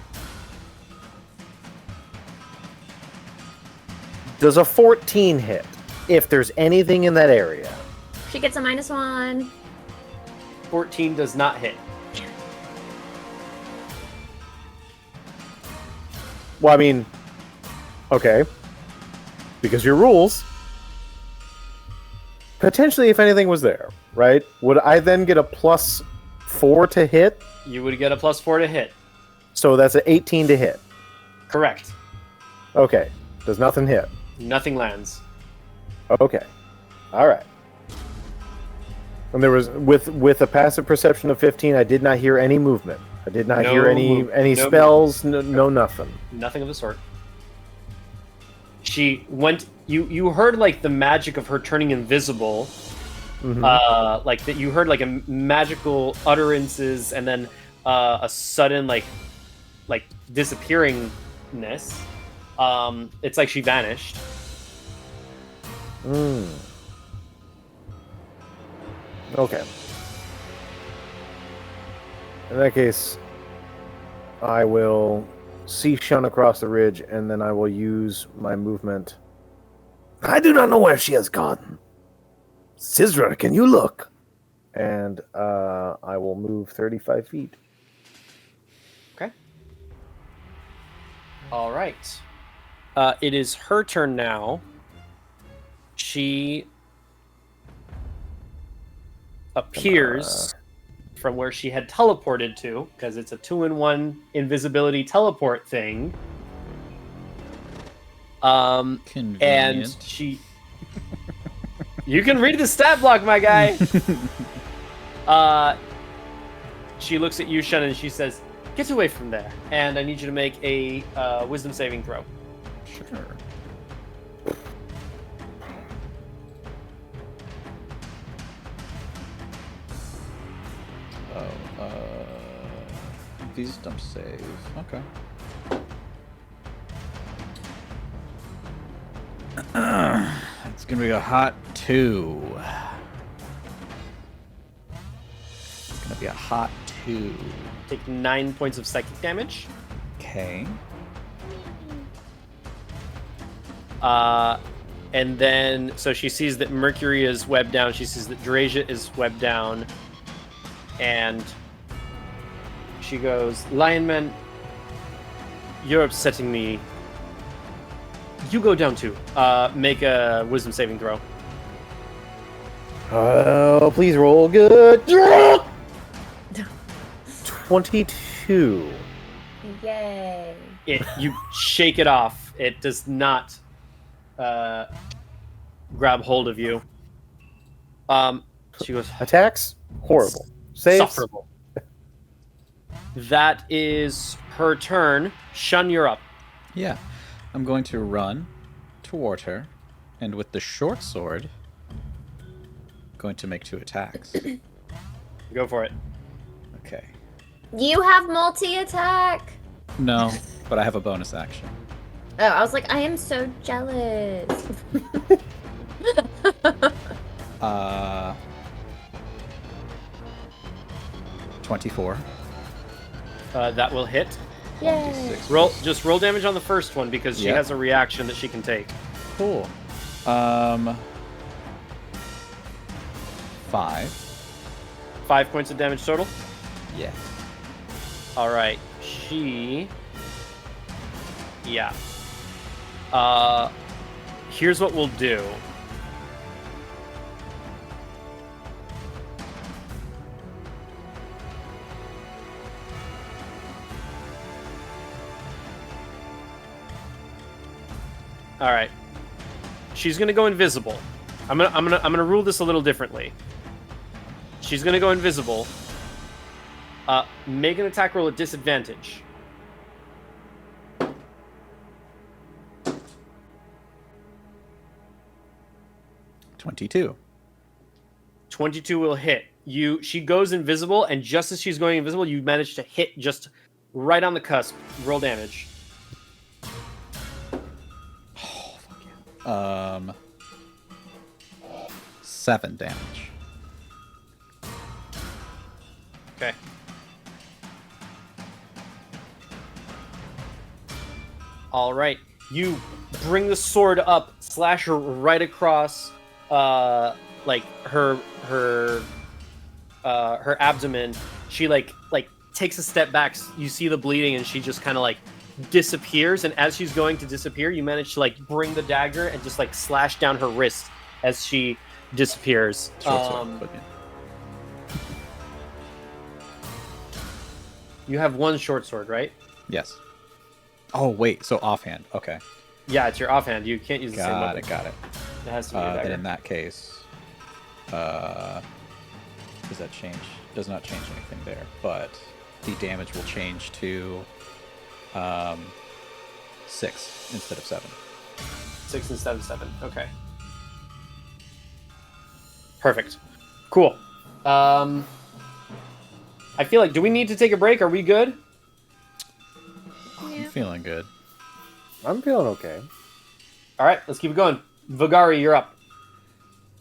Does a 14 hit if there's anything in that area? She gets a -1. 14 does not hit. Well, I mean, okay. Because your rules. Potentially, if anything was there, right? Would I then get a +4 to hit? You would get a +4 to hit. So that's an 18 to hit. Correct. Okay. Does nothing hit? Nothing lands. Okay. All right. And there was with a passive perception of 15, I did not hear any movement. I did not No hear any move- no spells, no nothing. Nothing of the sort. She went. You heard like the magic of her turning invisible. Mhm. Like that. You heard like a magical utterances, and then a sudden like disappearingness. It's like she vanished. Mm. Okay. In that case, I will see Shun across the ridge, and then I will use my movement. I do not know where she has gone. Sizra, can you look? And I will move 35 feet. Okay. All right. It is her turn now. She appears from where she had teleported to, because it's a 2-in-1 invisibility teleport thing. And Convenient. she... You can read the stat block, my guy! She looks at you, Shun, and she says, "Get away from there." And I need you to make a wisdom saving throw. Sure. Wisdom save. Okay. It's gonna be a hot 2. It's gonna be a hot 2. Take 9 points of psychic damage. Okay. And then, so she sees that Mercury is webbed down. She sees that Drasia is webbed down. And she goes, "Lionman, you're upsetting me. You go down too. Make a wisdom saving throw." Oh, please roll good. 22. Yay. You shake it off. It does not grab hold of you. She goes, Attacks? Horrible. Saves? "Sufferable." That is her turn. Shun, you're up. Yeah. I'm going to run toward her, and with the short sword, going to make 2 attacks. Go for it. Okay. You have multi-attack. No, but I have a bonus action. Oh, I was like, I am so jealous. 24. That will hit. Yay. Just roll damage on the first one because she Yep. has a reaction that she can take. Cool. 5. 5 points of damage total. Yeah. All right. She. Yeah. Here's what we'll do. All right. She's gonna go invisible. I'm gonna rule this a little differently. She's gonna go invisible. Make an attack roll at disadvantage. $22. 22 will hit. She goes invisible, and just as she's going invisible, you manage to hit just right on the cusp. Roll damage. 7 damage. Okay. All right. You bring the sword up, slash her right across, like her abdomen. She like takes a step back. You see the bleeding, and she just kind of like disappears. And as she's going to disappear, you manage to like bring the dagger and just like slash down her wrist as she disappears. Short sword, but yeah. You have one short sword, right? Yes. Oh wait, so offhand. Okay. Yeah, it's your offhand. You can't use the same weapon. Got it. It has to be a dagger. Then in that case, does that change? Does not change anything there, but the damage will change to 6 instead of 7. 6 instead of 7. Okay. Perfect. Cool. I feel like, do we need to take a break? Are we good? I'm feeling good. I'm feeling okay. All right, let's keep it going. Vagari, you're up.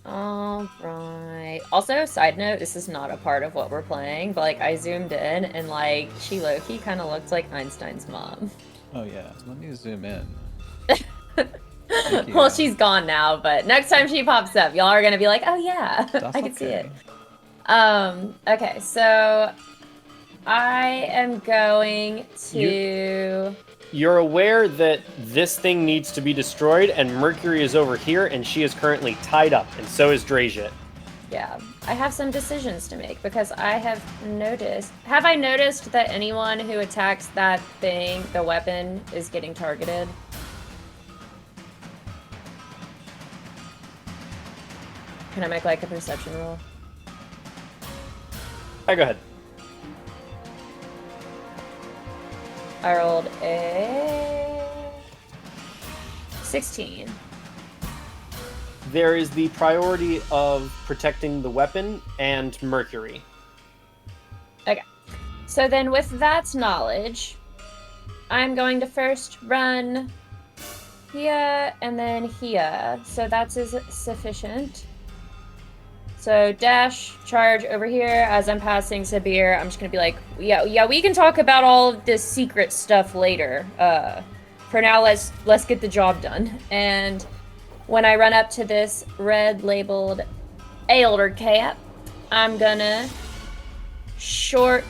All right. Also, side note, this is not a part of what we're playing, but like I zoomed in and like she low-key kind of looked like Einstein's mom. Oh yeah, let me zoom in. Well, she's gone now, but next time she pops up, y'all are gonna be like, "Oh yeah, That's I can see okay. it." Okay, so I am going to. You're aware that this thing needs to be destroyed, and Mercury is over here, and she is currently tied up, and so is Drajit. Yeah, I have some decisions to make because I have noticed. Have I noticed that anyone who attacks that thing, the weapon, is getting targeted? Can I make like a perception roll? All right, go ahead. I rolled a 16. There is the priority of protecting the weapon and Mercury. Okay. So then with that knowledge, I'm going to first run here and then here. So that's sufficient. So dash, charge over here as I'm passing Sabhir. I'm just gonna be like, yeah, we can talk about all of this secret stuff later. For now, let's get the job done. And when I run up to this red labeled elder cap, I'm gonna swing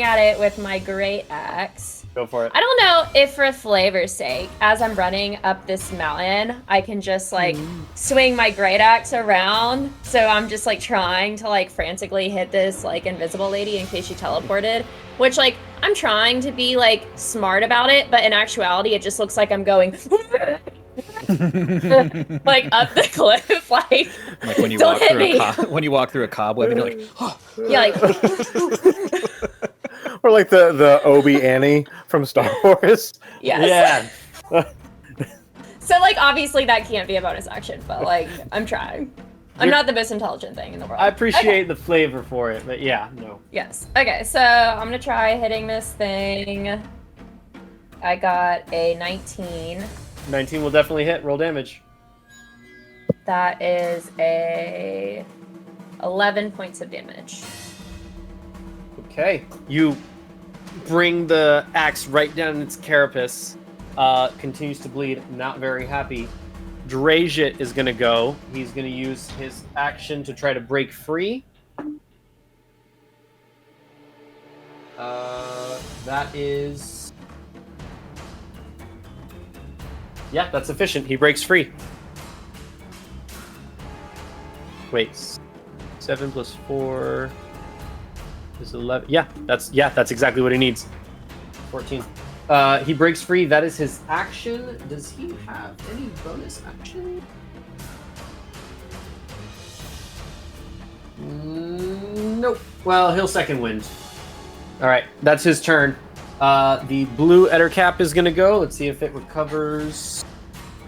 at it with my great axe. Go for it. I don't know if for flavor's sake, as I'm running up this mountain, I can just like swing my great axe around. So I'm just like trying to like frantically hit this like invisible lady in case she teleported, which like I'm trying to be like smart about it, but in actuality, it just looks like I'm going like up the cliff, like when you don't walk hit through me. when you walk through a cobweb and you're like, oh. Yeah, like Or like the Obi Annie from Star Wars. yes. Yeah. So like obviously that can't be a bonus action, but like I'm trying. I'm not the most intelligent thing in the world. I appreciate Okay. the flavor for it, but yeah, no. Yes. Okay, so I'm gonna try hitting this thing. I got a 19. 19 will definitely hit. Roll damage. That is a 11 points of damage. Okay. You bring the axe right down its carapace. Continues to bleed. Not very happy. Drajit is going to go. He's going to use his action to try to break free. That is... Yeah, that's sufficient. He breaks free. Wait. 7 plus 4 is 11. Yeah, that's exactly what he needs. 14. He breaks free. That is his action. Does he have any bonus action? Nope. Well, he'll second wind. All right, that's his turn. The blue Ettercap is going to go. Let's see if it recovers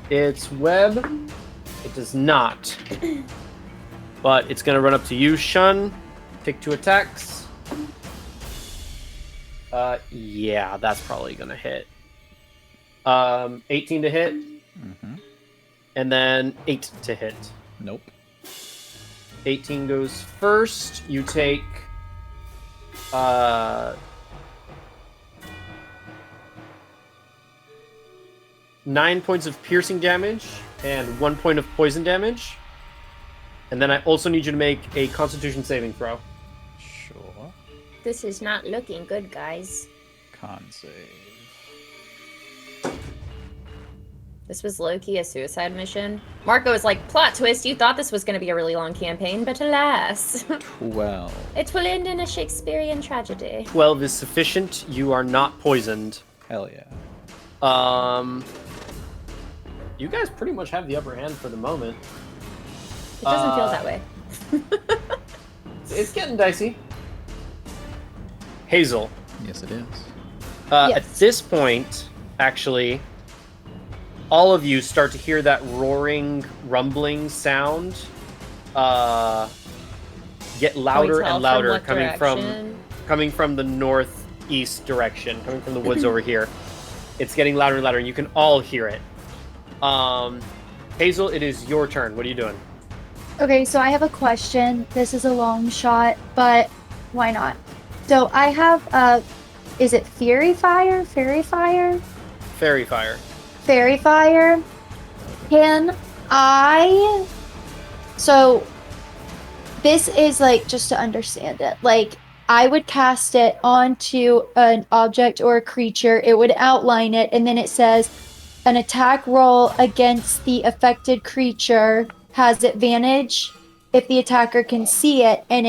its web. It does not. But it's going to run up to you, Shun. Take 2 attacks. Yeah, that's probably going to hit. 18 to hit. Mm-hmm. And then 8 to hit. Nope. 18 goes first. You take... 9 points of piercing damage and 1 point of poison damage. And then I also need you to make a Constitution saving throw. Sure. This is not looking good, guys. Con save. This was low-key a suicide mission. Marco was like, plot twist, you thought this was going to be a really long campaign, but alas. 12. It will end in a Shakespearean tragedy. 12 is sufficient. You are not poisoned. Hell yeah. You guys pretty much have the upper hand for the moment. It doesn't feel that way. It's getting dicey. Hazel. Yes, it is. Yes. At this point, actually, all of you start to hear that roaring, rumbling sound get louder and louder, coming from the northeast direction, coming from the woods over here. It's getting louder and louder, and you can all hear it. Hazel, it is your turn. What are you doing? Okay, so I have a question. This is a long shot, but why not? So I have, is it Fury Fire? Fairy Fire? Fairy Fire. Fairy Fire. Can I... So, this is like, just to understand it, like, I would cast it onto an object or a creature, it would outline it, and then it says, an attack roll against the affected creature has advantage if the attacker can see it, and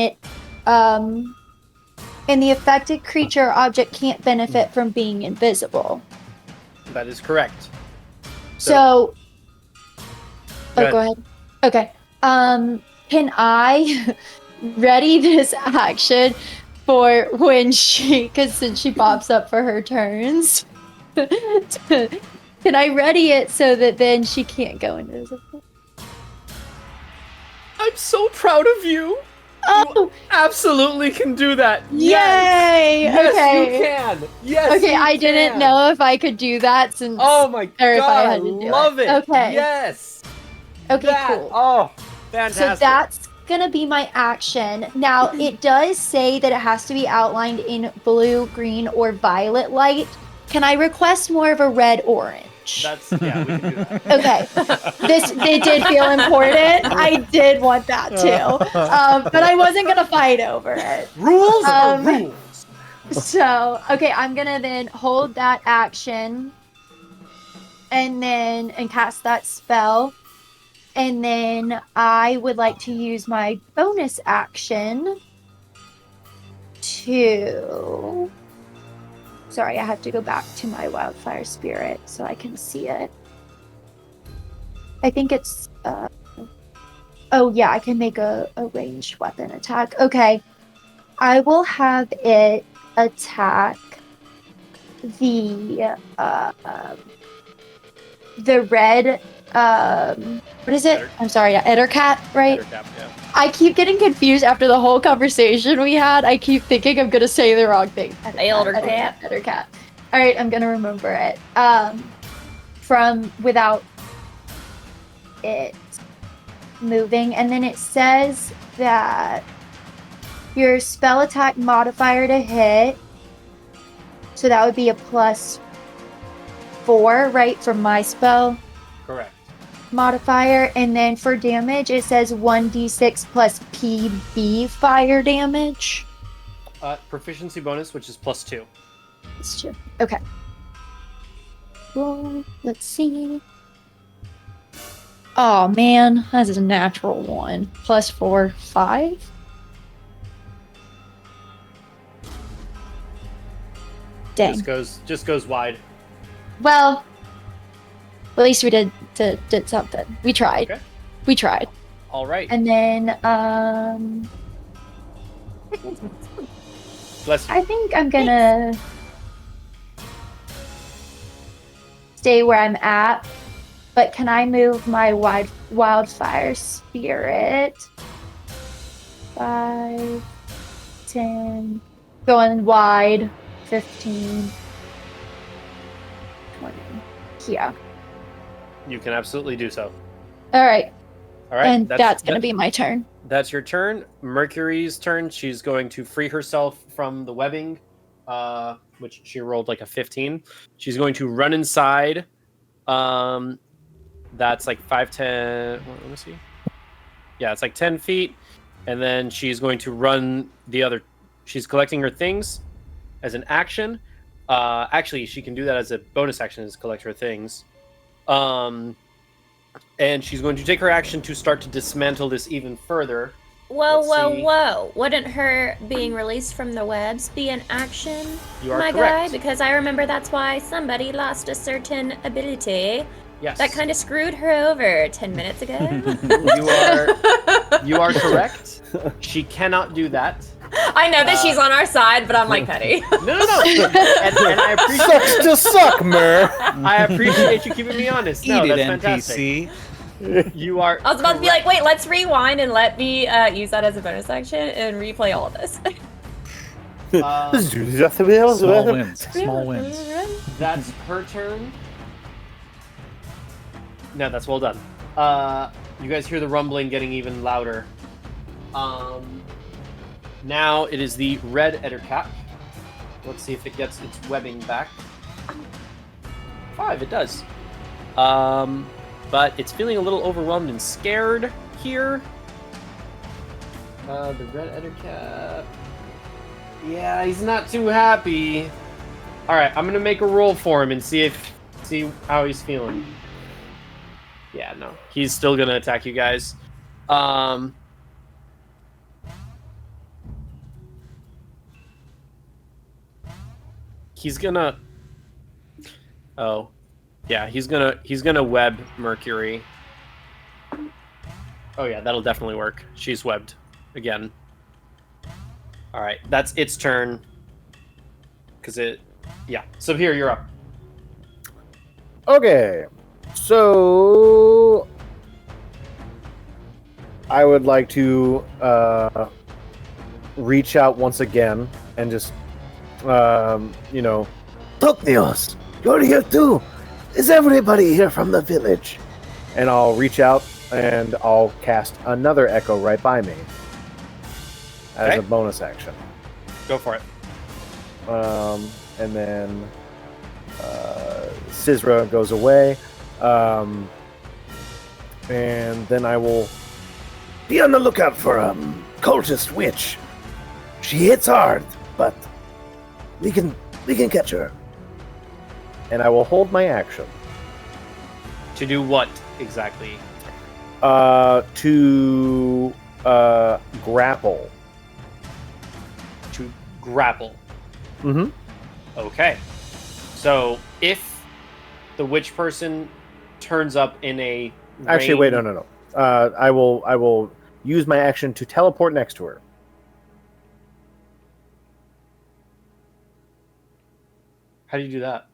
and the affected creature or object can't benefit from being invisible. That is correct. So Go go ahead. Okay. Can I ready this action for when because since she pops up for her turns, can I ready it so that then she can't go invisible? I'm so proud of you. Oh, You absolutely can do that. yay! Yes, Okay. you can. Yes, Okay, you I didn't can. know if I could do that since. Oh my or if I god, I had to do love it. Okay. Yes. Okay, That- cool. Oh, fantastic. So that's gonna be my action. Now it does say that it has to be outlined in blue, green, or violet light. Can I request more of a red orange? That's yeah, we can do that. Okay. It did feel important. I did want that too. But I wasn't gonna fight over it. Rules are rules. So okay, I'm gonna then hold that action and cast that spell. And then I would like to use my bonus action to... Sorry, I have to go back to my wildfire spirit so I can see it. I think it's... Oh yeah, I can make a ranged weapon attack. Okay. I will have it attack the red... what is it? I'm sorry, Ettercat, right? Ettercap, yeah. I keep getting confused after the whole conversation we had. I keep thinking I'm gonna say the wrong thing. Ettercat. All right, I'm gonna remember it. From without it moving, and then it says that your spell attack modifier to hit. So that would be a +4, right, from my spell Correct. modifier, and then for damage it says 1d6 plus PB fire damage. proficiency bonus, which is +2. It's 2. Okay. Well, let's see. Oh man, that is a natural 1. +4, 5. Dang. Just goes wide. Well, at least we did something. We tried. Okay. We tried. All right. And then Bless you. I think I'm gonna stay where I'm at. But can I move my wildfire spirit? 5, 10, going wide, 15, 20. Yeah. You can absolutely do so. All right. All right. And that's going to be my turn. That's your turn. Mercury's turn. She's going to free herself from the webbing, which she rolled like a 15. She's going to run inside. That's like 5, 10. Let me see. Yeah, it's like 10 feet. And then she's going to run the other. She's collecting her things as an action. Actually, she can do that as a bonus action, is collect her things. And she's going to take her action to start to dismantle this even further. Whoa. Wouldn't her being released from the webs be an action, You are my correct. guy? Because I remember that's why somebody lost a certain ability. Yes. That kind of screwed her over 10 minutes ago. You are correct. She cannot do that. I know that she's on our side, but I'm like petty. No. And I appreciate Sucks to suck, Mer. I appreciate you keeping me honest. No, Eat it, that's fantastic. NPC. You are. I was about to be like, wait, let's rewind and let me use that as a bonus action and replay all of this. Small wins. Small wins. That's her turn. No, that's well done. You guys hear the rumbling getting even louder. Now it is the red Ettercap. Let's see if it gets its webbing back. 5, it does. But it's feeling a little overwhelmed and scared here. The red Ettercap. Yeah, he's not too happy. All right, I'm gonna make a roll for him and see how he's feeling. Yeah, no, he's still gonna attack you guys. He's gonna. Oh, yeah, he's gonna web Mercury. Oh yeah, that'll definitely work. She's webbed again. All right, that's its turn. Yeah. Sabhir, you're up. Okay, so I would like to reach out once again and just, Toknios, you're here too. Is everybody here from the village? And I'll reach out and I'll cast another echo right by me as a bonus action. Go for it. And then Sizra goes away. And then I will be on the lookout for a cultist witch. She hits hard, but we can catch her. And I will hold my action. To do what exactly? To grapple. To grapple. Mm-hmm. Okay. So if the witch person turns up in a Actually, wait, no. I will use my action to teleport next to her. How do you do that?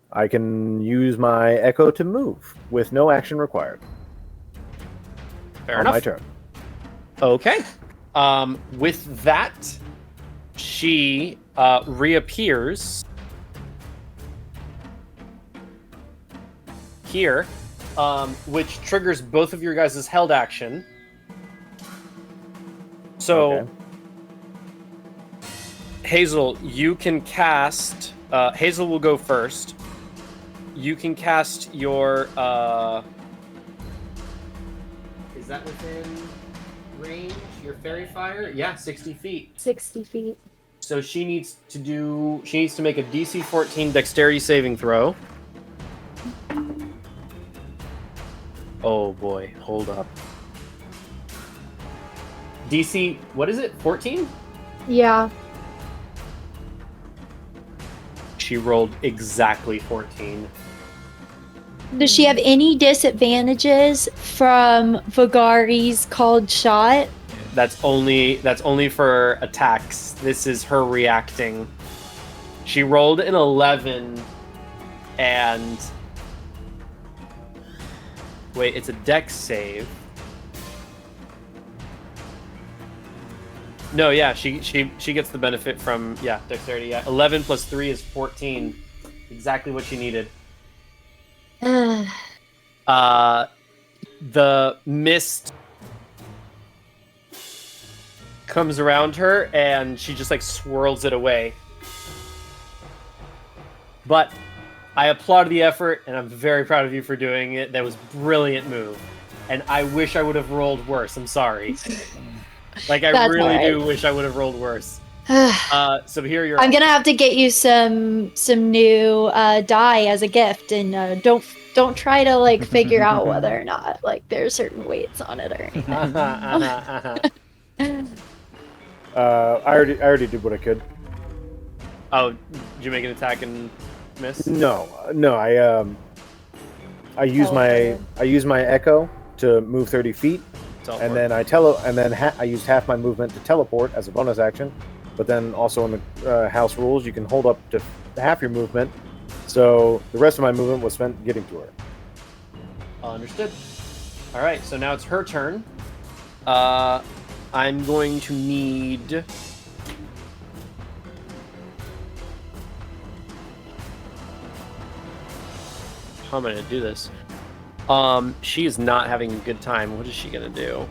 I can use my echo to move with no action required. Fair on enough. my turn. Okay. With that, she reappears here, which triggers both of your guys' held action. So, Okay. Hazel, you can cast. Hazel will go first. You can cast your. Is that within? range, your fairy fire? Yeah, 60 feet. 60 feet. So she needs to make a DC 14 dexterity saving throw. Oh boy, hold up. DC, what is it? 14? Yeah. She rolled exactly 14. Does she have any disadvantages from Vagari's called shot? That's only for attacks. This is her reacting. She rolled an 11 and wait, it's a dex save. No, yeah, she gets the benefit from dexterity. Yeah, 11 plus 3 is 14. Exactly what she needed. The mist comes around her and she just like swirls it away. But I applaud the effort and I'm very proud of you for doing it. That was a brilliant move. And I wish I would have rolled worse. I'm sorry. Like I That's really all right. do wish I would have rolled worse. So here you're I'm gonna have to get you some new dye as a gift, and don't try to like figure out whether or not like there's certain weights on it or anything. I already did what I could. Oh, did you make an attack and miss? No. I use my echo to move 30 feet, Teleport. and then I used half my movement to teleport as a bonus action. But then also in the house rules, you can hold up to half your movement. So the rest of my movement was spent getting to her. Understood. All right, so now it's her turn. I'm going to need. How am I going to do this? She is not having a good time. What is she going to do?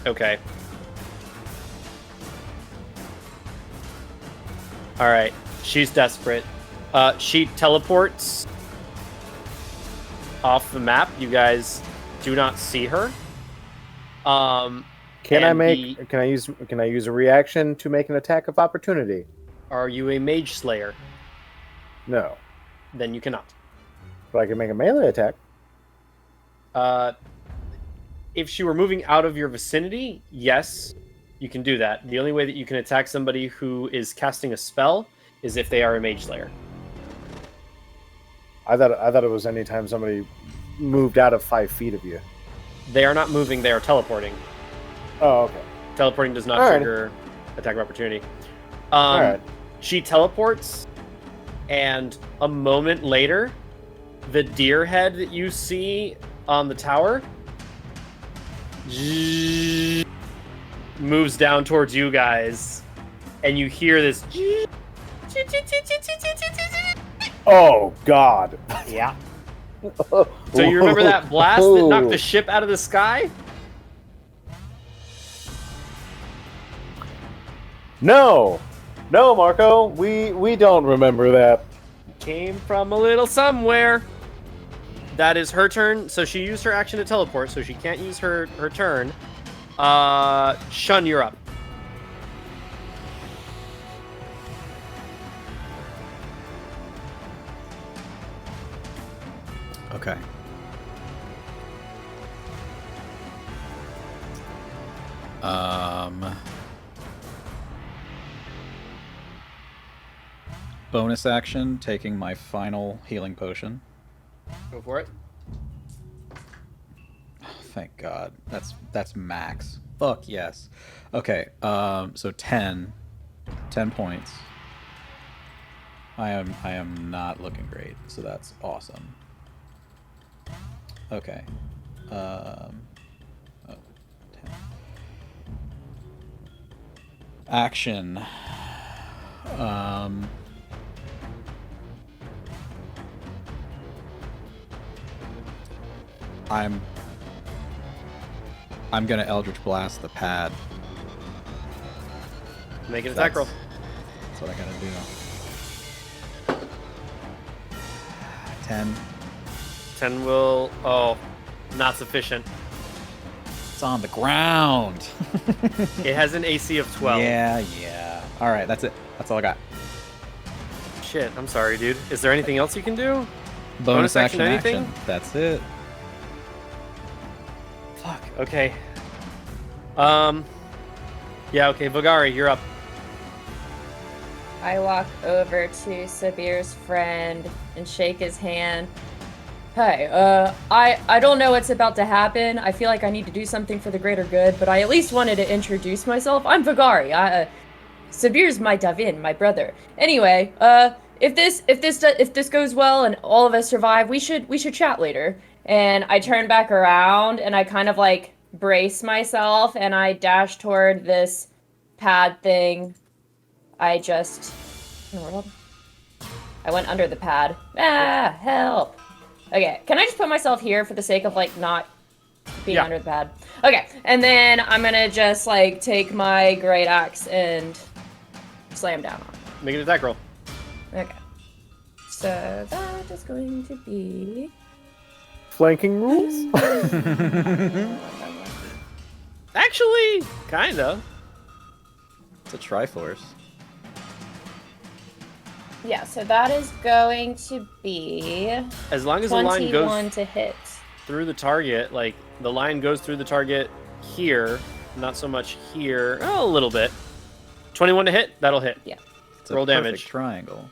Okay. All right. She's desperate. She teleports off the map. You guys do not see her. Can I use a reaction to make an attack of opportunity? Are you a mage slayer? No, Then you cannot. but I can make a melee attack. If she were moving out of your vicinity, yes, you can do that. The only way that you can attack somebody who is casting a spell is if they are a mage slayer. I thought it was anytime somebody moved out of 5 feet of you. They are not moving, they are teleporting. Oh, okay. Teleporting does not All right. trigger attack of opportunity. All right. She teleports, and a moment later, the deer head that you see on the tower moves down towards you guys, and you hear this. Oh God. Yeah. So you remember that blast that knocked the ship out of the sky? No, Marco. We don't remember that. Came from a little somewhere. That is her turn. So she used her action to teleport, so she can't use her turn. Shun, you're up. Okay. Bonus action, taking my final healing potion. Go for it. Thank God. That's max. Fuck yes. Okay. So 10 points. I am not looking great, so that's awesome. Okay. 10. Action. I'm gonna Eldritch Blast the pad. Make an attack roll. That's what I gotta do. 10. 10 will... Oh, not sufficient. It's on the ground. It has an AC of 12. Yeah. All right, that's it. That's all I got. Shit, I'm sorry, dude. Is there anything else you can do? Bonus action. anything? That's it. Fuck, okay. Yeah, okay, Vagari, you're up. I walk over to Sabhir's friend and shake his hand. Hey, I don't know what's about to happen. I feel like I need to do something for the greater good, but I at least wanted to introduce myself. I'm Vagari. Sabhir's my Davin, my brother. Anyway, if this goes well and all of us survive, we should chat later. And I turn back around and I kind of like brace myself and I dash toward this pad thing. I went under the pad. Ah, help. Okay, can I just put myself here for the sake of like not being under the pad? Okay, and then I'm gonna just like take my great axe and slam down on it. Make an attack roll. Okay. So that is going to be Flanking rules? Actually, kinda. It's a Triforce. yeah. So that is going to be As long as the line 21 goes to hit. through the target, like the line goes through the target here, not so much here. Oh, a little bit. 21 to hit, that'll hit. Yeah. It's a Roll perfect damage. triangle.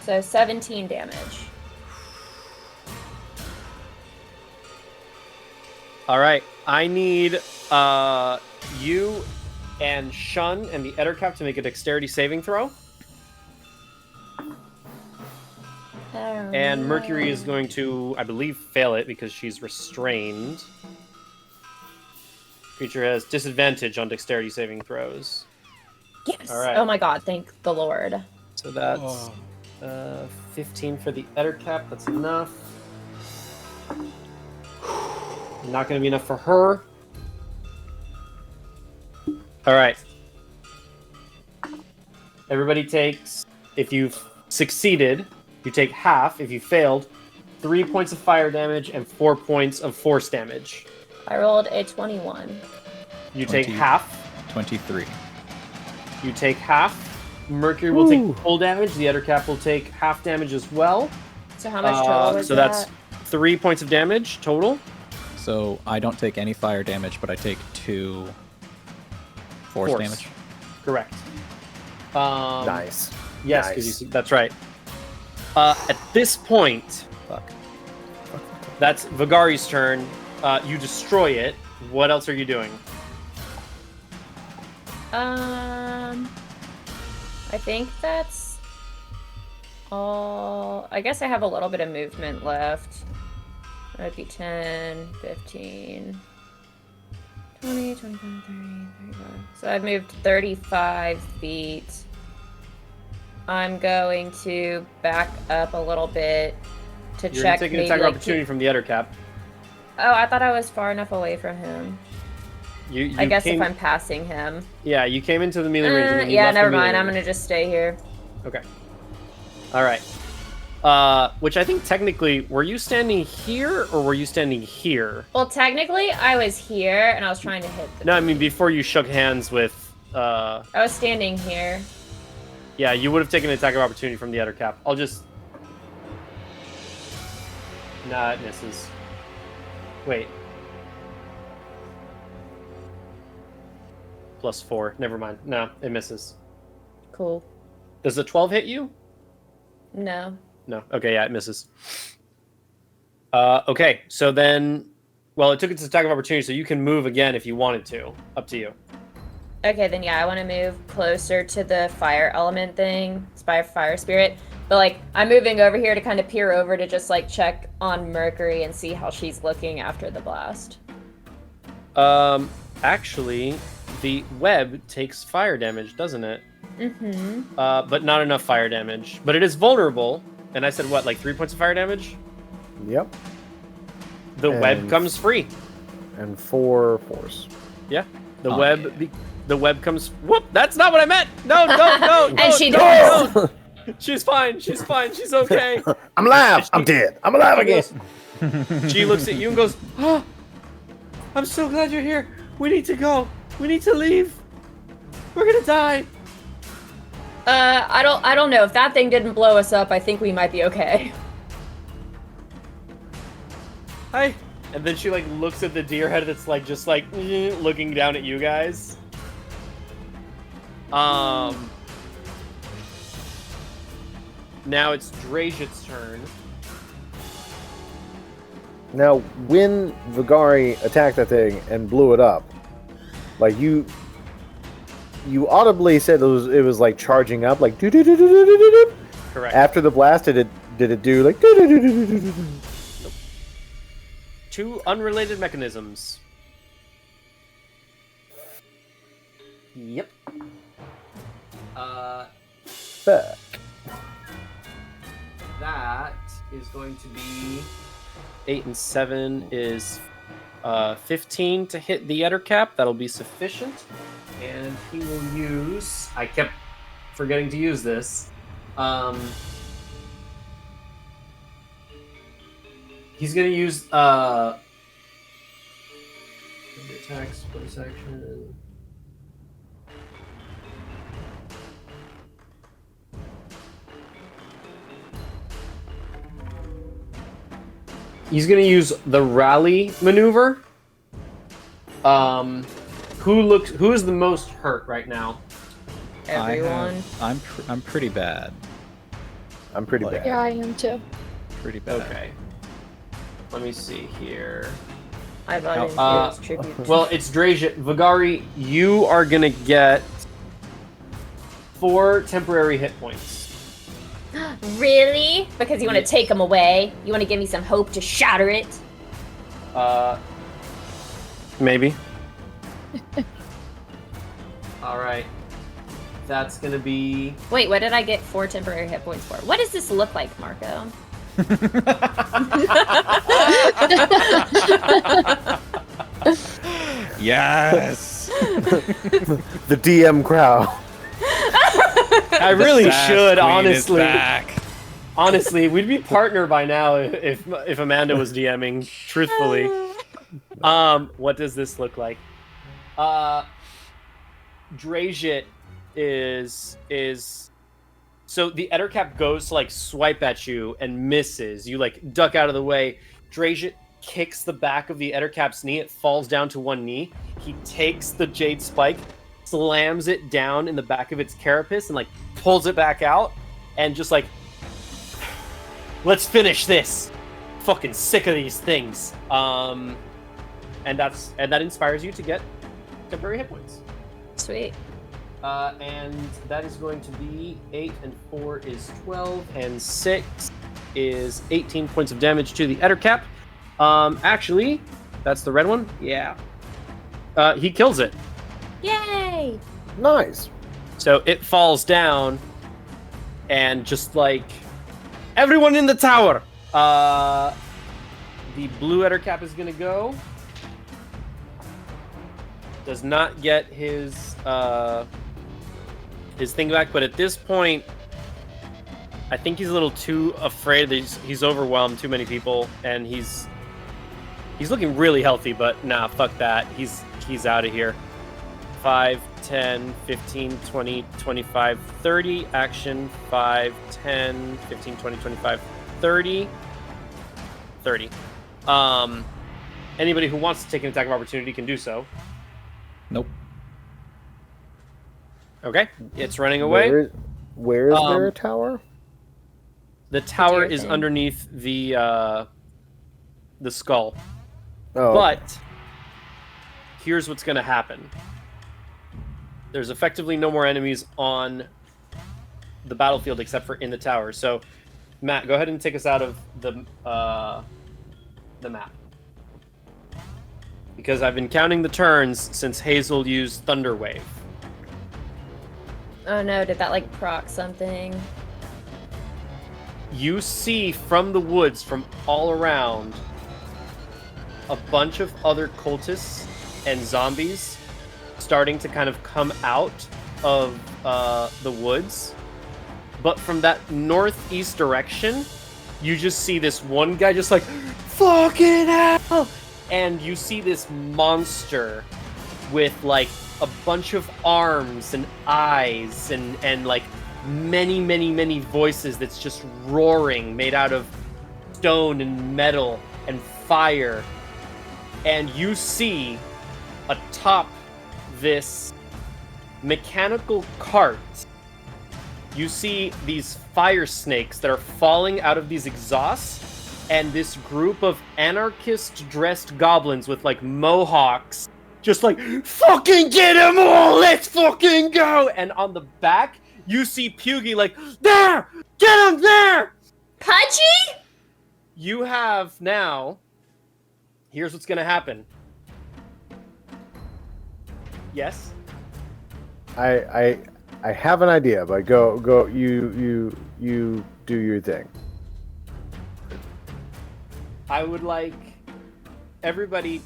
So 17 damage. All right, I need you and Shun and the Ettercap to make a dexterity saving throw. And Mercury is going to, I believe, fail it because she's restrained. Creature has disadvantage on dexterity saving throws. Yes. All right. Oh my god, thank the Lord. So that's 15 for the Ettercap. That's enough. Not going to be enough for her. All right. Everybody takes, if you've succeeded, you take half. If you failed, 3 points of fire damage and 4 points of force damage. I rolled a 21. You take 20. half. 23. You take half. Mercury will take full damage. The Ettercap will take half damage as well. So how much total is so that? that's 3 points of damage total. So I don't take any fire damage, but I take 2 force damage. Correct. Nice. Yes, Nice. because that's right. At this point, that's Vagari's turn. You destroy it. What else are you doing? I think that's all. I guess I have a little bit of movement left. That would be 10, 15, 20, 25, 30, 35. So I've moved 35 feet. I'm going to back up a little bit to You're check. taking an maybe, attack like, opportunity from the Ettercap. Oh, I thought I was far enough away from him. You I guess came, if I'm passing him. Yeah, you came into the melee range. And then you Yeah, left the never melee mind. I'm range. gonna just stay here. Okay. All right. Which I think technically, were you standing here or were you standing here? Well, technically, I was here and I was trying to hit the. No, I mean before you shook hands with. I was standing here. Yeah, you would have taken an attack of opportunity from the Ettercap. I'll just. Nah, it misses. Wait. +4. Never mind. No, it misses. Cool. Does the 12 hit you? No. No. Okay, yeah, it misses. Okay, so then, well, it took its attack of opportunity, so you can move again if you wanted to. Up to you. Okay, then yeah, I want to move closer to the fire element thing, fire spirit. But like, I'm moving over here to kind of peer over to just like check on Mercury and see how she's looking after the blast. Actually, the web takes fire damage, doesn't it? Mm-hmm. But not enough fire damage. But it is vulnerable. And I said what, like 3 points of fire damage? Yep. The web And- comes free. And 4 force. Yeah. The Oh, web, yeah. the web comes. Whoop! That's not what I meant. No, no. And she does. does. She's fine. She's fine. She's okay. I'm alive. I'm dead. I'm alive again. She looks at you and goes, "Oh, I'm so glad you're here. We need to go. We need to leave. We're gonna die." I don't know. If that thing didn't blow us up, I think we might be okay. Hi. And then she like looks at the deer head that's like just like looking down at you guys. Now it's Drajit's turn. Now, when Vagari attacked that thing and blew it up, like you audibly said it was like charging up, like do do do do do do do. Correct. After the blast, did it do like do do do do do do? Two unrelated mechanisms. Yep. Fuck. That is going to be 8 and 7 is 15 to hit the Ettercap. That'll be sufficient. And he will use. I kept forgetting to use this. He's gonna use attack, split action. He's gonna use the rally maneuver. Who is the most hurt right now? Everyone. I'm pretty bad. I'm pretty Like- bad. Yeah, I am too. Pretty bad. Okay. Let me see here. I volunteer as tribute. Well, it's Drajit. Vagari, you are gonna get 4 temporary hit points. Really? Because you want to take them away? You want to give me some hope to shatter it? Maybe. All right. That's gonna be. Wait, what did I get 4 temporary hit points for? What does this look like, Marco? Yes. The DM crowd. I really The sass should, queen honestly. is back. Honestly, we'd be partner by now if Amanda was DMing. Truthfully, what does this look like? Drajit is so the Ettercap goes to like swipe at you and misses. You like duck out of the way. Drajit kicks the back of the Ettercap's knee. It falls down to one knee. He takes the jade spike, slams it down in the back of its carapace, and like pulls it back out, and just like, let's finish this. Fucking sick of these things. And that inspires you to get temporary hit points. Sweet. And that is going to be 8 and 4 is 12, and 6 is 18 points of damage to the Ettercap. Actually, that's the red one. Yeah. He kills it. Yay! Nice. So it falls down, and just like everyone in the tower. The blue Ettercap is gonna go. Does not get his thing back, but at this point, I think he's a little too afraid that he's overwhelmed too many people, and he's looking really healthy, but nah, fuck that. He's out of here. 5, 10, 15, 20, 25, 30. Action 5, 10, 15, 20, 25, 30. 30. Anybody who wants to take an attack of opportunity can do so. Nope. Okay, it's running away. Where is there a tower? The tower deer is thing. underneath the skull. Oh, But here's what's going to happen. There's effectively no more enemies on the battlefield except for in the tower. So, Matt, go ahead and take us out of the map. Because I've been counting the turns since Hazel used Thunder Wave. Oh no, did that like proc something? You see from the woods, from all around, a bunch of other cultists and zombies starting to kind of come out of the woods. But from that northeast direction, you just see this one guy just like, fucking hell! And you see this monster with like a bunch of arms and eyes and like many voices that's just roaring, made out of stone and metal and fire. And you see atop this mechanical cart, you see these fire snakes that are falling out of these exhausts, and this group of anarchist-dressed goblins with like mohawks, just like, fucking get them all, let's fucking go! And on the back, you see Byyyeee like, there, get him there! Pudgy? You have now, here's what's gonna happen. Yes? I have an idea, but go. You do your thing. I would like everybody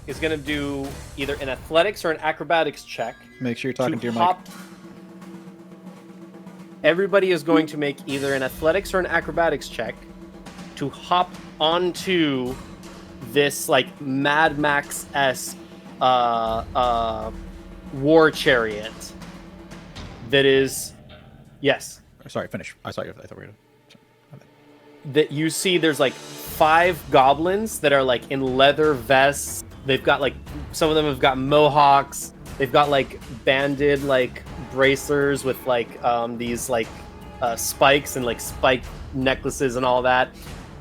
is going to do either an athletics or an acrobatics check. Make sure you're talking to your mic. Everybody is going to make either an athletics or an acrobatics check to hop onto this like Mad Max-esque war chariot. That is, yes. Sorry, finish. I thought we were gonna. That you see, there's like 5 goblins that are like in leather vests. They've got like, some of them have got mohawks. They've got like banded like bracers with like these like spikes and like spike necklaces and all that.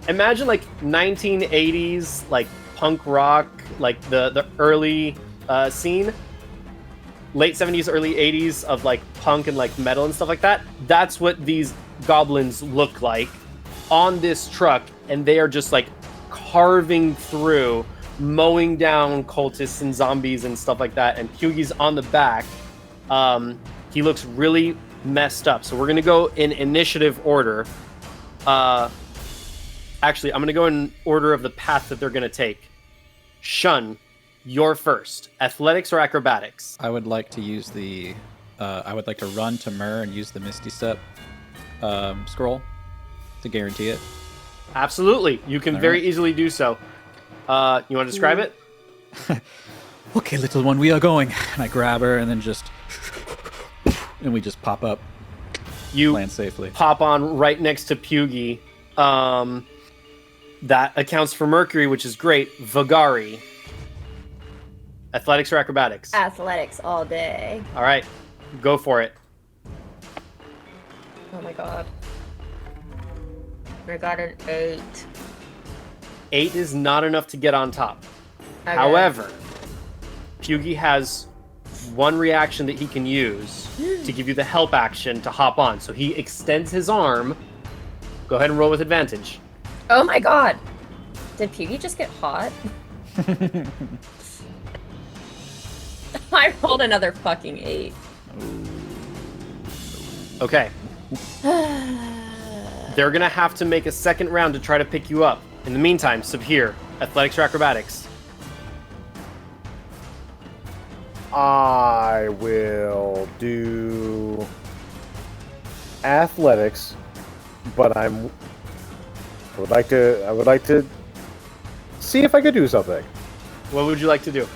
Imagine like 1980s like punk rock, like the early scene. Late 70s, early 80s of like punk and like metal and stuff like that. That's what these goblins look like on this truck, and they are just like carving through, mowing down cultists and zombies and stuff like that. And Byyyee's on the back. He looks really messed up. So we're gonna go in initiative order. Actually, I'm gonna go in order of the path that they're gonna take. Shun, you're first. Athletics or acrobatics? I would like to use the. I would like to run to Myrrh and use the Misty Step scroll to guarantee it. Absolutely, you can very easily do so. You want to describe it? Okay, little one, we are going. And I grab her and then just. And we just pop up. You land safely. Pop on right next to Byyyeee. That accounts for Mercury, which is great. Vagari. Athletics or acrobatics? Athletics all day. All right, go for it. Oh my god. I got an 8. 8 is not enough to get on top. Okay. However, Byyyeee has one reaction that he can use to give you the help action to hop on. So he extends his arm. Go ahead and roll with advantage. Oh my god. Did Byyyeee just get hot? I rolled another fucking 8. Okay. They're gonna have to make a second round to try to pick you up. In the meantime, Sabhir, athletics or acrobatics? I will do athletics, but I would like to see if I could do something. What would you like to do?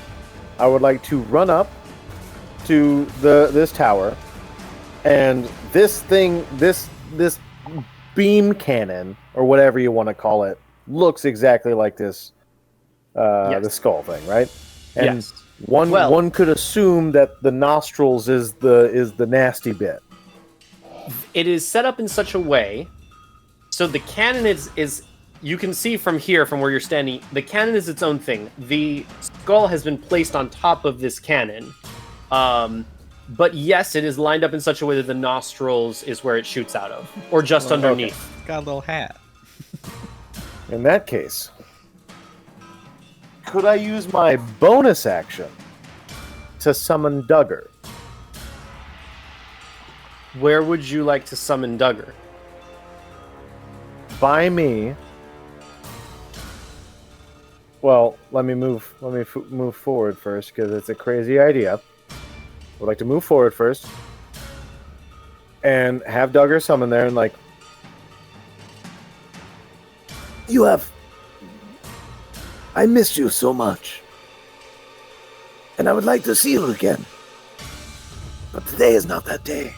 I would like to run up to this tower, and this beam cannon, or whatever you want to call it, looks exactly like this the skull thing, right? And yes. One could assume that the nostrils is the nasty bit. It is set up in such a way, so the cannon is you can see from here, from where you're standing, the cannon is its own thing. The skull has been placed on top of this cannon. But yes, it is lined up in such a way that the nostrils is where it shoots out of, or just underneath. Okay. Got a little hat. In that case, could I use my bonus action to summon Duggar? Where would you like to summon Duggar? By me. Well, let me move forward first because it's a crazy idea. would like to move forward first and have Duggar summon there and like, I missed you so much. And I would like to see you again. But today is not that day.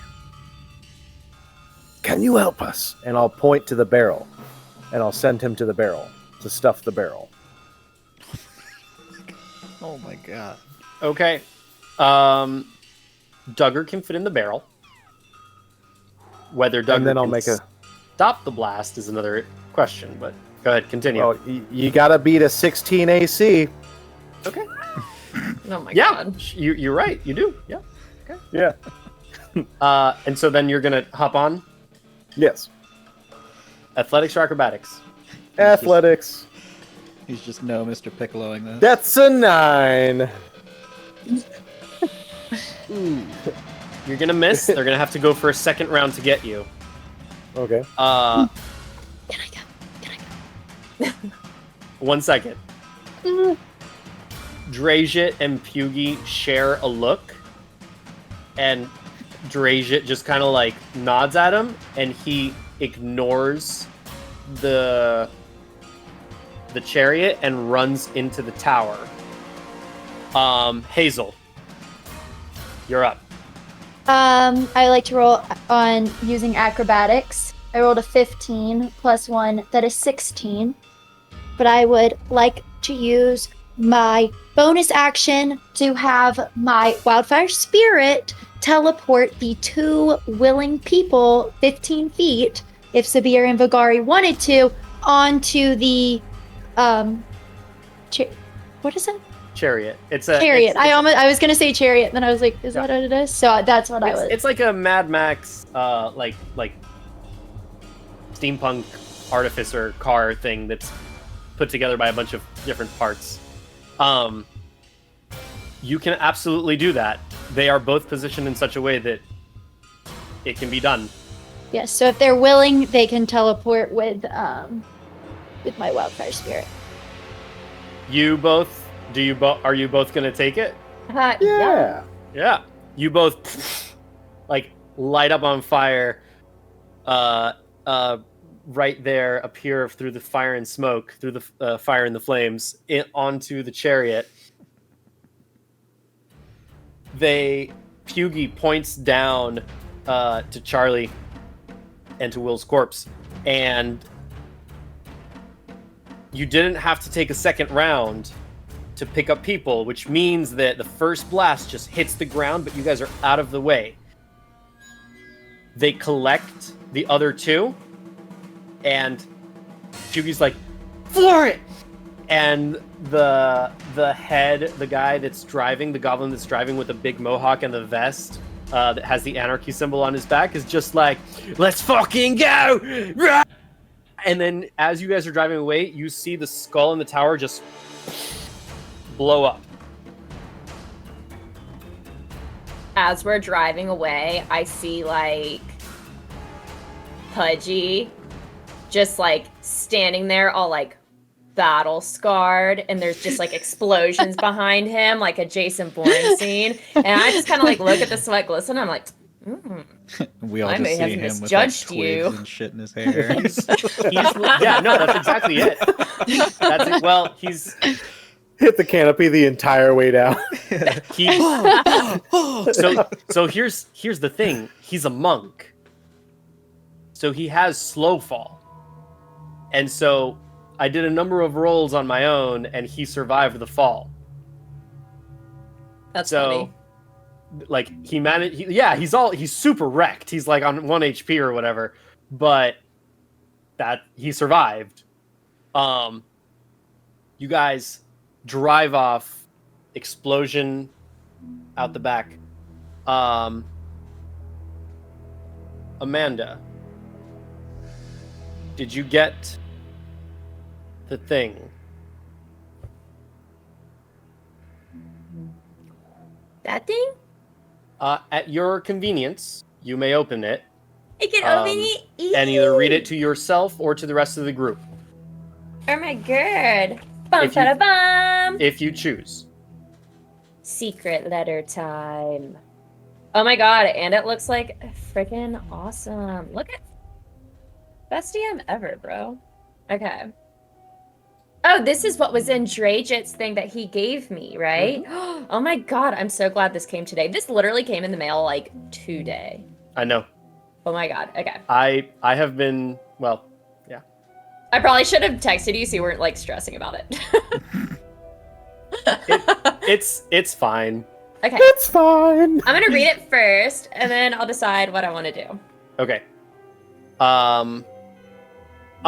Can you help us? And I'll point to the barrel. And I'll send him to the barrel to stuff the barrel. Oh my god. Okay. Duggar can fit in the barrel. Whether Duggar And then I'll can make a... stop the blast is another question, but go ahead, continue. Well, you gotta beat a 16 AC. Okay. Oh my Yeah, god. you're right. You do. Yeah. Yeah. And so then you're going to hop on Yes. athletics or acrobatics? Athletics. He's just no Mr. Piccoloing this. That's a 9. You're going to miss. They're going to have to go for a second round to get you. Okay. Can I go? 1 second. Drajit and Pugy share a look, and Drajit just kind of like nods at him, and he ignores the chariot and runs into the tower. Hazel, you're up. I like to roll on using acrobatics. I rolled a 15 plus 1, that is 16. But I would like to use my bonus action to have my wildfire spirit teleport the 2 willing people 15 feet, if Sabhir and Vagari wanted to, onto the what is it? Chariot. It's a Chariot. it's- I was gonna say chariot, then I was like, is that what it is? So that's what I was. It's like a Mad Max, like steampunk artificer car thing that's put together by a bunch of different parts. You can absolutely do that. They are both positioned in such a way that it can be done. Yes. So if they're willing, they can teleport with my wildfire spirit. You both? Are you both gonna take it? Yeah. Yeah. You both like light up on fire. Right there, appear through the fire and smoke, through the fire and the flames, onto the chariot. Pugy points down to Charlie and to Will's corpse, and you didn't have to take a second round to pick up people, which means that the first blast just hits the ground, but you guys are out of the way. They collect the other 2, and Pugy's like, "For it!" And the head, the guy that's driving, the goblin that's driving with the big mohawk and the vest that has the anarchy symbol on his back, is just like, "Let's fucking go!" And then as you guys are driving away, you see the skull in the tower just blow up. As we're driving away, I see like Pudgy just like standing there all like battle scarred, and there's just like explosions behind him, like a Jason Bourne scene. And I just kind of like look at the sweat glisten. I'm like, We all I just may see have him with like misjudged twigs you. and shit in his hair. Yeah, no, that's exactly it. That's it. Well, he's Hit the canopy the entire way down. so here's the thing. He's a monk. So he has slow fall. And so I did a number of rolls on my own, and he survived the fall. that's So funny. like he managed he's super wrecked. He's like on 1 HP or whatever, but that he survived. You guys drive off, explosion out the back. Amanda, did you get the thing? That thing? At your convenience, you may open it I can open it. and either read it to yourself or to the rest of the group, Oh my god. Bum If you- bum. if you choose. Secret letter time. Oh my god, and it looks like freaking awesome. Look at best DM ever, bro. Okay. Oh, this is what was in Drajit's thing that he gave me, right? Oh my god, I'm so glad this came today. This literally came in the mail like today. I know. Oh my god. Okay. I have been, well, yeah. I probably should have texted you so you weren't like stressing about it. It's fine. Okay. It's fine. I'm gonna read it first, and then I'll decide what I want to do. Okay. I'm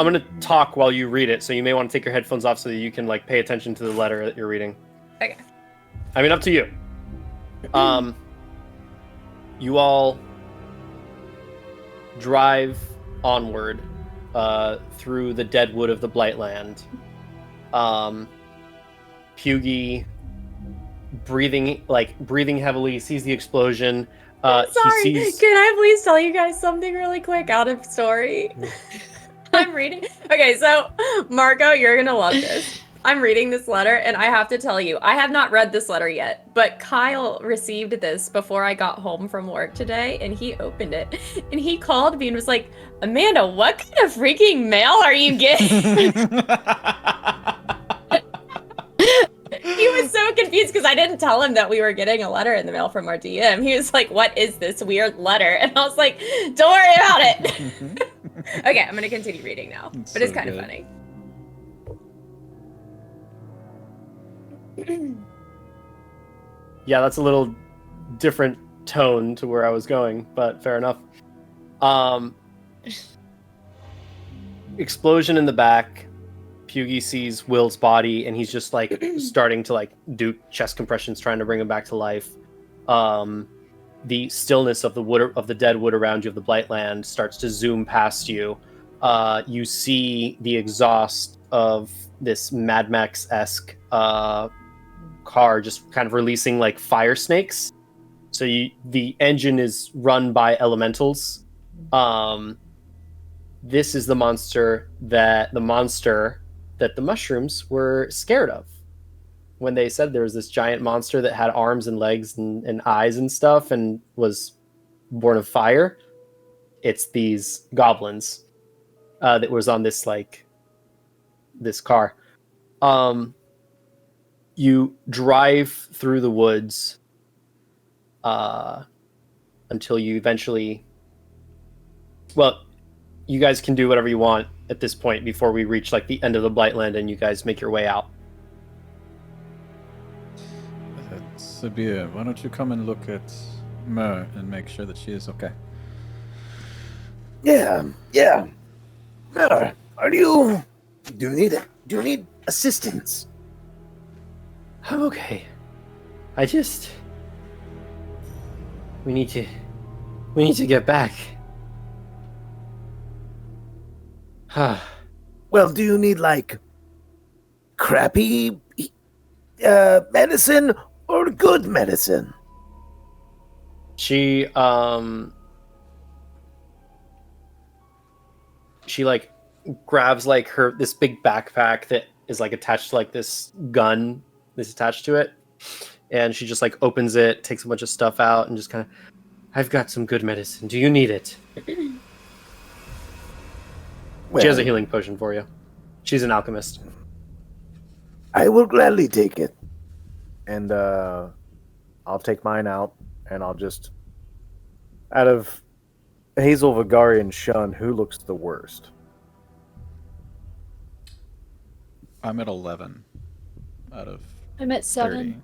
gonna talk while you read it, so you may want to take your headphones off so that you can like pay attention to the letter that you're reading. Okay. I mean, up to you. You all drive onward through the dead wood of the Blightland. Pugy breathing heavily, sees the explosion. Sorry, He sees... can I please tell you guys something really quick out of story? I'm reading. Okay, so Marco, you're gonna love this. I'm reading this letter, and I have to tell you, I have not read this letter yet, but Kyle received this before I got home from work today, and he opened it, and he called me and was like, Amanda, what kind of freaking mail are you getting? He was so confused because I didn't tell him that we were getting a letter in the mail from our DM. He was like, what is this weird letter? And I was like, don't worry about it. Okay, I'm going to continue reading now. But it's kind of funny. Yeah, that's a little different tone to where I was going, but fair enough. Explosion in the back. Pugy sees Will's body, and he's just like starting to like do chest compressions, trying to bring him back to life. The stillness of the wood, of the dead wood around you of the Blightland, starts to zoom past you. You see the exhaust of this Mad Max-esque car just kind of releasing like fire snakes. So the engine is run by elementals. This is the monster that the mushrooms were scared of when they said there was this giant monster that had arms and legs and eyes and stuff and was born of fire. It's these goblins that was on this car. You drive through the woods until you eventually, well, you guys can do whatever you want at this point before we reach like the end of the Blightland and you guys make your way out. Sabhir, why don't you come and look at Mer and make sure that she is okay? Yeah. Are you? Do you need assistance? I'm okay. We need to get back. Well, do you need like crappy medicine or good medicine? She like grabs like this big backpack that is like attached to like this gun that's attached to it, and she just like opens it, takes a bunch of stuff out, and just kind of, I've got some good medicine. Do you need it? Well, she has a healing potion for you. She's an alchemist. I will gladly take it. And I'll take mine out, and I'll just... Out of Hazel, Vagari, and Shun, who looks the worst? I'm at 11 out of I'm at 7. 30.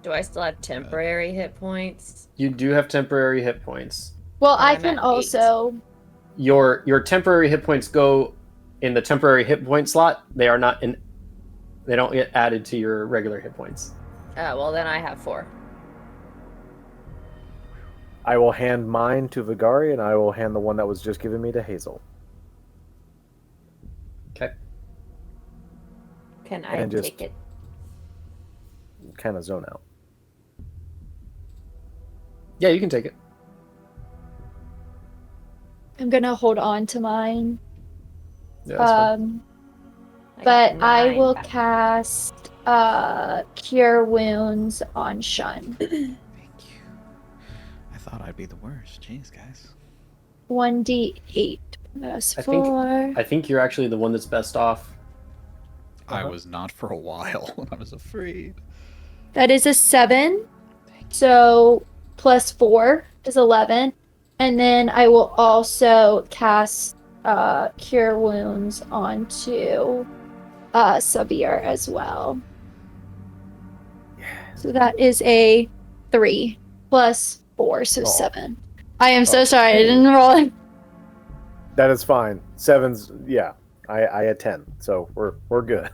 Do I still have temporary hit points? You do have temporary hit points. Well, I I'm can at also. Your temporary hit points go in the temporary hit point slot. They are not in. They don't get added to your regular hit points. Well, then I have 4. I will hand mine to Vagari, and I will hand the one that was just given me to Hazel. Okay. Can I And just- take it? Kind of zone out. Yeah, you can take it. I'm gonna hold on to mine. Yeah, that's fine. But I got will 9 back. cast Cure Wounds on Shun. Thank you. thought I'd be the worst. Jeez, guys. 1d8 plus I think- 4. I think you're actually the one that's best off. I was not for a while. I was afraid. That is a 7. So plus 4 is 11. And then I will also cast Cure Wounds onto Sabhir as well. So that is a 3 plus 4, so 7. I am so sorry, I didn't roll it. That is fine. 7's, yeah. I had 10, so we're good.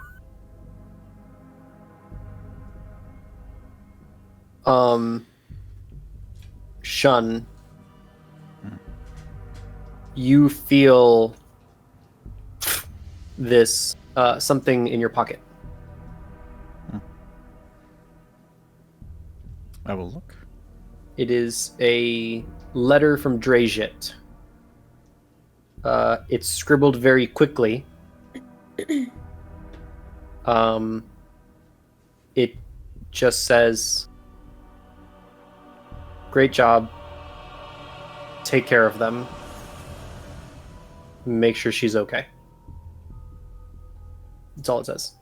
Shun, you feel this something in your pocket. I will look. It is a letter from Drajit. It's scribbled very quickly. It just says, "Great job. Take care of them. Make sure she's okay." That's all it says.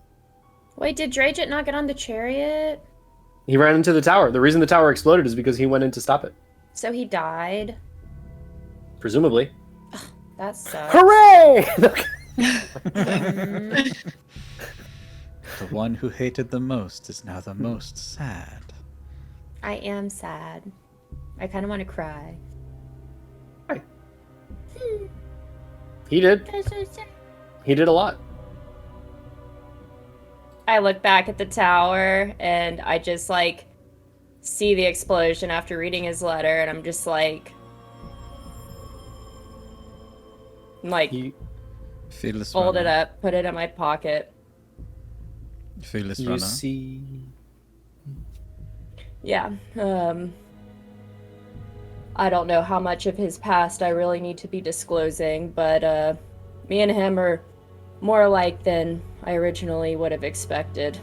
Wait, did Drajit not get on the chariot? He ran into the tower. The reason the tower exploded is because he went in to stop it. So he died? Presumably. That sucks. Hooray! The one who hated the most is now the most sad. I am sad. I kind of want to cry. He did. He did a lot. I look back at the tower and I just like see the explosion after reading his letter, and I'm just like He, Fearless fold it runner. up, put it in my pocket. Fearless you runner. see... Yeah. I don't know how much of his past I really need to be disclosing, but me and him are more alike than I originally would have expected.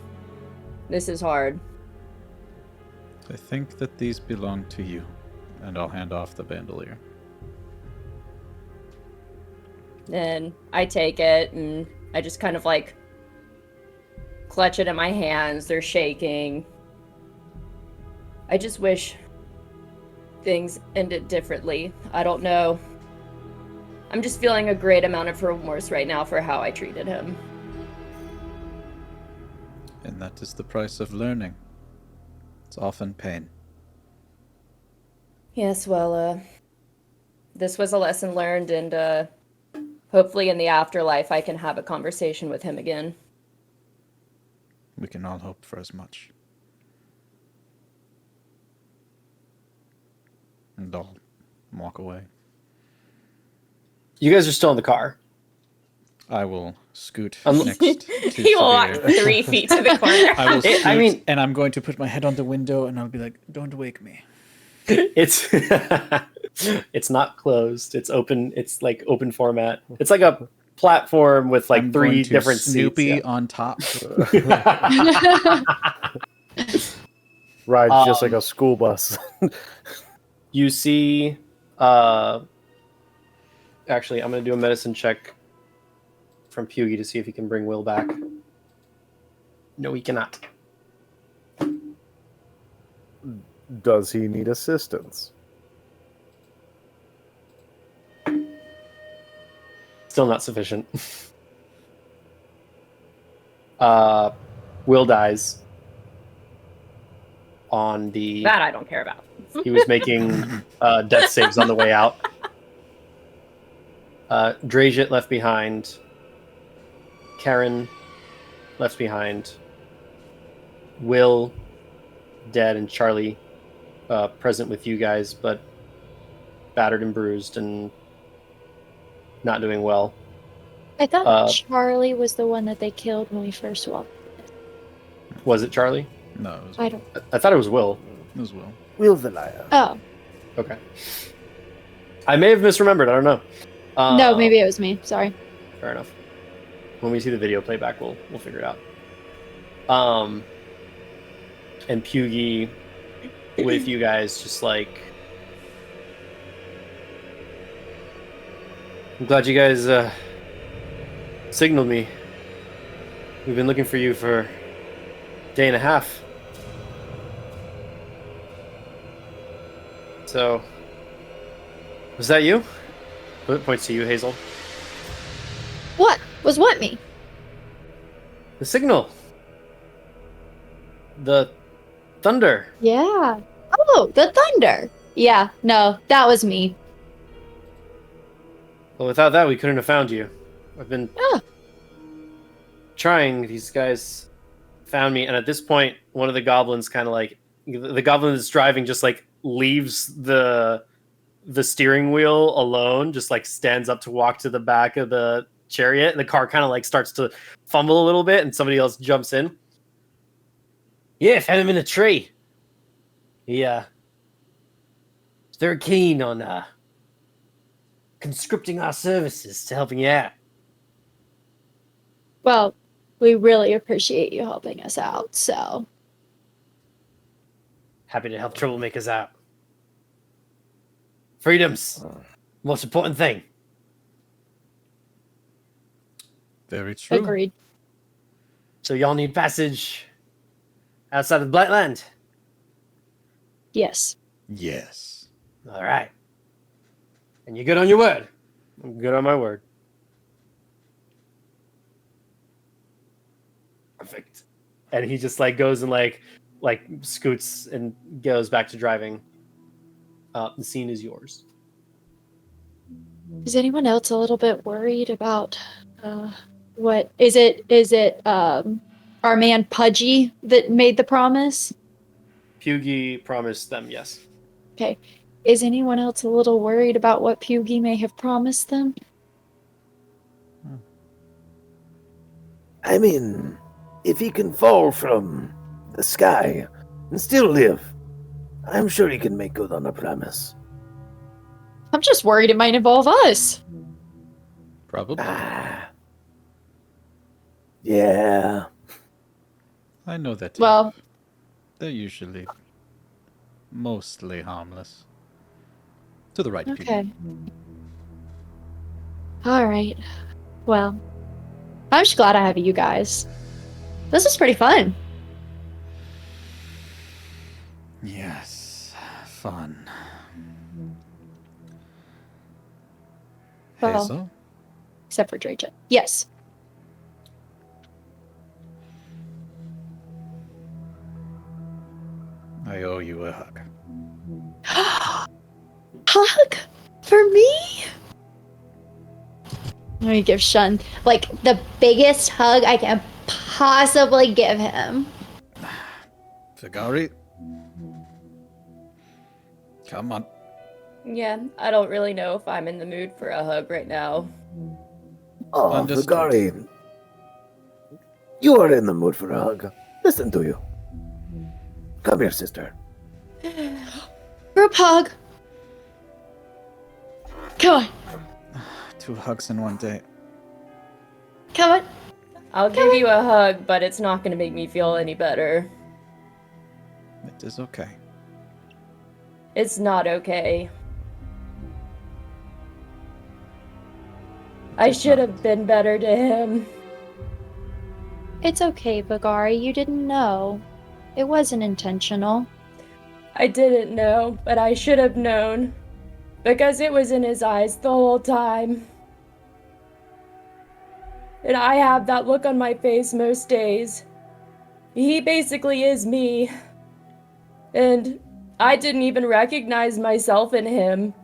This is hard. I think that these belong to you, and I'll hand off the bandolier. And I take it and I just kind of like clutch it in my hands. They're shaking. I just wish things ended differently. I don't know. I'm just feeling a great amount of remorse right now for how I treated him. And that is the price of learning. It's often pain. Yes, well, this was a lesson learned, and hopefully in the afterlife I can have a conversation with him again. We can all hope for as much. And I'll walk away. You guys are still in the car. I will scoot Um, next to He will walk Sabhir. 3 feet to the corner. I will scoot, I mean- and I'm going to put my head on the window, and I'll be like, "Don't wake me." It's it's not closed. It's open. It's like open format. It's like a platform with like I'm 3 going to different Snoopy seats. on top. Rides just like a school bus. You see, actually, I'm going to do a medicine check from Pugy to see if he can bring Will back. No, he cannot. Does he need assistance? Still not sufficient. Will dies on the... That I don't care about. He was making death saves on the way out. Drajit left behind. Karen left behind. Will dead, and Charlie present with you guys, but battered and bruised and not doing well. I thought Charlie was the one that they killed when we first walked. Was it Charlie? No, it was, I don't. I thought it was Will. it was Will. Will the liar. Oh Okay. I may have misremembered. I don't know. no, maybe it was me. Sorry. Fair enough. When we see the video playback, we'll figure it out. And Pugy with you guys just like I'm glad you guys signaled me. We've been looking for you for a day and a half. So, was that you? It points to you, Hazel. What? Was what me? The signal. The thunder. Yeah. Oh, the thunder. Yeah, no, that was me. Well, without that, we couldn't have found you. I've been trying. These guys found me, and at this point, one of the goblins kind of like the goblin that's driving just like leaves the steering wheel alone, just like stands up to walk to the back of the chariot, and the car kind of like starts to fumble a little bit, and somebody else jumps in. Yeah, found him in a tree. Yeah, they're keen on conscripting our services to helping you out. Well, we really appreciate you helping us out, so. Happy to help troublemakers out. Freedom's most important thing. Very true. Agreed. So y'all need passage outside of Blightland? Yes. Yes. All right. And you're good on your word? I'm good on my word. Perfect. And he just like goes and like scoots and goes back to driving. The scene is yours. Is anyone else a little bit worried about what is it our man Pudgy that made the promise? Byyyeee promised them yes. Okay. Is anyone else a little worried about what Byyyeee may have promised them? I mean, if he can fall from the sky and still live, I'm sure he can make good on a promise. I'm just worried it might involve us. Probably. Yeah. I know that. Well, They're usually mostly harmless. To the right, okay. people. All right. Well, I'm just glad I have you guys. This is pretty fun. Yes. Fun. Well, Hazel? except for Drayton. Yes. I owe you a hug. Hug for me? Let me give Shun like the biggest hug I can possibly give him. Vagari? Come on. Yeah, I don't really know if I'm in the mood for a hug right now. Oh, Understood. Vagari. You are in the mood for a hug. Listen to you. Come here, sister. Group hug. Come on. 2 hugs in one day. Come on. I'll give you a hug, but it's not going to make me feel any better. It is okay. It's not okay. I should have been better to him. It's okay, Vagari. You didn't know. It wasn't intentional. I didn't know, but I should have known. Because it was in his eyes the whole time. And I have that look on my face most days. He basically is me. And I didn't even recognize myself in him.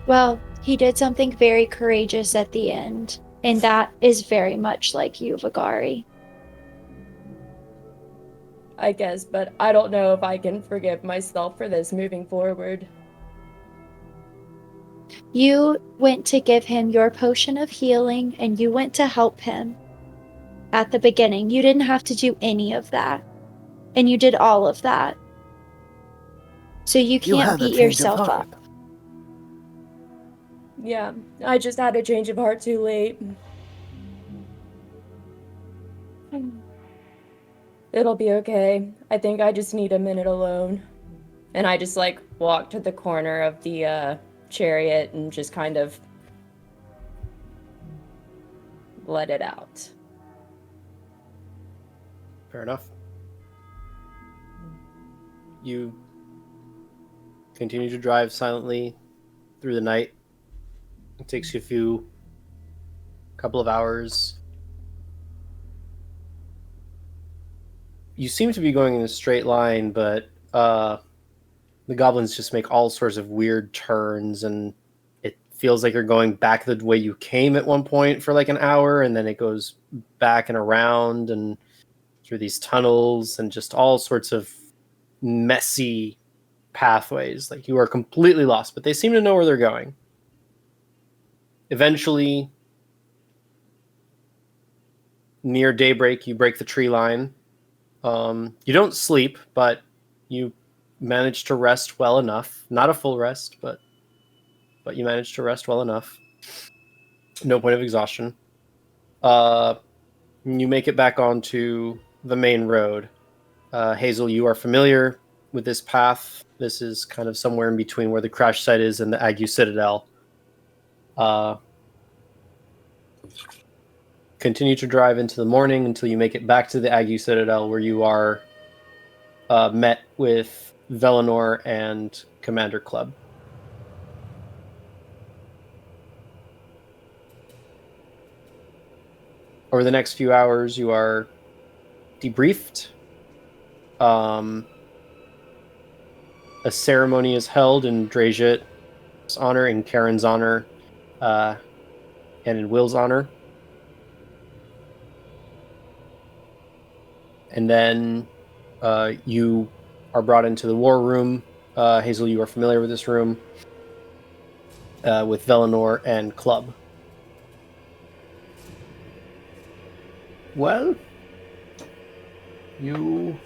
Well, he did something very courageous at the end, and that is very much like you, Vagari. I guess, but I don't know if I can forgive myself for this moving forward. You went to give him your potion of healing, and you went to help him. At the beginning, you didn't have to do any of that. And you did all of that. So you can't had a beat change of yourself heart. up. Yeah, I just had a change of heart too late. It'll be okay. I think I just need a minute alone. And I just like walk to the corner of the chariot and just kind of let it out. Fair enough. You continue to drive silently through the night. It takes you couple of hours. You seem to be going in a straight line, but the goblins just make all sorts of weird turns, and it feels like you're going back the way you came at one point for like an hour, and then it goes back and around and through these tunnels and just all sorts of messy pathways. Like you are completely lost, but they seem to know where they're going. Eventually, near daybreak, you break the tree line. You don't sleep, but you manage to rest well enough. Not a full rest, but you manage to rest well enough. No point of exhaustion. You make it back onto the main road. Hazel, you are familiar with this path. This is kind of somewhere in between where the crash site is and the Ague Citadel. Continue to drive into the morning until you make it back to the Ague Citadel, where you are met with Velenor and Commander Club. Over the next few hours, you are debriefed. A ceremony is held in Drajet's honor, in Karen's honor, and in Will's honor. And then you are brought into the war room. Hazel, you are familiar with this room, with Velenor and Club. Well, you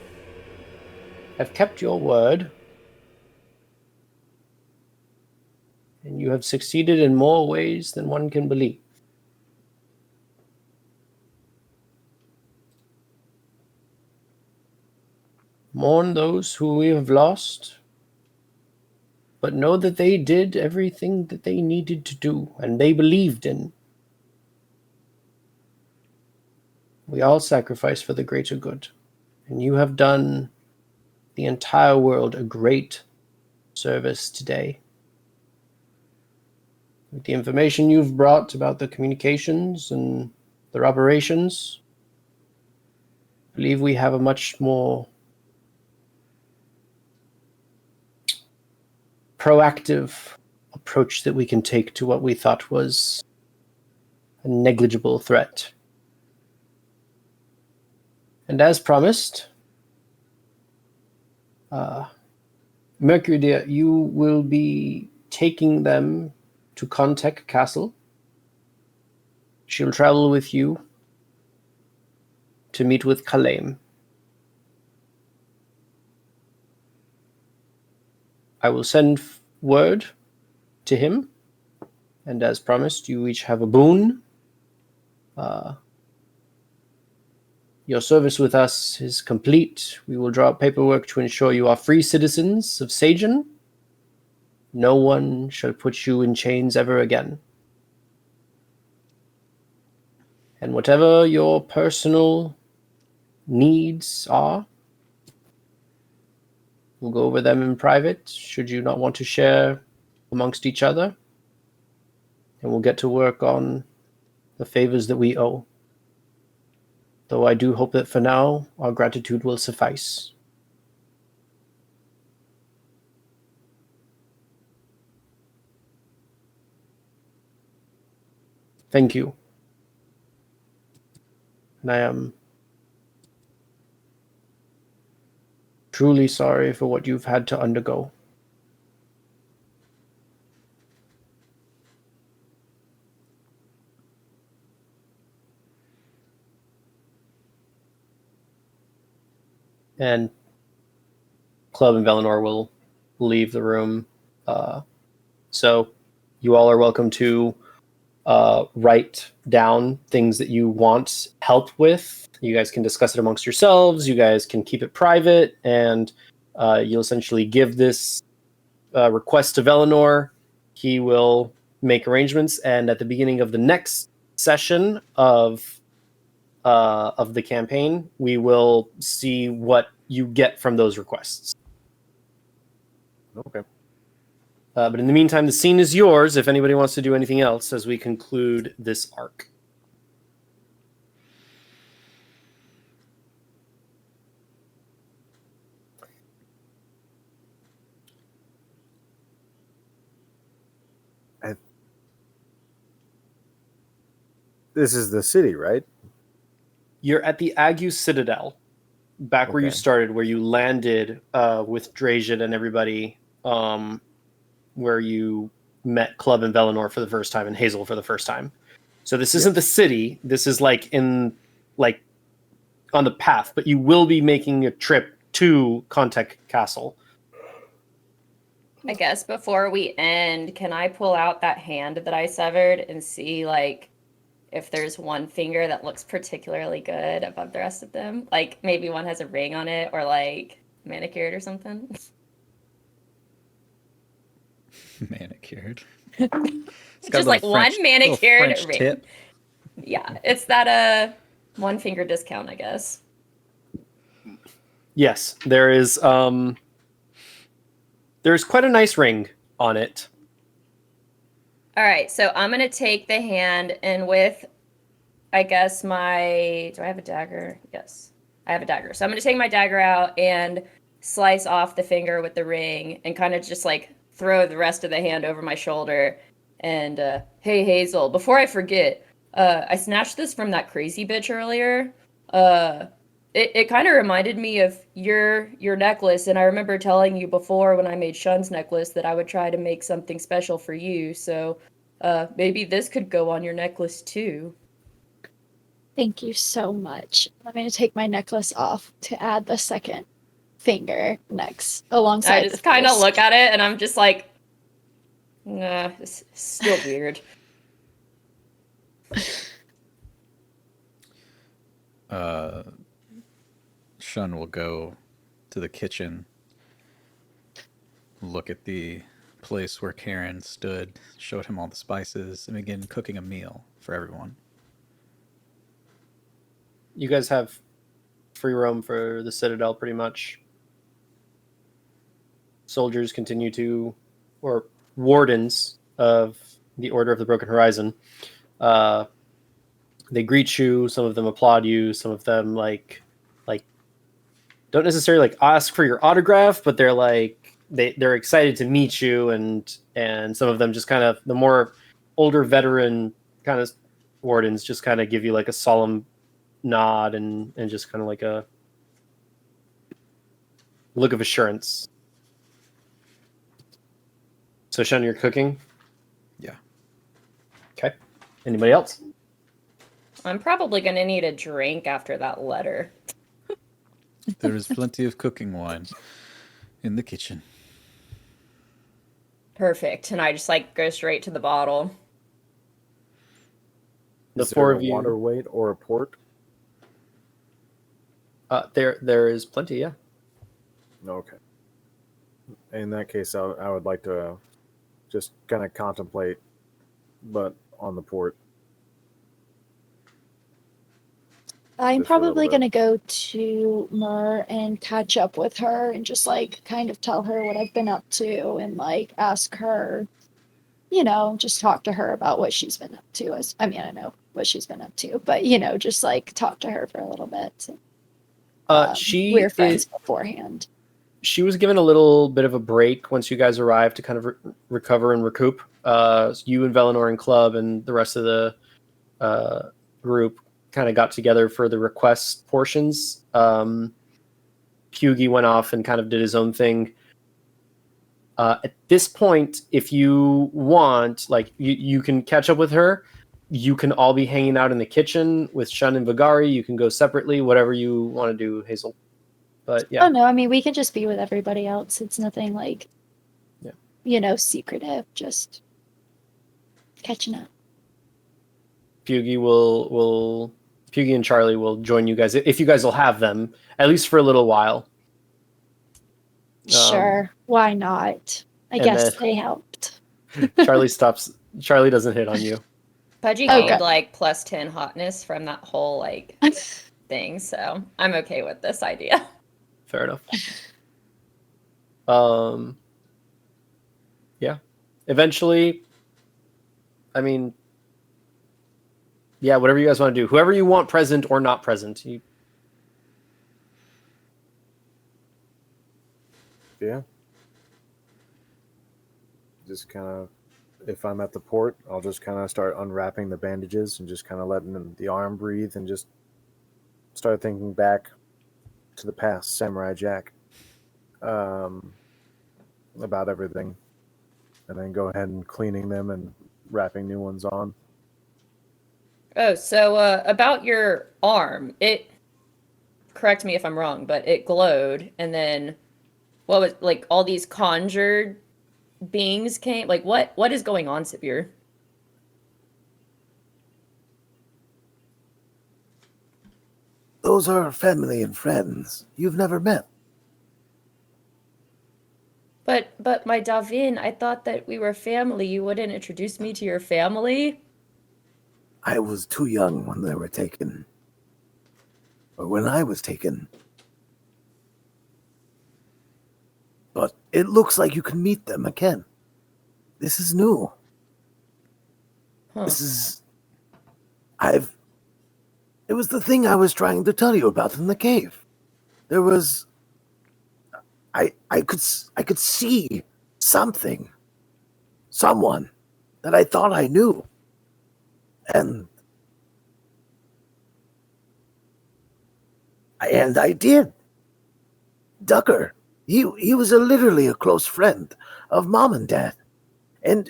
have kept your word, and you have succeeded in more ways than one can believe. Mourn those who we have lost, but know that they did everything that they needed to do, and they believed in. We all sacrifice for the greater good, and you have done the entire world a great service today. With the information you've brought about the communications and their operations, I believe we have a much more proactive approach that we can take to what we thought was a negligible threat. And as promised, Mercury, dear, you will be taking them to Contact Castle. She'll travel with you to meet with Kalaim. I will send word to him, and as promised, you each have a boon. Your service with us is complete. We will draw up paperwork to ensure you are free citizens of Sagen. No one shall put you in chains ever again. And whatever your personal needs are, we'll go over them in private, should you not want to share amongst each other. And we'll get to work on the favors that we owe. Though I do hope that for now, our gratitude will suffice. Thank you. And I am truly sorry for what you've had to undergo. And Club and Velenor will leave the room. So you all are welcome to write down things that you want help with. You guys can discuss it amongst yourselves. You guys can keep it private. And You'll essentially give this request to Velinor. He will make arrangements, and at the beginning of the next session of the campaign, we will see what you get from those requests. Okay. But in the meantime, the scene is yours if anybody wants to do anything else as we conclude this arc. This is the city, right? You're at the Ague Citadel, back where you Okay. started, where you landed with Drajan and everybody, where you met Club and Velinor for the first time and Hazel for the first time. So this isn't the city. This is like on the path, but you will be making a trip to Contact Castle. I guess before we end, can I pull out that hand that I severed and see like if there's one finger that looks particularly good above the rest of them? Like maybe one has a ring on it or like manicured or something. Manicured. It's got Just a like little one French- little manicured French ring. tip. Yeah, it's that one finger discount, I guess. Yes, there's quite a nice ring on it. All right, so I'm gonna take the hand and with, I guess do I have a dagger? Yes, I have a dagger. So I'm gonna take my dagger out and slice off the finger with the ring and kind of just like throw the rest of the hand over my shoulder. And hey Hazel, before I forget, I snatched this from that crazy bitch earlier. It kind of reminded me of your necklace, and I remember telling you before when I made Shun's necklace that I would try to make something special for you. So maybe this could go on your necklace too. Thank you so much. I'm going to take my necklace off to add the second finger next alongside. I just kind of look at it and I'm just like, nah, it's still weird. Shun will go to the kitchen, look at the place where Karen stood, showed him all the spices, and begin cooking a meal for everyone. You guys have free roam for the Citadel pretty much. Soldiers continue to, or wardens of the Order of the Broken Horizon, they greet you. Some of them applaud you. Some of them like don't necessarily like ask for your autograph, but they're like they're excited to meet you, and some of them just kind of, the more older veteran kind of wardens just kind of give you like a solemn nod and just kind of like a look of assurance. So Shun, you're cooking? Yeah. Okay. Anybody else? I'm probably gonna need a drink after that letter. There is plenty of cooking wine in the kitchen. Perfect. And I just like go straight to the bottle. The Is four there of a you. water weight or a port? There is plenty, yeah. Okay. In that case, I would like to just kind of contemplate, but on the port. I'm Just for a little probably bit. going to go to Mur and catch up with her and just like kind of tell her what I've been up to and like ask her, just talk to her about what she's been up to. I know what she's been up to, but just like talk to her for a little bit. She We were friends is- beforehand. She was given a little bit of a break once you guys arrived to kind of recover and recoup. You and Velinor and Club and the rest of the group kind of got together for the request portions. Pugie went off and kind of did his own thing. At this point, if you want, like, you can catch up with her. You can all be hanging out in the kitchen with Shun and Vagari. You can go separately, whatever you want to do, Hazel. But yeah. Oh no, I mean we can just be with everybody else. It's nothing like, secretive. Just catching up. Pugie and Charlie will join you guys if you guys will have them, at least for a little while. Sure. Why not? I and guess then- they helped. Charlie stops. Charlie doesn't hit on you. Pudgy Oh, gained good. like plus 10 hotness from that whole like thing, so I'm okay with this idea. Fair enough. Yeah. Eventually, I mean, yeah, whatever you guys want to do. Whoever you want present or not present. Yeah. Just kind of, if I'm at the port, I'll just kind of start unwrapping the bandages and just kind of letting the arm breathe and just start thinking back to the past, Samurai Jack, about everything. And then go ahead and cleaning them and wrapping new ones on. Oh, so about your arm, correct me if I'm wrong, but it glowed, and then what was like all these conjured beings came? Like what is going on, Sabhir? Those are family and friends you've never met. But my Davin, I thought that we were family. You wouldn't introduce me to your family? I was too young when they were taken. Or when I was taken. But it looks like you can meet them again. This is new. Huh. This is... It was the thing I was trying to tell you about in the cave. There was... I could see something. Someone that I thought I knew. And I did. Ducker. He was literally a close friend of Mom and Dad. And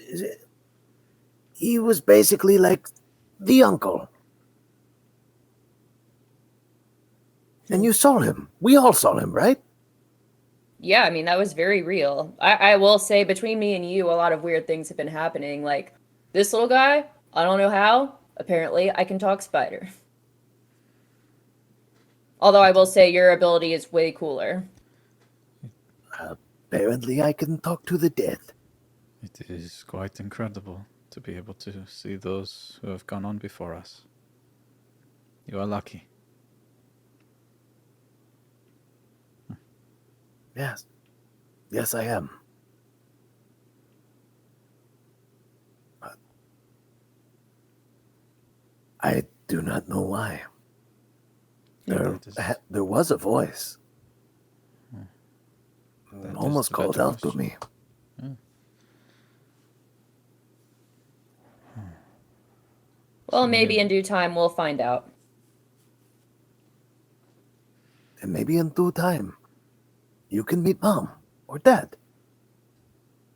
he was basically like the uncle. And you saw him. We all saw him, right? Yeah, I mean, that was very real. I will say, between me and you, a lot of weird things have been happening. Like, this little guy, I don't know how, apparently I can talk spider. Although I will say your ability is way cooler. Apparently I can talk to the dead. It is quite incredible to be able to see those who have gone on before us. You are lucky. Yes. Yes, I am. But I do not know why. Yeah, There was a voice. That Almost is the called better out to question. me. Well, maybe in due time we'll find out. And maybe in due time, you can meet Mom or Dad.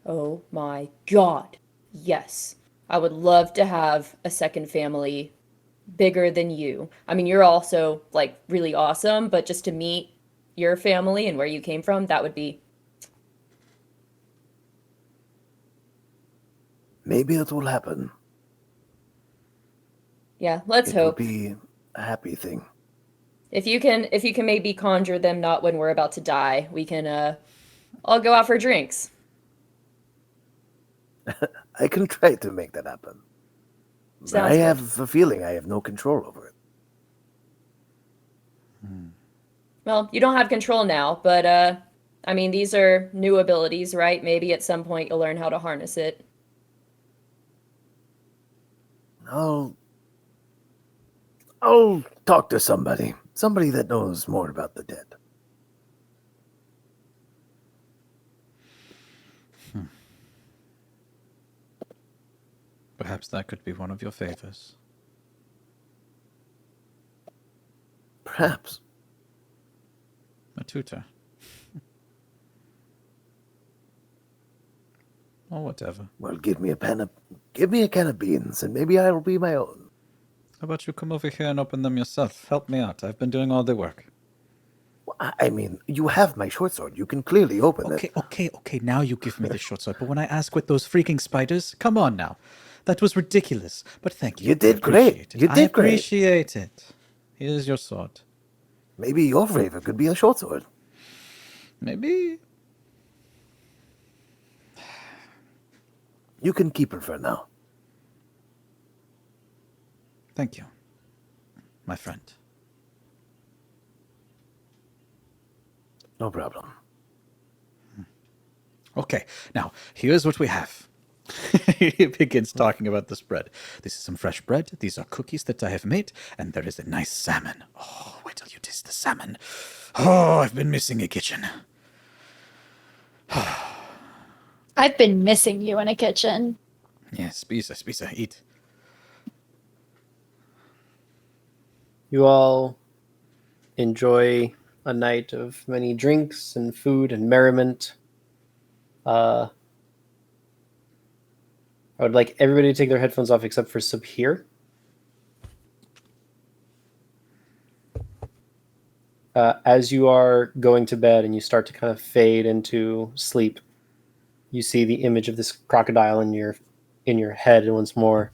Oh my god. Yes. I would love to have a second family bigger than you. I mean, you're also like really awesome, but just to meet your family and where you came from, that would be... Maybe it will happen. Yeah, let's It will hope. be a happy thing. If you can maybe conjure them not when we're about to die, we can all go out for drinks. I can try to make that happen. But Sounds I good. have a feeling I have no control over it. Well, you don't have control now, but I mean, these are new abilities, right? Maybe at some point you'll learn how to harness it. I'll talk to somebody. Somebody that knows more about the dead. Perhaps that could be one of your favors. Perhaps. A tutor. Or whatever. Well, give me a can of beans, and maybe I will be my own. How about you come over here and open them yourself? Help me out. I've been doing all the work. I mean, you have my short sword. You can clearly open it. Okay. Now you give me the short sword. But when I ask with those freaking spiders, come on now. That was ridiculous. But thank you. You did I appreciate great. it. You did great. I appreciate it. Here's your sword. Maybe your favor could be a short sword. Maybe You can keep her for now. Thank you, my friend. No problem. Okay, now here's what we have. He begins talking about the spread. This is some fresh bread. These are cookies that I have made, and there is a nice salmon. Oh, wait till you taste the salmon. Oh, I've been missing a kitchen. I've been missing you in a kitchen. Yes, spisa, eat. You all enjoy a night of many drinks and food and merriment. I would like everybody to take their headphones off except for Sabhir. As you are going to bed and you start to kind of fade into sleep, you see the image of this crocodile in your head once more.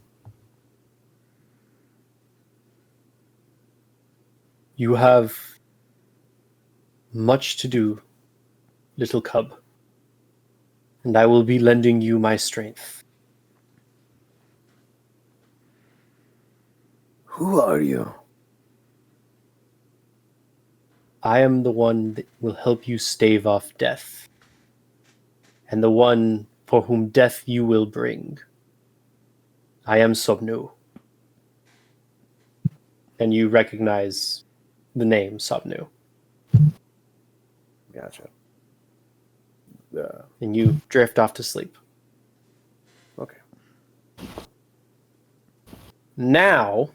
You have much to do, little cub, and I will be lending you my strength. Who are you? I am the one that will help you stave off death, and the one for whom death you will bring. I am Sobnu. And you recognize the name Sobnu. Gotcha. And you drift off to sleep. Okay. Now,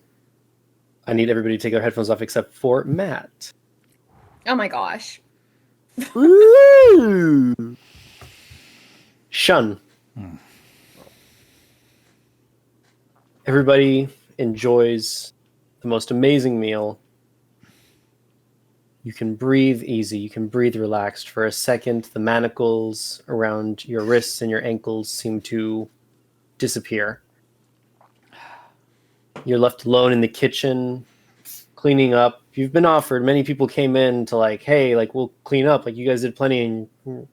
I need everybody to take their headphones off except for Matt. Oh my gosh. Woo! Shun. Everybody enjoys the most amazing meal. You can breathe easy. You can breathe relaxed. For a second, the manacles around your wrists and your ankles seem to disappear. You're left alone in the kitchen, cleaning up. You've been offered. Many people came in to like, hey, like we'll clean up. Like you guys did plenty, and you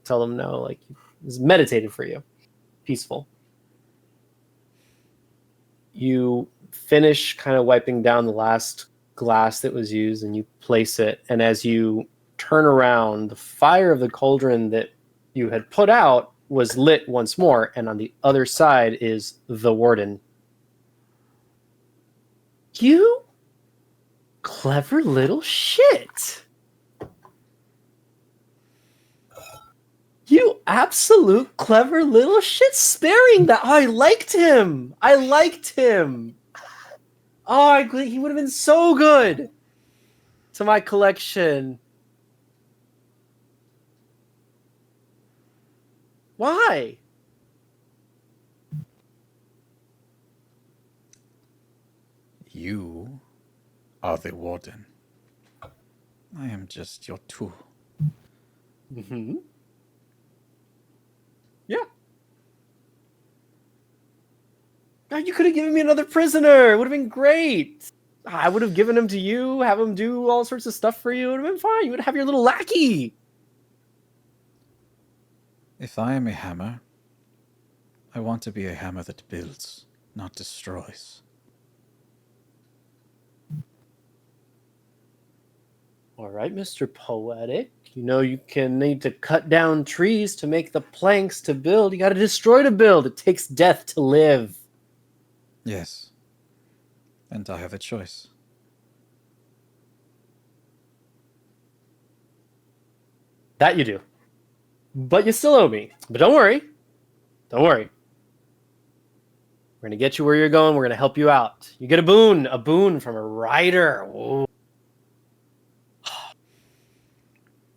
tell them no. Like it's meditated for you, peaceful. You finish kind of wiping down the last glass that was used, and you place it. And as you turn around, the fire of the cauldron that you had put out was lit once more, and on the other side is the warden. You clever little shit. You absolute clever little shit, sparing that. Oh, I liked him. Oh, he would have been so good to my collection. Why? You are the warden. I am just your tool. Mm-hmm. Yeah. God, you could have given me another prisoner. It would have been great. I would have given him to you, have him do all sorts of stuff for you. It would have been fine. You would have your little lackey. If I am a hammer, I want to be a hammer that builds, not destroys. All right, Mr. Poetic. You know you can need to cut down trees to make the planks to build. You got to destroy to build. It takes death to live. Yes. And I have a choice. That you do. But you still owe me. But don't worry. Don't worry. We're going to get you where you're going. We're going to help you out. You get a boon from a rider. Whoa.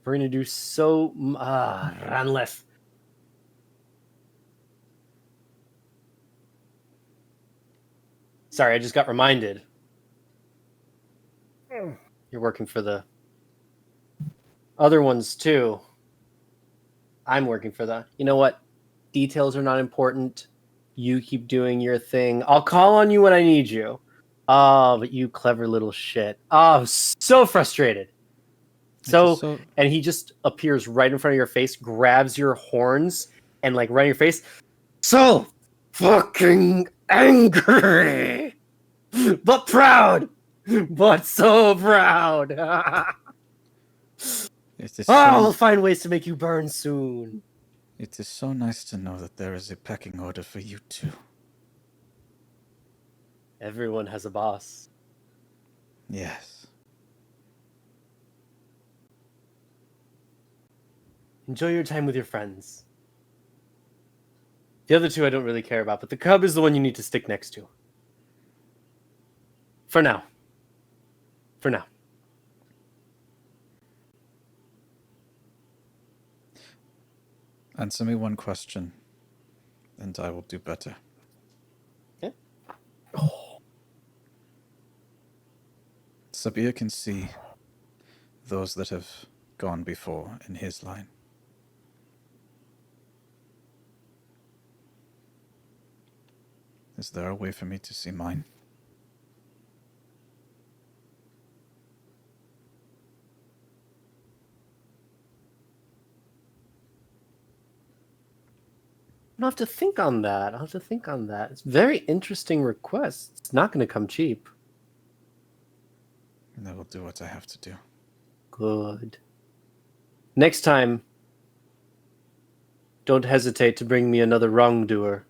We're going to do so... Ranleth. Sorry, I just got reminded. You're working for the other ones, too. I'm working for the... You know what? Details are not important. You keep doing your thing. I'll call on you when I need you. Oh, but you clever little shit. Oh, I'm so frustrated. And he just appears right in front of your face, grabs your horns, and like right in your face, So fucking angry, but proud, but so proud. It is I'll so, find ways to make you burn soon. it is so nice to know that there is a pecking order for you too. Everyone has a boss. Yes. Enjoy your time with your friends. The other two I don't really care about, but the cub is the one you need to stick next to. For now. For now. Answer me one question, and I will do better. Yeah. Sabhir can see those that have gone before in his line. Is there a way for me to see mine? I'll have to think on that. I'll have to think on that. It's a very interesting request. It's not going to come cheap. And I will do what I have to do. Good. Next time, don't hesitate to bring me another wrongdoer.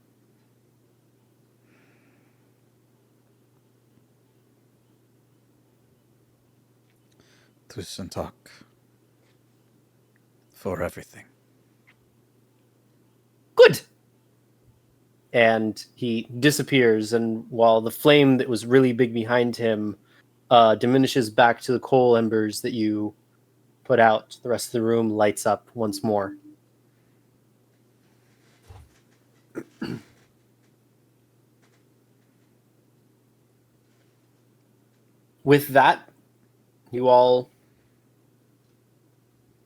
Tusen tack for everything. Good! And he disappears, and while the flame that was really big behind him diminishes back to the coal embers that you put out, the rest of the room lights up once more. With that, you all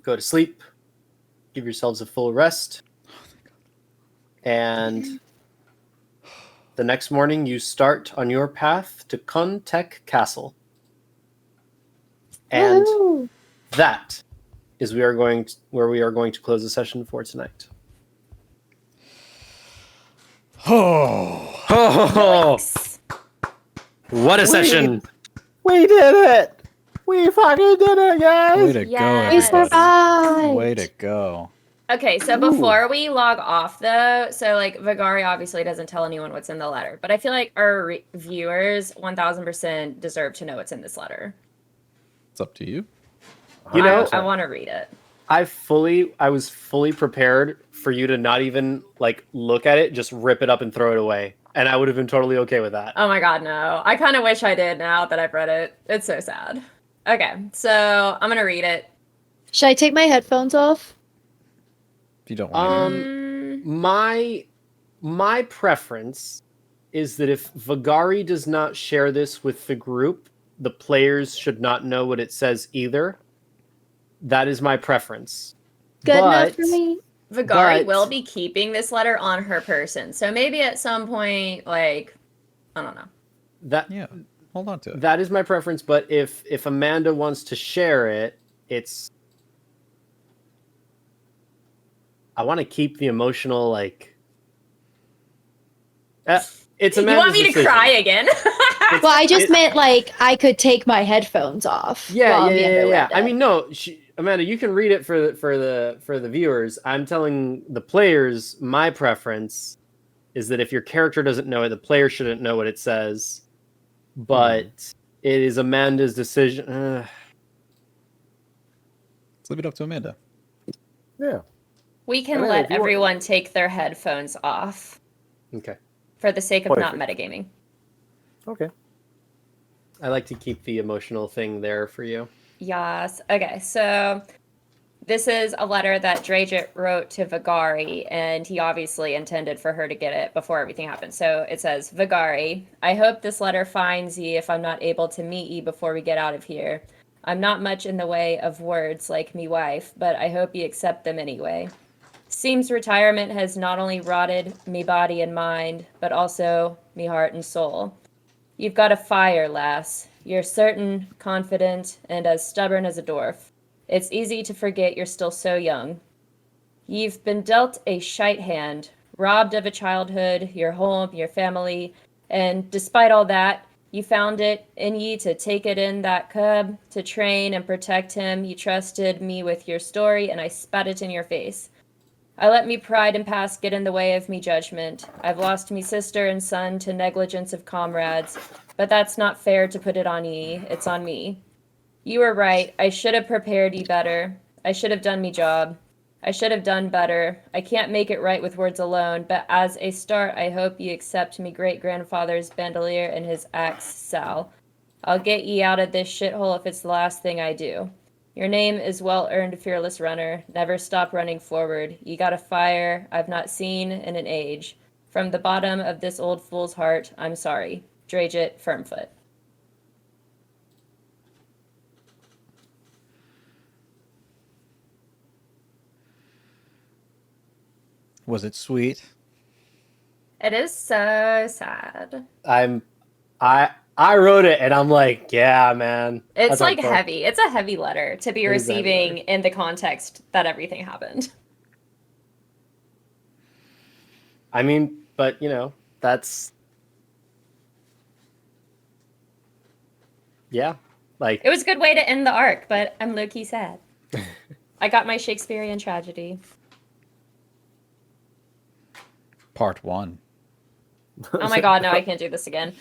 go to sleep, give yourselves a full rest, and the next morning you start on your path to Kuntek Castle. And Woohoo! that is where we are going to close the session for tonight. Oh, Yikes. What a session! We did it! We fucking did it, guys! way to go, Yes. We everybody. survived. Way to go. Okay, so before we log off, though, so like Vagari obviously doesn't tell anyone what's in the letter, but I feel like our viewers 1000% deserve to know what's in this letter. It's up to you. You know, I want to read it. I was fully prepared for you to not even like look at it, just rip it up and throw it away. And I would have been totally okay with that. Oh my god, no. I kind of wish I did now that I've read it. It's so sad. Okay, so I'm going to read it. Should I take my headphones off? If you don't want to. My preference is that if Vagari does not share this with the group, the players should not know what it says either. That is my preference. Good enough for me. Vagari But- will be keeping this letter on her person. So maybe at some point, like, I don't know. That Yeah, hold on to it. that is my preference, but if Amanda wants to share it, it's I want to keep the emotional like it's You Amanda's want me to decision. cry again? Well, I just meant like I could take my headphones off. Yeah, while yeah, Amanda yeah. read I it. mean, no, Amanda, you can read it for the viewers. I'm telling the players my preference is that if your character doesn't know it, the player shouldn't know what it says. But it is Amanda's decision. Let's leave it up to Amanda. Yeah. We can Amanda, let if you want- everyone take their headphones off Okay. for the sake of not Perfect. metagaming. Okay. I like to keep the emotional thing there for you. Yes. Okay, so this is a letter that Dragit wrote to Vagari, and he obviously intended for her to get it before everything happened. So it says, Vagari, I hope this letter finds ye if I'm not able to meet ye before we get out of here. I'm not much in the way of words like me wife, but I hope ye accept them anyway. Seems retirement has not only rotted me body and mind, but also me heart and soul. You've got a fire, lass. You're certain, confident, and as stubborn as a dwarf. It's easy to forget you're still so young. You've been dealt a shite hand, robbed of a childhood, your home, your family, and despite all that, you found it in ye to take it in that cub, to train and protect him. You trusted me with your story, and I spat it in your face. I let me pride and past get in the way of me judgment. I've lost me sister and son to negligence of comrades, but that's not fair to put it on ye, it's on me. You were right, I should have prepared ye better. I should have done me job. I should have done better. I can't make it right with words alone, but as a start, I hope ye accept me great-grandfather's bandolier and his axe, Sal. I'll get ye out of this shithole if it's the last thing I do. Your name is well-earned, fearless runner. Never stop running forward. You got a fire I've not seen in an age. From the bottom of this old fool's heart, I'm sorry. Drageit Firmfoot. Was it sweet? It is so sad. I wrote it and I'm like, yeah, man. It's That's like hardcore. heavy. It's a heavy letter to be It is a heavy receiving letter. in the context that everything happened. I mean, but you know, that's yeah. Like It was a good way to end the arc, but I'm low-key sad. I got my Shakespearean tragedy. Part 1. Oh my god, no, I can't do this again.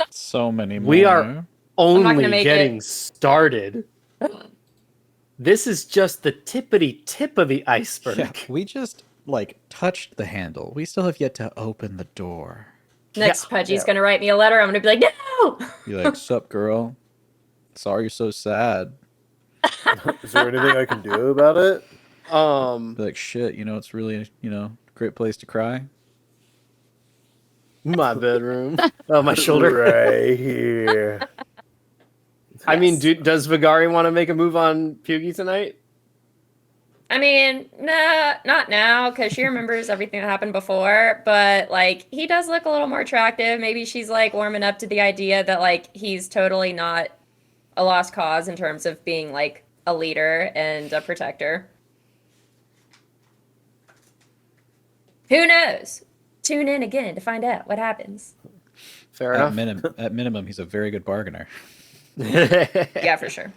So many more. we are not only gonna make getting started. This is just the tippity tip of the iceberg. Yeah, we just like touched the handle. We still have yet to open the door. Next, Yeah. Pudgy's gonna write me a letter. I'm gonna be like, no! You're like, sup, girl? Sorry you're so sad. Is there anything I can do about it? Be like, shit, you know, it's really, you know, great place to cry. My bedroom. Oh, my shoulder. Right here. I mean, does Vagari want to make a move on Pugie tonight? I mean, nah, not now, because she remembers everything that happened before, but, like, he does look a little more attractive. Maybe she's, like, warming up to the idea that, like, he's totally not a lost cause in terms of being, like, a leader and a protector. Who knows? Tune in again to find out what happens. Fair At enough. minimum, he's a very good bargainer. Yeah, for sure.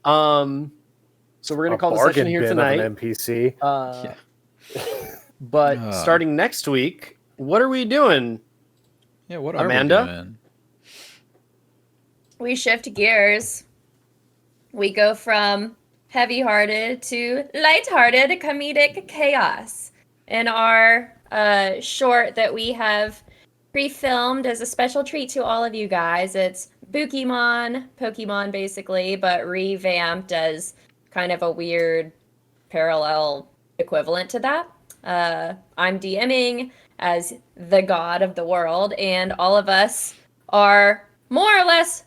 So we're gonna call the session here tonight. An NPC. But starting next week, what are we doing? Yeah, what are Amanda? we doing? We shift gears. We go from heavy-hearted to light-hearted comedic chaos in our short that we have pre-filmed as a special treat to all of you guys. It's Pokemon basically, but revamped as kind of a weird parallel equivalent to that. I'm DMing as the god of the world, and all of us are more or less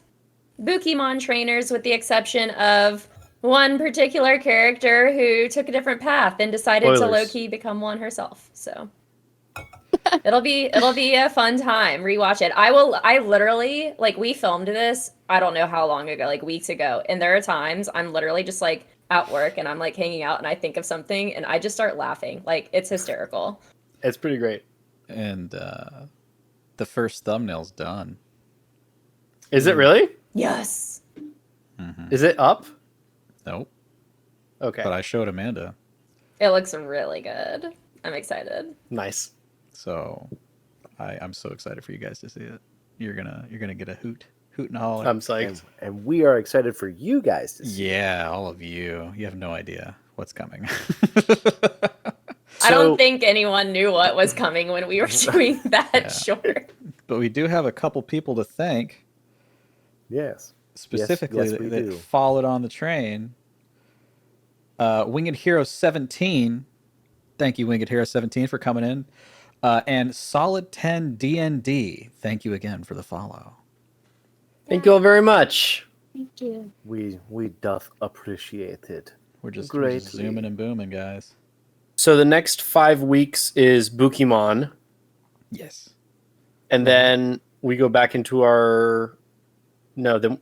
Pokemon trainers, with the exception of one particular character who took a different path and decided to Spoilers. low-key become one herself. So it'll be a fun time. Rewatch it. I literally, like, we filmed this, I don't know how long ago, like weeks ago, and there are times I'm literally just like at work and I'm like hanging out and I think of something and I just start laughing. Like, it's hysterical. It's pretty great. And the first thumbnail's done. Is it really? Yes. Is it up? Nope. Okay. But I showed Amanda. It looks really good. I'm excited. Nice. So I'm so excited for you guys to see it. You're gonna get a hoot and a holler. I'm psyched. And we are excited for you guys to see. Yeah, all of you. You have no idea what's coming. I don't think anyone knew what was coming when we were doing that Yeah. short. But we do have a couple people to thank, Yes. specifically yes, we that do. followed on the train. Winged Hero 17. Thank you, Winged Hero 17, for coming in. And Solid 10 DND. Thank you again for the follow. Thank you all very much. Thank you. We doth appreciate it. We're just Greatly. zooming and booming, guys. So the next 5 weeks is Pokemon, Yes. and then we go back into our. No, then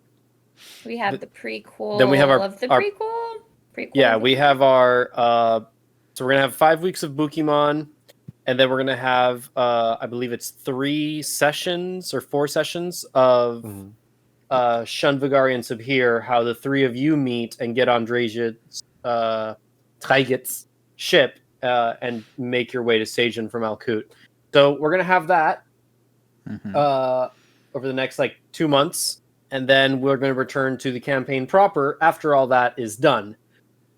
We have the prequel Then we have our- of the our- prequel. yeah, we have our. So So we're gonna have 5 weeks of Bukimon, and then we're gonna have I believe it's 3 sessions or 4 sessions of Shun, Vagari, and Sabhir. How the 3 of you meet and get on Draja's Treiget's ship and make your way to Sajin from Alkut. So we're gonna have that over the next 2 months, and then we're going to return to the campaign proper after all that is done.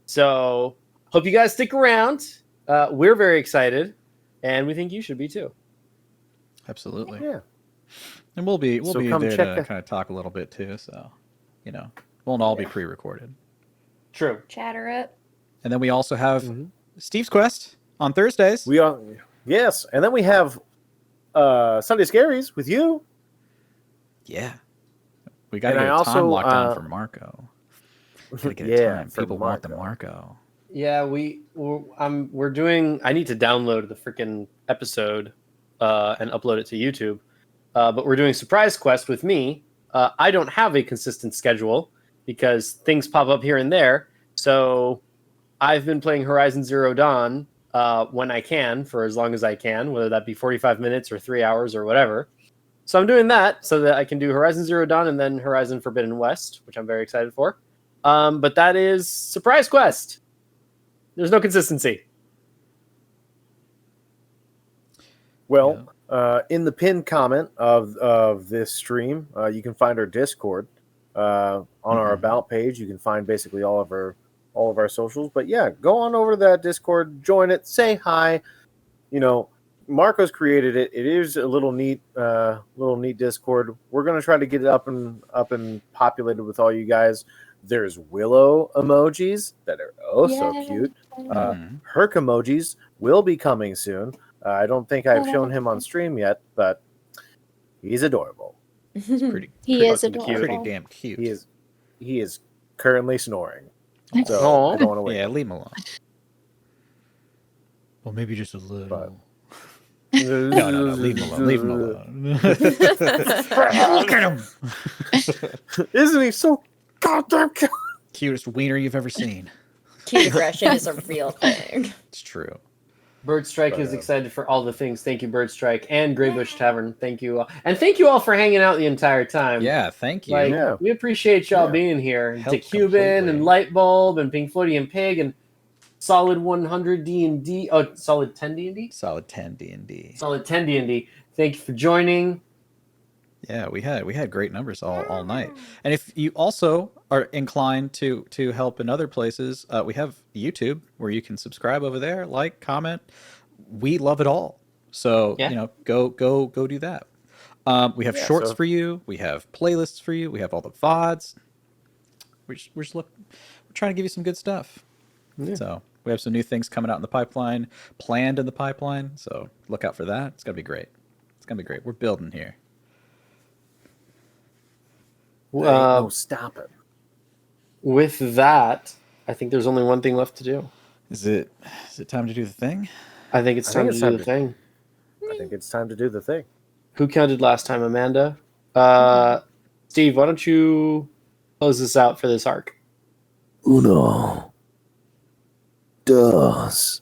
So hope you guys stick around. We're very excited, and we think you should be too. Absolutely. Yeah. And we'll be So there come to check kind of talk a little bit too. So, won't all be pre-recorded. True. Chatter up. And then we also have Steve's Quest on Thursdays. We are, yes, and then we have Sunday Scaries with you. Yeah. We got to And get I a time also, locked down for Marco. Gotta get a time. for People want the Marco. Yeah, we're doing. I need to download the freaking episode and upload it to YouTube. But we're doing Surprise Quest with me. I don't have a consistent schedule because things pop up here and there. So I've been playing Horizon Zero Dawn when I can, for as long as I can, whether that be 45 minutes or 3 hours or whatever. So I'm doing that so that I can do Horizon Zero Dawn and then Horizon Forbidden West, which I'm very excited for. But that is Surprise Quest. There's no consistency. Well, in the pinned comment of this stream, you can find our Discord. On our About page, you can find basically all of our socials. But yeah, go on over to that Discord, join it, say hi. Marco's created it. It is a little neat Discord. We're gonna try to get it up and populated with all you guys. There's willow emojis that are so cute. Herc emojis will be coming soon. I don't think I've shown him on stream yet, but he's adorable. It's pretty. He is fucking adorable. Pretty damn cute. He is currently snoring. So Aw. I don't want to wait. Yeah, leave him alone. Well, maybe just a little. But- No, leave him alone. Leave him alone. Look at him. Isn't he so goddamn cute? Cutest wiener you've ever seen. Cute aggression is a real thing. It's true. Bird Strike is excited for all the things. Thank you, Bird Strike and Greybush Tavern. Thank you all. And thank you all for hanging out the entire time. Yeah, thank you. Yeah. We appreciate y'all being here. Help To Cuban completely. and Lightbulb and Pink Floydian Pig and Solid 100 D&D. Oh, Solid 10 D&D? Solid 10 D&D. Solid 10 D&D. Thank you for joining. Yeah, we had great numbers all night. And if you also are inclined to help in other places, we have YouTube where you can subscribe over there, like, comment. We love it all. So go do that. We have shorts for you. We have playlists for you. We have all the VODs. We're trying to give you some good stuff. Yeah. So we have some new things coming out in the pipeline, planned in the pipeline. So look out for that. It's gonna be great. We're building here. No, stop it. With that, I think there's only one thing left to do. Is it time to do the thing? I think it's time to do the thing. I think it's time to do the thing. Who counted last time, Amanda? Steve, why don't you close this out for this arc? Uno. Dos.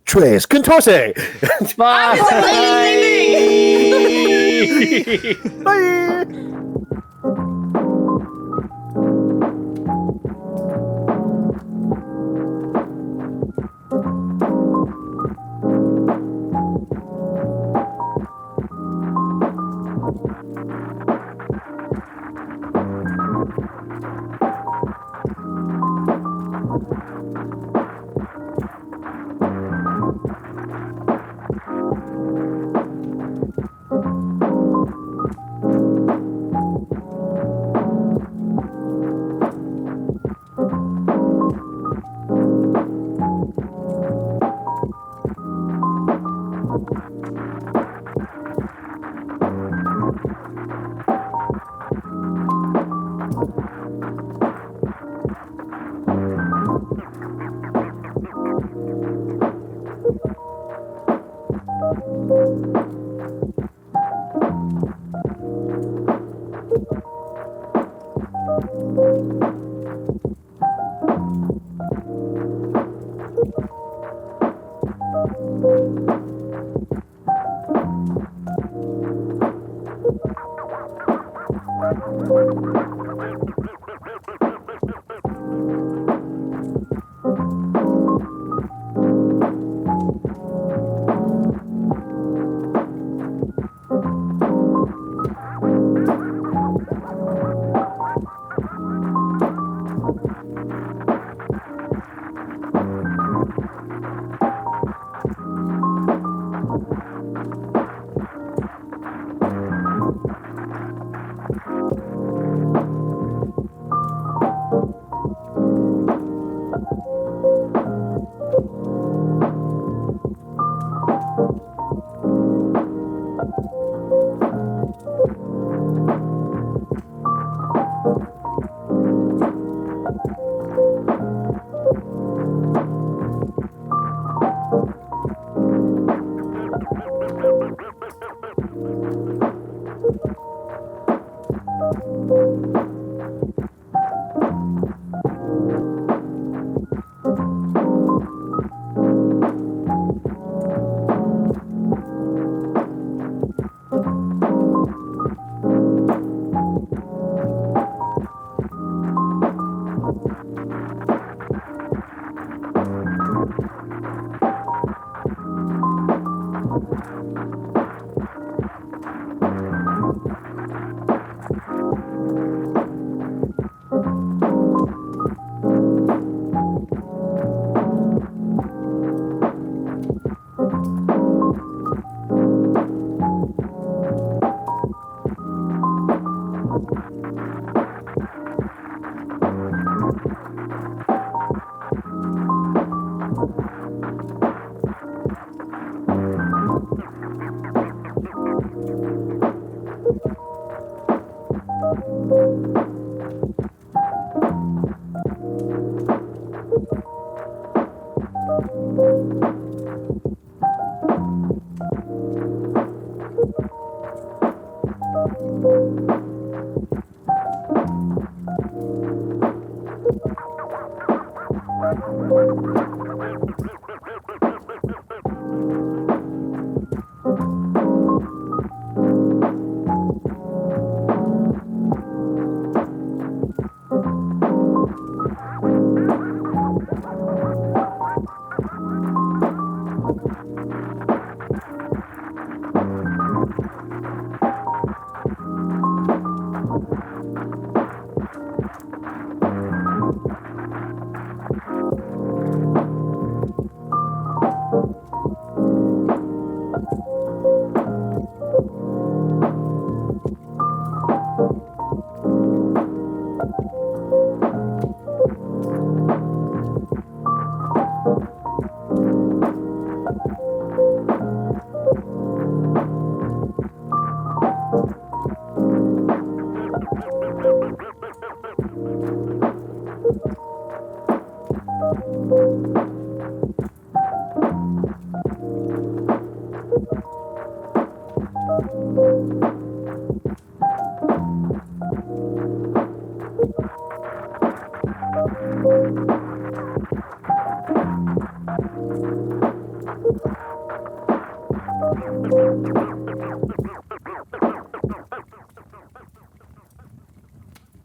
Tres. Contorce. Bye. Bye.